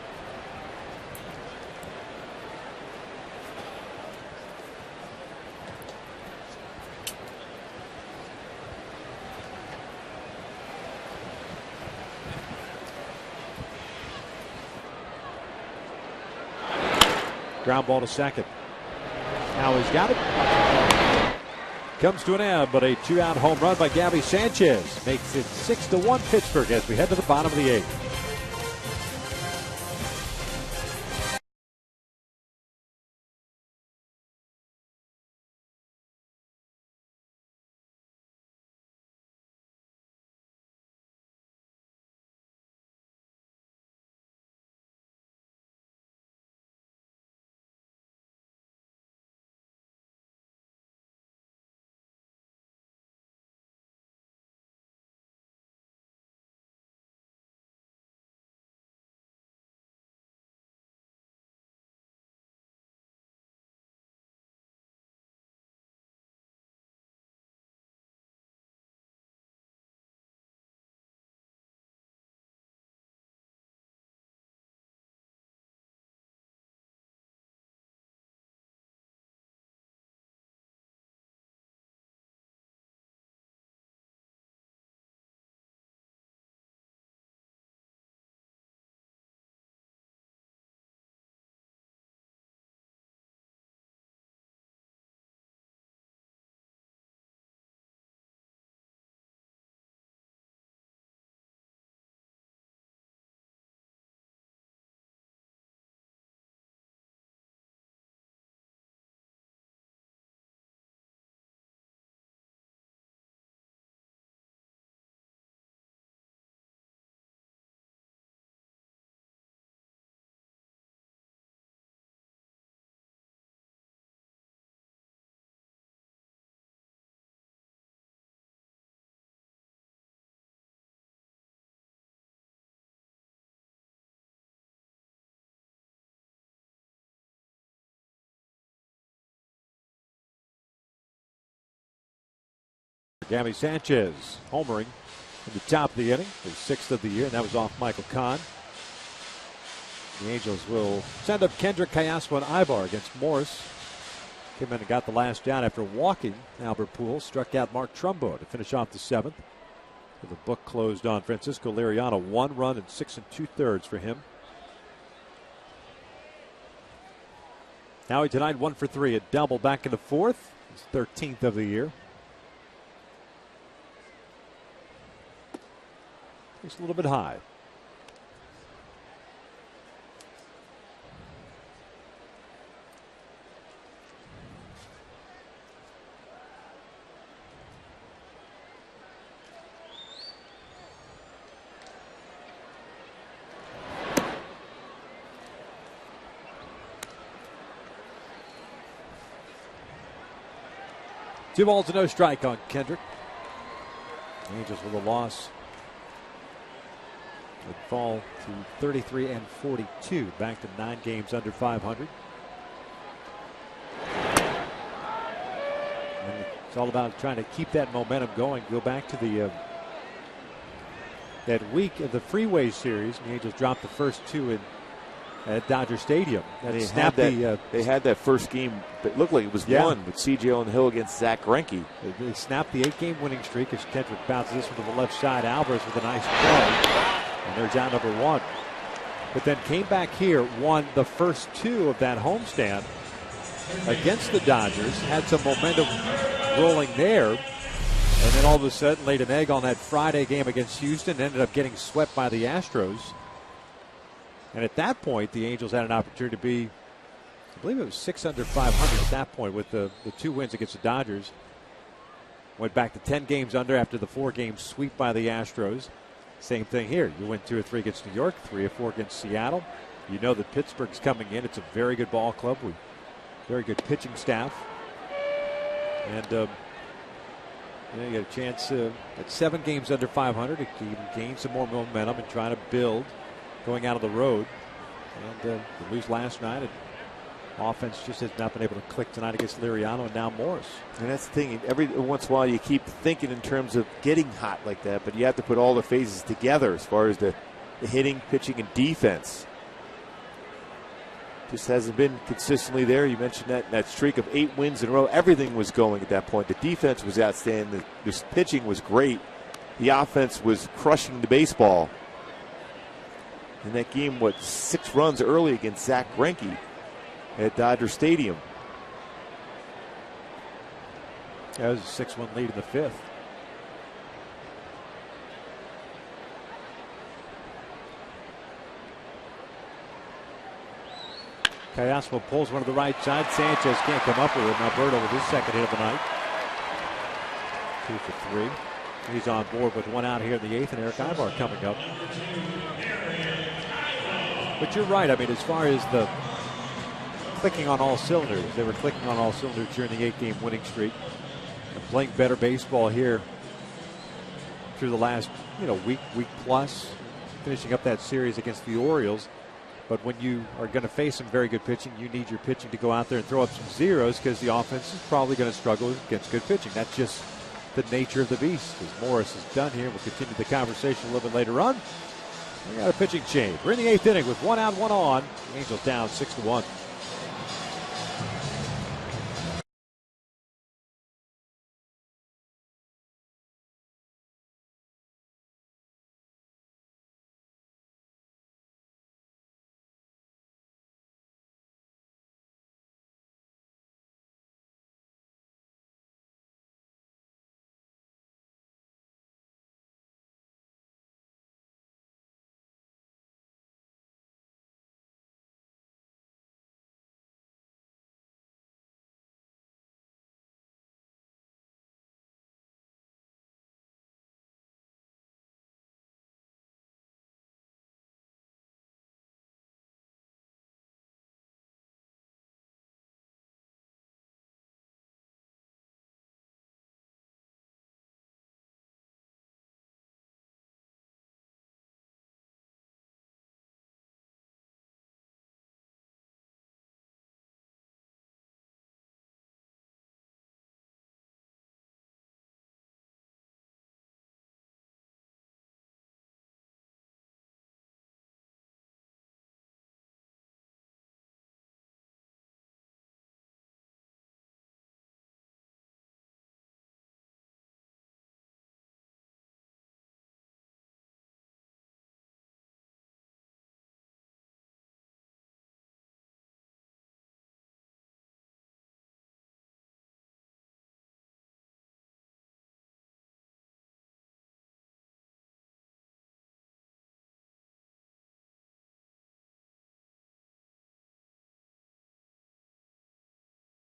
Ground ball to second. Now he's got it. Comes to an end, but a 2-out home run by Gabby Sanchez makes it 6-1 Pittsburgh as we head to the bottom of the 8th. Gabby Sanchez homering in the top of the inning, his 6th of the year, and that was off Michael Kahn. The Angels will send up Kendrick Teoscar and Ibar against Morris. Came in and got the last down after walking. Albert Pujols struck out Mark Trumbo to finish off the 7th. So the book closed on Francisco Liriano. 1 run and 6 2/3 for him. Howie tonight 1 for 3, a double back in the fourth. His 13th of the year. It's a little bit high. Two balls to no strike on Kendrick. Angels with a loss would fall to 33 and 42, back to 9 games under 500. And it's all about trying to keep that momentum going. Go back to the that week of the Freeway Series. The Angels dropped the first two at Dodger Stadium. They had that first game that looked like it was won with C.J. on the hill against Zach Greinke. They snapped the 8-game winning streak as Kendrick bounces this one to the left side. Alvarez with a nice play. And they're down number 1. But then came back here, won the first 2 of that homestand against the Dodgers. Had some momentum rolling there. And then all of a sudden laid an egg on that Friday game against Houston. Ended up getting swept by the Astros. And at that point, the Angels had an opportunity to be, I believe it was 6 under 500 at that point with the 2 wins against the Dodgers. Went back to 10 games under after the 4-game sweep by the Astros. Same thing here. You win 2 or 3 against New York, 3 or 4 against Seattle. You know that Pittsburgh's coming in. It's a very good ball club with very good pitching staff. And you get a chance at 7 games under 500 to gain some more momentum and try to build going out of the road. And they lose last night. And offense just has not been able to click tonight against Liriano and now Morris. And that's the thing. Every once in a while you keep thinking in terms of getting hot like that, but you have to put all the phases together as far as the hitting, pitching, and defense. Just hasn't been consistently there. You mentioned that streak of 8 wins in a row. Everything was going at that point. The defense was outstanding. The pitching was great. The offense was crushing the baseball. In that game, 6 runs early against Zach Greinke at Dodger Stadium. That was a 6-1 lead in the 5th. Callasmo pulls one to the right side. Sanchez can't come up with it. Alberto with his second hit of the night. 2 for 3. He's on board with 1 out here in the 8th, and Eric Aybar coming up. But you're right. I mean, as far as the clicking on all cylinders, they were clicking on all cylinders during the 8-game winning streak and playing better baseball here through the last, week plus, finishing up that series against the Orioles. But when you are going to face some very good pitching, you need your pitching to go out there and throw up some zeros because the offense is probably going to struggle against good pitching. That's just the nature of the beast, as Morris is done here. We'll continue the conversation a little bit later on. We got a pitching change. We're in the 8th inning with 1 out, 1 on. Angels down 6-1.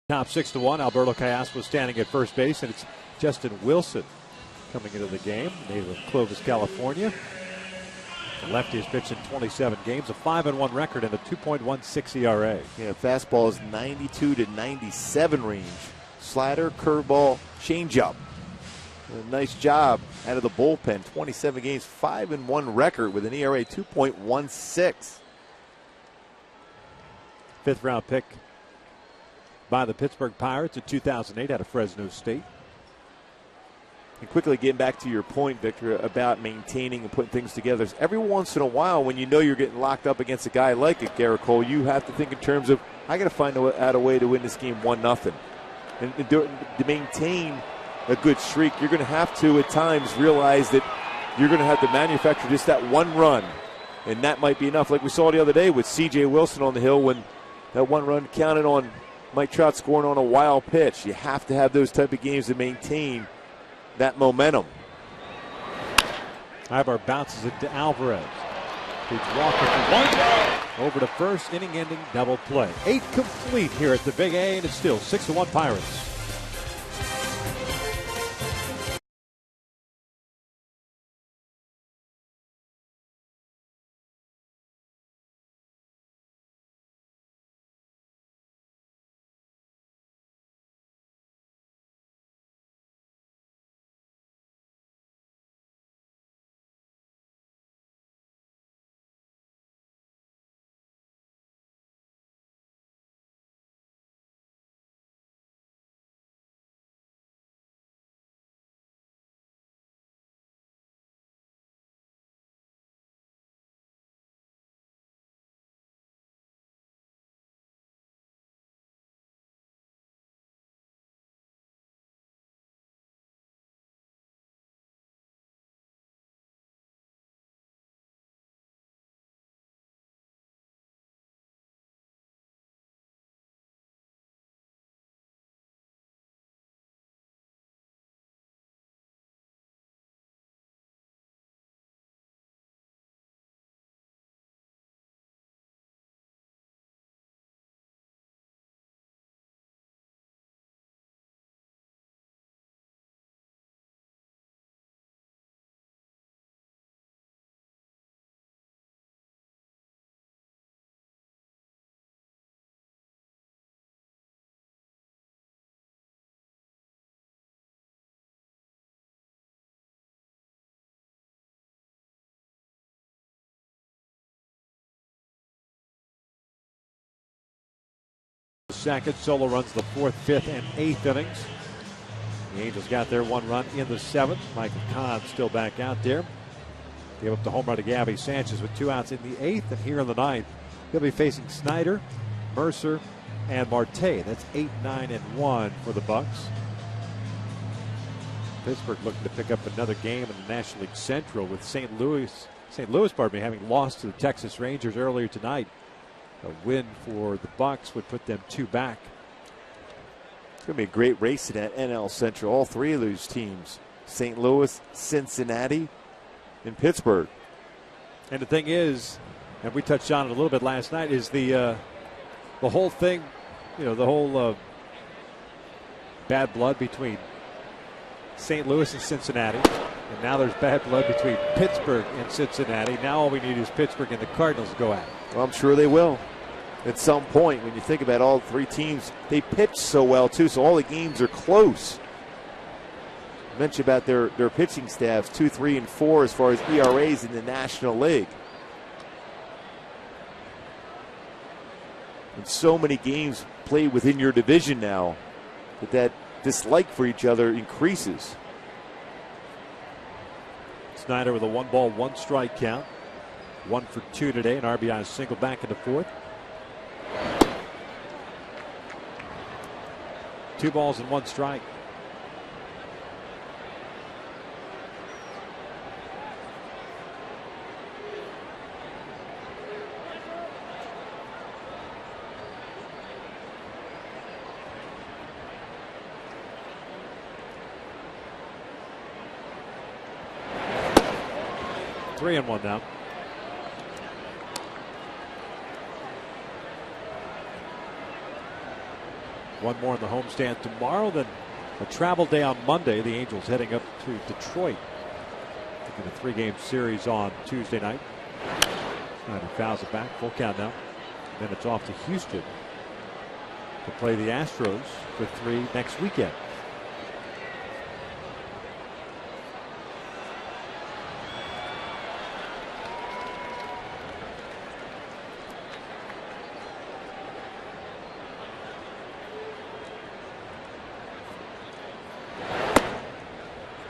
Top 6-1. Alberto Callas was standing at first base, and it's Justin Wilson coming into the game, native of Clovis, California. The lefty has pitched in 27 games, a 5-1 record, and a 2.16 ERA. Yeah, fastball is 92 to 97 range. Slider, curveball, changeup. A nice job out of the bullpen. 27 games, 5-1 record with an ERA 2.16. Fifth round pick by the Pittsburgh Pirates in 2008 out of Fresno State. And quickly getting back to your point, Victor, about maintaining and putting things together. Every once in a while, when you know you're getting locked up against a guy like a Gerrit Cole, you have to think in terms of, I got to find out a way to win this game 1-0. And to maintain a good streak, you're going to have to at times realize that you're going to have to manufacture just that one run, and that might be enough. Like we saw the other day with C.J. Wilson on the hill when that one run counted on Mike Trout scoring on a wild pitch. You have to have those type of games to maintain that momentum. Ibar bounces it to Alvarez. Beats Walker for 1. Over to first, inning-ending double play. 8 complete here at the Big A, and it's still 6-1 Pirates. Second, Solo runs the 4th, 5th, and 8th innings. The Angels got their 1 run in the 7th. Michael Kahn still back out there. Gave up the home run to Gabby Sanchez with 2 outs in the 8th, and here in the 9th, he'll be facing Snyder, Mercer, and Marte. That's 8, 9, and 1 for the Bucks. Pittsburgh looking to pick up another game in the National League Central with St. Louis, having lost to the Texas Rangers earlier tonight. A win for the Bucks would put them 2 back. It's going to be a great race in that NL Central. All 3 of those teams, St. Louis, Cincinnati, and Pittsburgh. And the thing is, and we touched on it a little bit last night, is the whole thing, the whole bad blood between St. Louis and Cincinnati. And now there's bad blood between Pittsburgh and Cincinnati. Now all we need is Pittsburgh and the Cardinals to go at it. Well, I'm sure they will. At some point, when you think about all 3 teams, they pitch so well, too, so all the games are close. I mentioned about their pitching staffs, 2, 3, and 4 as far as ERAs in the National League. And so many games played within your division now that dislike for each other increases. Snyder with a 1-ball, 1-strike count. 1 for 2 today, an RBI single back in the 4th. 2 balls and 1 strike. Three and 1 now. One more in the homestand tomorrow, then a travel day on Monday. The Angels heading up to Detroit. Taking a 3-game series on Tuesday night. Snyder fouls it back. Full count now. Then it's off to Houston to play the Astros for 3 next weekend.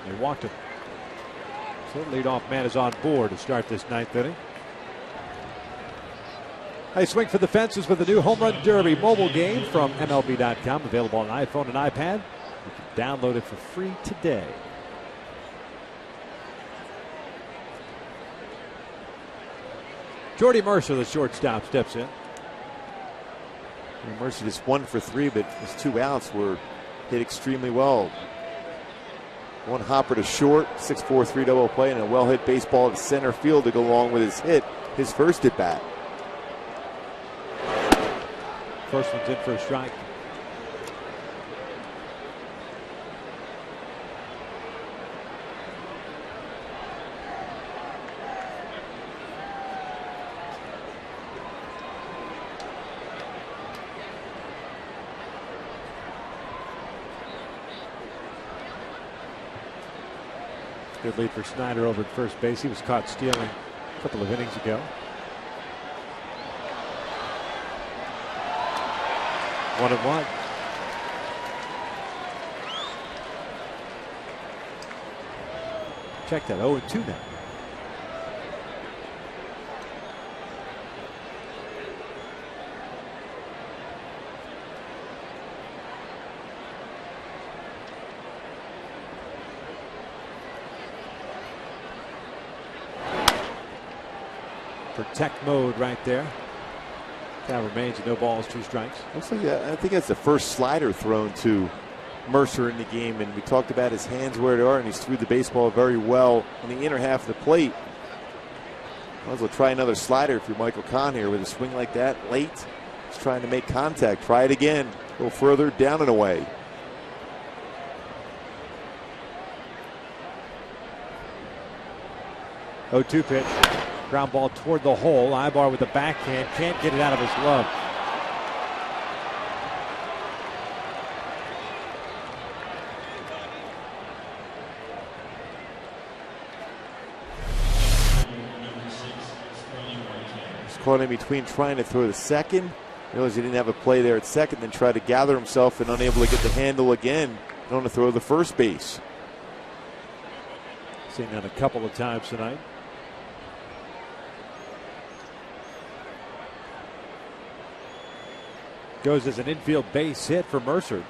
They walked him. So the leadoff man is on board to start this 9th inning. Hey, swing for the fences with the new Home Run Derby mobile game from MLB.com. Available on iPhone and iPad. You can download it for free today. Jordy Mercer, the shortstop, steps in. Mercer just 1 for 3, but his 2 outs were hit extremely well. One hopper to short, 6-4 3-double play, and a well-hit baseball to center field to go along with his hit, his first at bat. First one's in for a strike. Good lead for Snyder over at first base. He was caught stealing a couple of innings ago. 1-1. Check that. 0-2 now. Protect mode right there. Now remains at no balls, 2 strikes. Looks like I think that's the first slider thrown to Mercer in the game, and we talked about his hands where they are, and he's threw the baseball very well on the inner half of the plate. Might as well try another slider if you're Michael Kahn here with a swing like that late. He's trying to make contact. Try it again. Go further, down and away. Oh, 2 pitch. Ground ball toward the hole. Ibar with the backhand. Can't get it out of his glove. He's caught in between trying to throw the second. Realized he didn't have a play there at second, then tried to gather himself and unable to get the handle again. Going to throw the first base. Seen that a couple of times tonight. Goes as an infield base hit for Mercer.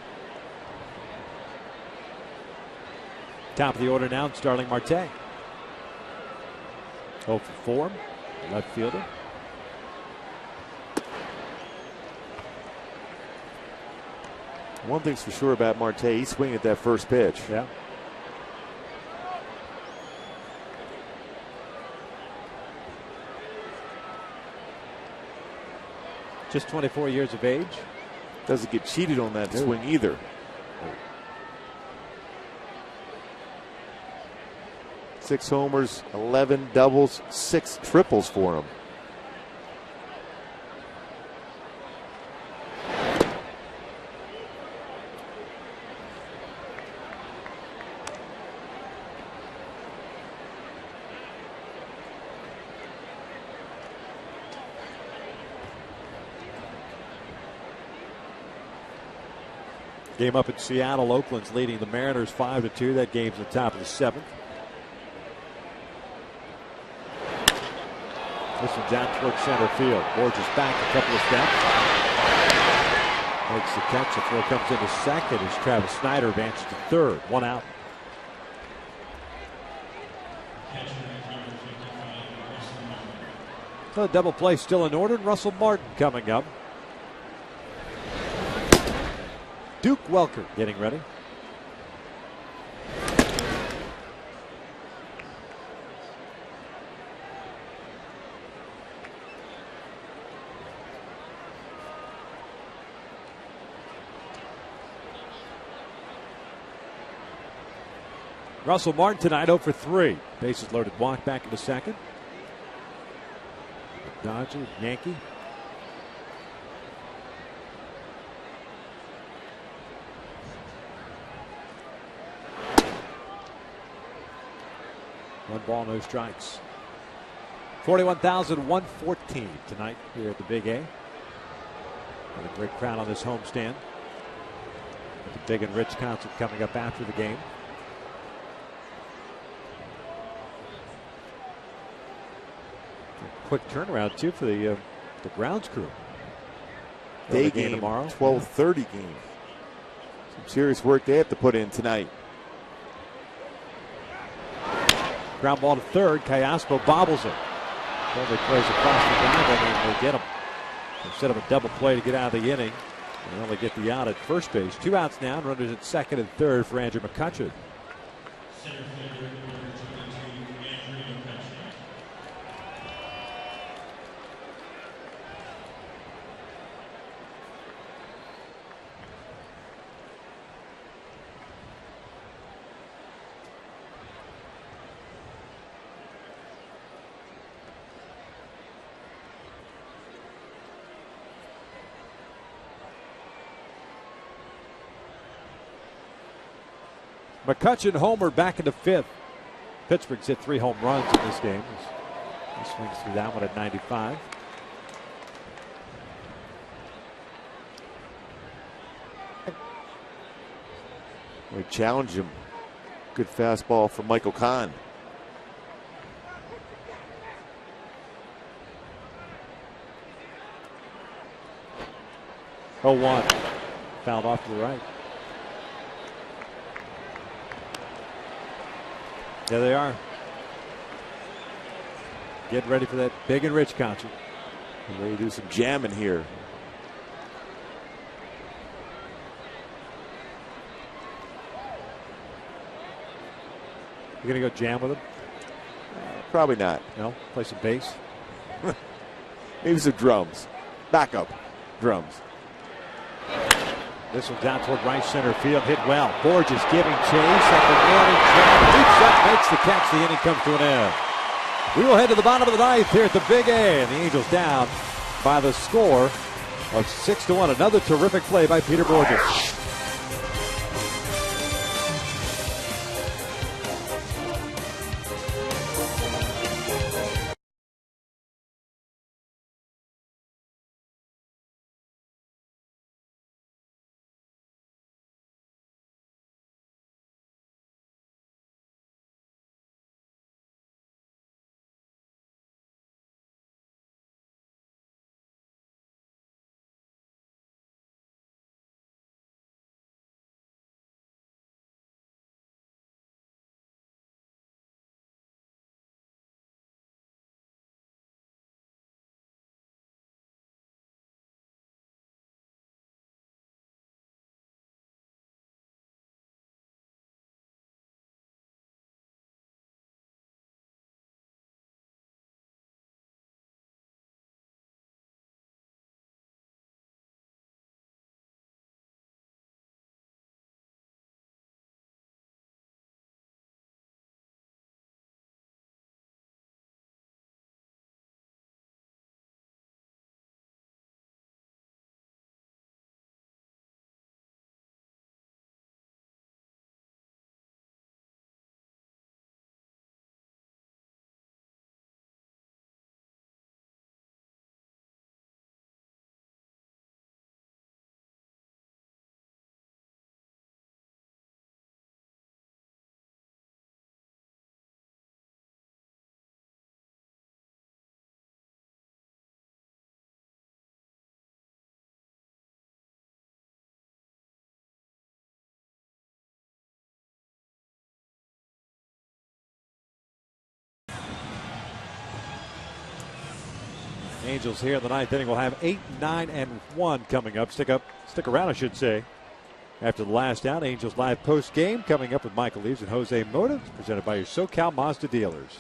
Top of the order now, Starling Marte. 0 for 4, left fielder. One thing's for sure about Marte, he's swinging at that first pitch. Yeah. Just 24 years of age. Doesn't get cheated on that swing either. Six homers, 11 doubles, 6 triples for him. Game up in Seattle. Oakland's leading the Mariners 5-2. That game's the top of the 7th. This one's out towards center field. Borges back a couple of steps. Makes the catch. The throw comes into second as Travis Snyder advances to third. 1 out. So the double play still in order. Russell Martin coming up. Duke Welker getting ready. Russell Martin tonight 0 for 3. Bases loaded, walk back in the second. Dodger, Yankee. One ball, no strikes. 41,114 tonight here at the Big A. And a great crowd on this homestand. With the Big and Rich concert coming up after the game. A quick turnaround too for the grounds crew. Day game tomorrow. 12:30 game. Some serious work they have to put in tonight. Ground ball to third. Callaspo bobbles it. Only plays across the diamond and they get him. Instead of a double play to get out of the inning, they only get the out at first base. 2 outs now, and runners at second and third for Andrew McCutchen. McCutchen homer back into fifth. Pittsburgh's hit 3 home runs in this game. He swings through that one at 95. We challenge him. Good fastball from Michael Kahn. Oh, 1. Fouled off to the right. There they are. Getting ready for that Big and Rich concert. And ready to do some jamming here. You gonna go jam with them? Probably not. No? Play some bass? Maybe some drums. Backup drums. This one's out toward right center field. Hit well. Borges giving chase at the morning jump. Leaps up, makes the catch. The inning comes to an end. We will head to the bottom of the ninth here at the Big A. And the Angels down by the score of 6-1. Another terrific play by Peter Borges. Angels here in the ninth inning will have 8, 9, and 1 coming up. Stick around, I should say. After the last out, Angels live post game coming up with Michael Leaves and Jose Mota, presented by your SoCal Mazda dealers.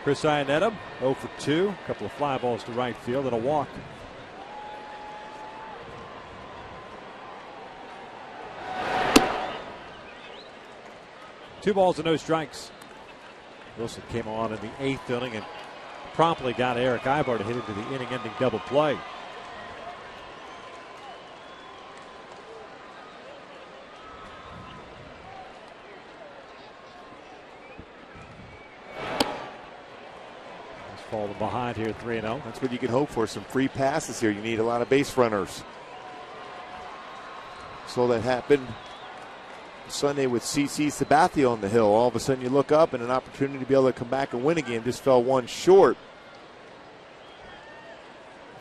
Chris Iannetta, 0 for 2. A couple of fly balls to right field and a walk. Two balls and no strikes. Wilson came on in the 8th inning and promptly got Eric Ibar to hit into the inning-ending double play. He's falling behind here, 3-0. That's what you can hope for, some free passes here. You need a lot of base runners. Saw that happen Sunday with CC Sabathia on the hill. All of a sudden you look up and an opportunity to be able to come back and win a game. Just fell one short.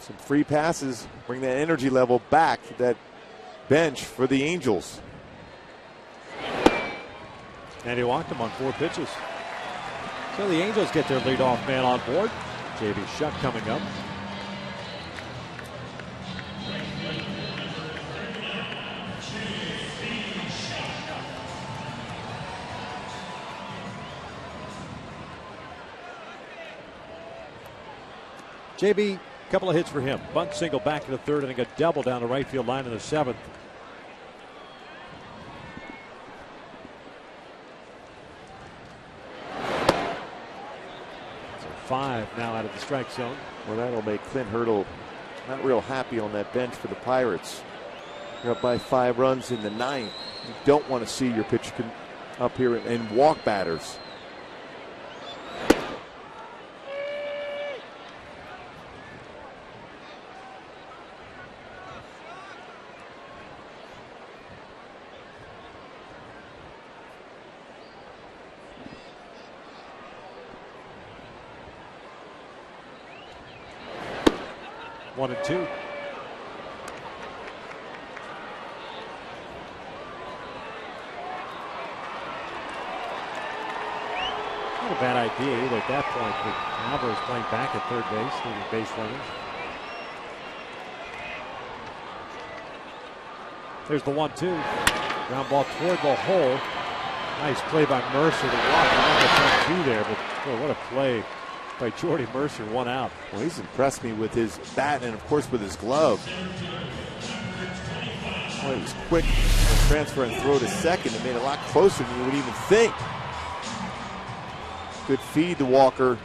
Some free passes bring that energy level back to that bench for the Angels. And he walked him on 4 pitches. So the Angels get their leadoff man on board. J.B. Shuck coming up. JB, a couple of hits for him. Bunt single back in the 3rd and a double down the right field line in the 7th. So 5 now out of the strike zone. Well, that'll make Clint Hurdle not real happy on that bench for the Pirates. You're up by 5 runs in the 9th. You don't want to see your pitcher up here and walk batters. One and 2. Not a bad idea either at that point. But Alvarez playing back at 3rd base, leaving base runners. There's the 1-2. Ground ball toward the hole. Nice play by Mercer to walk. I don't know 2 there, but boy, what a play by Jordy Mercer, 1 out. Well, he's impressed me with his bat and, of course, with his glove. Well, he was quick to transfer and throw to second. It made it a lot closer than you would even think. Good feed to Walker.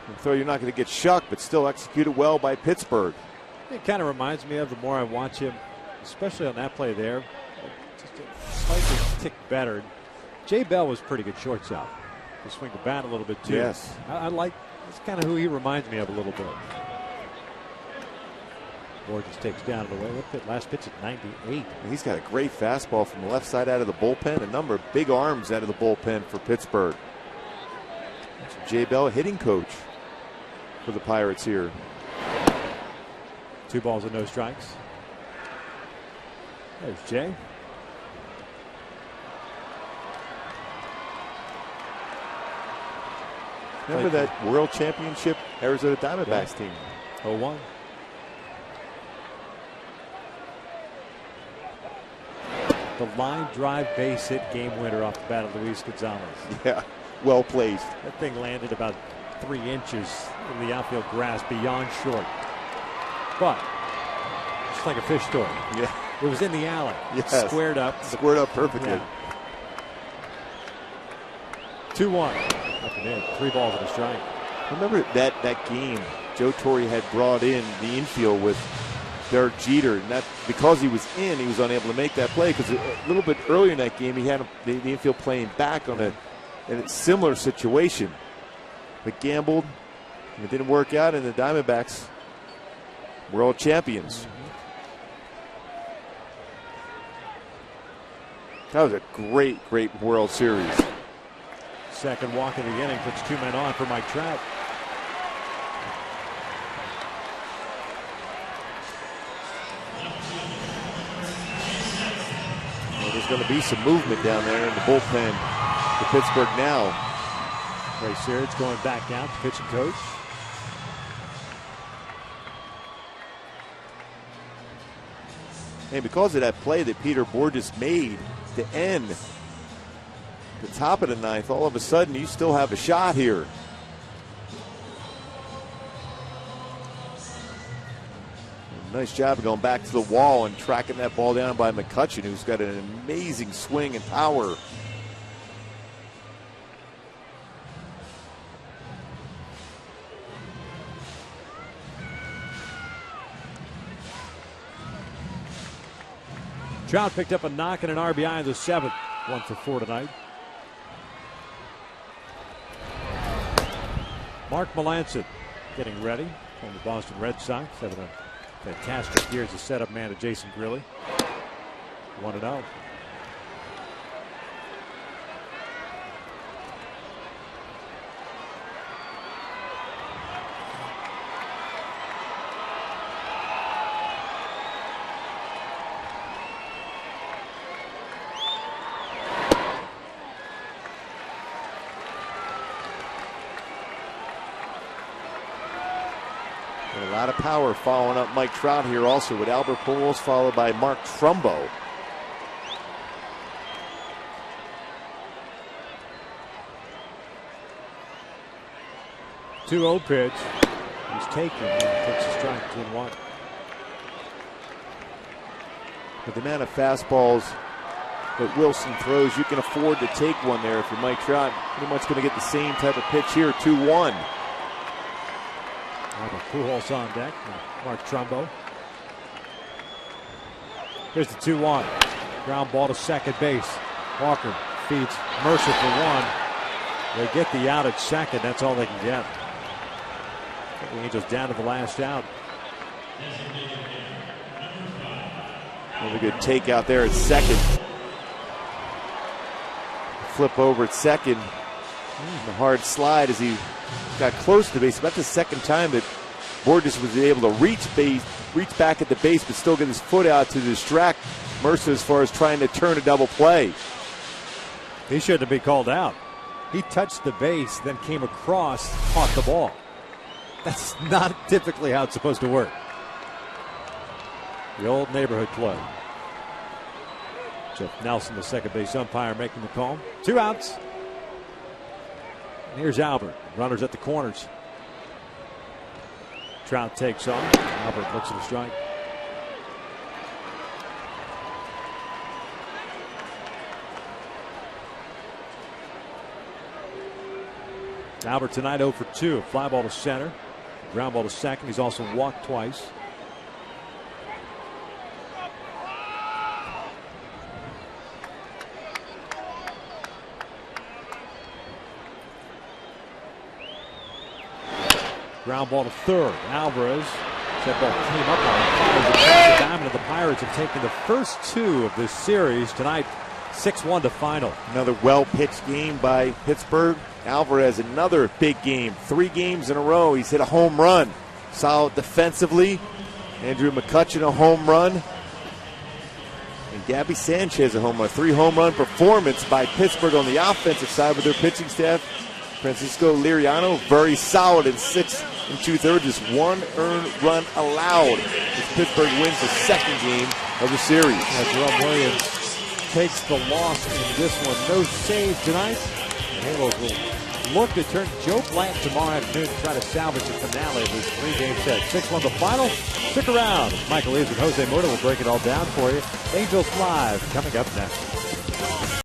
And throw, you're not going to get shucked, but still executed well by Pittsburgh. It kind of reminds me of, the more I watch him, especially on that play there, just a slightly tick better. Jay Bell was pretty good shortstop. He swing the bat a little bit too. Yes. I like, that's kind of who he reminds me of a little bit. Borges takes down and away. Last pitch at 98. He's got a great fastball from the left side out of the bullpen. A number of big arms out of the bullpen for Pittsburgh. That's Jay Bell, hitting coach for the Pirates here. 2 balls and no strikes. There's Jay. Remember that World Championship Arizona Diamondbacks team? 0-1. The line drive base hit game winner off the bat of Luis Gonzalez. Yeah, well placed. That thing landed about 3 inches in the outfield grass, beyond short. But just like a fish story. Yeah. It was in the alley. Yes. Squared up. Squared up perfectly. Yeah. 2-1. Up and in. 3 balls and a strike. Remember that game Joe Torre had brought in the infield with Derek Jeter, and that because he was unable to make that play, because a little bit earlier in that game he had the infield playing back on a similar situation, but gambled and it didn't work out, and the Diamondbacks world champions. That was a great World Series. Second walk of the inning puts 2 men on for Mike Trout. Well, there's going to be some movement down there in the bullpen for Pittsburgh now. Ray Searage going back out to pitching coach. And because of that play that Peter Borges made to end the top of the 9th, all of a sudden you still have a shot here. Nice job of going back to the wall and tracking that ball down by McCutcheon, who's got an amazing swing and power. Trout picked up a knock and an RBI in the 7th. 1 for 4 tonight. Mark Melancon getting ready from the Boston Red Sox. Having a fantastic year as a setup man to Jason Grilli. 1-0. And a lot of power following up Mike Trout here also with Albert Pujols, followed by Mark Trumbo. Two-0 pitch. He's taken and takes a strike. 2-1. With the amount of fastballs that Wilson throws, you can afford to take one there if you're Mike Trout. Pretty much going to get the same type of pitch here. 2-1. Pujols on deck. Mark Trumbo. Here's the 2-1. Ground ball to second base. Walker feeds Mercer for 1. They get the out at second. That's all they can get. The Angels down to the last out. Really good take out there at second. Flip over at second. The hard slide as he got close to base. About the second time that Borges was able to reach back at the base, but still get his foot out to distract Mercer as far as trying to turn a double play. He shouldn't be called out. He touched the base, then came across, caught the ball. That's not typically how it's supposed to work. The old neighborhood play. Jeff Nelson, the second base umpire, making the call. 2 outs. And here's Albert. Runners at the corners. Trout takes on. Albert looks at a strike. Albert tonight 0 for 2. Fly ball to center. Ground ball to second. He's also walked twice. Ground ball to third. Alvarez. That ball came up on the diamond of the Pirates have taken the first 2 of this series tonight. 6-1 to final. Another well-pitched game by Pittsburgh. Alvarez, another big game. 3 games in a row. He's hit a home run. Solid defensively. Andrew McCutcheon, a home run. And Gabby Sanchez, a home run. 3 home run performance by Pittsburgh on the offensive side with their pitching staff. Francisco Liriano, very solid in 6 2/3. Just 1 earned run allowed as Pittsburgh wins the second game of the series. Jerome Williams takes the loss in this one. No save tonight. The Halos will look to turn Joe Blatt tomorrow afternoon to try to salvage the finale of this 3-game set. 6-1 the final. Stick around. Michael Eaves and Jose Murta will break it all down for you. Angels Live coming up next.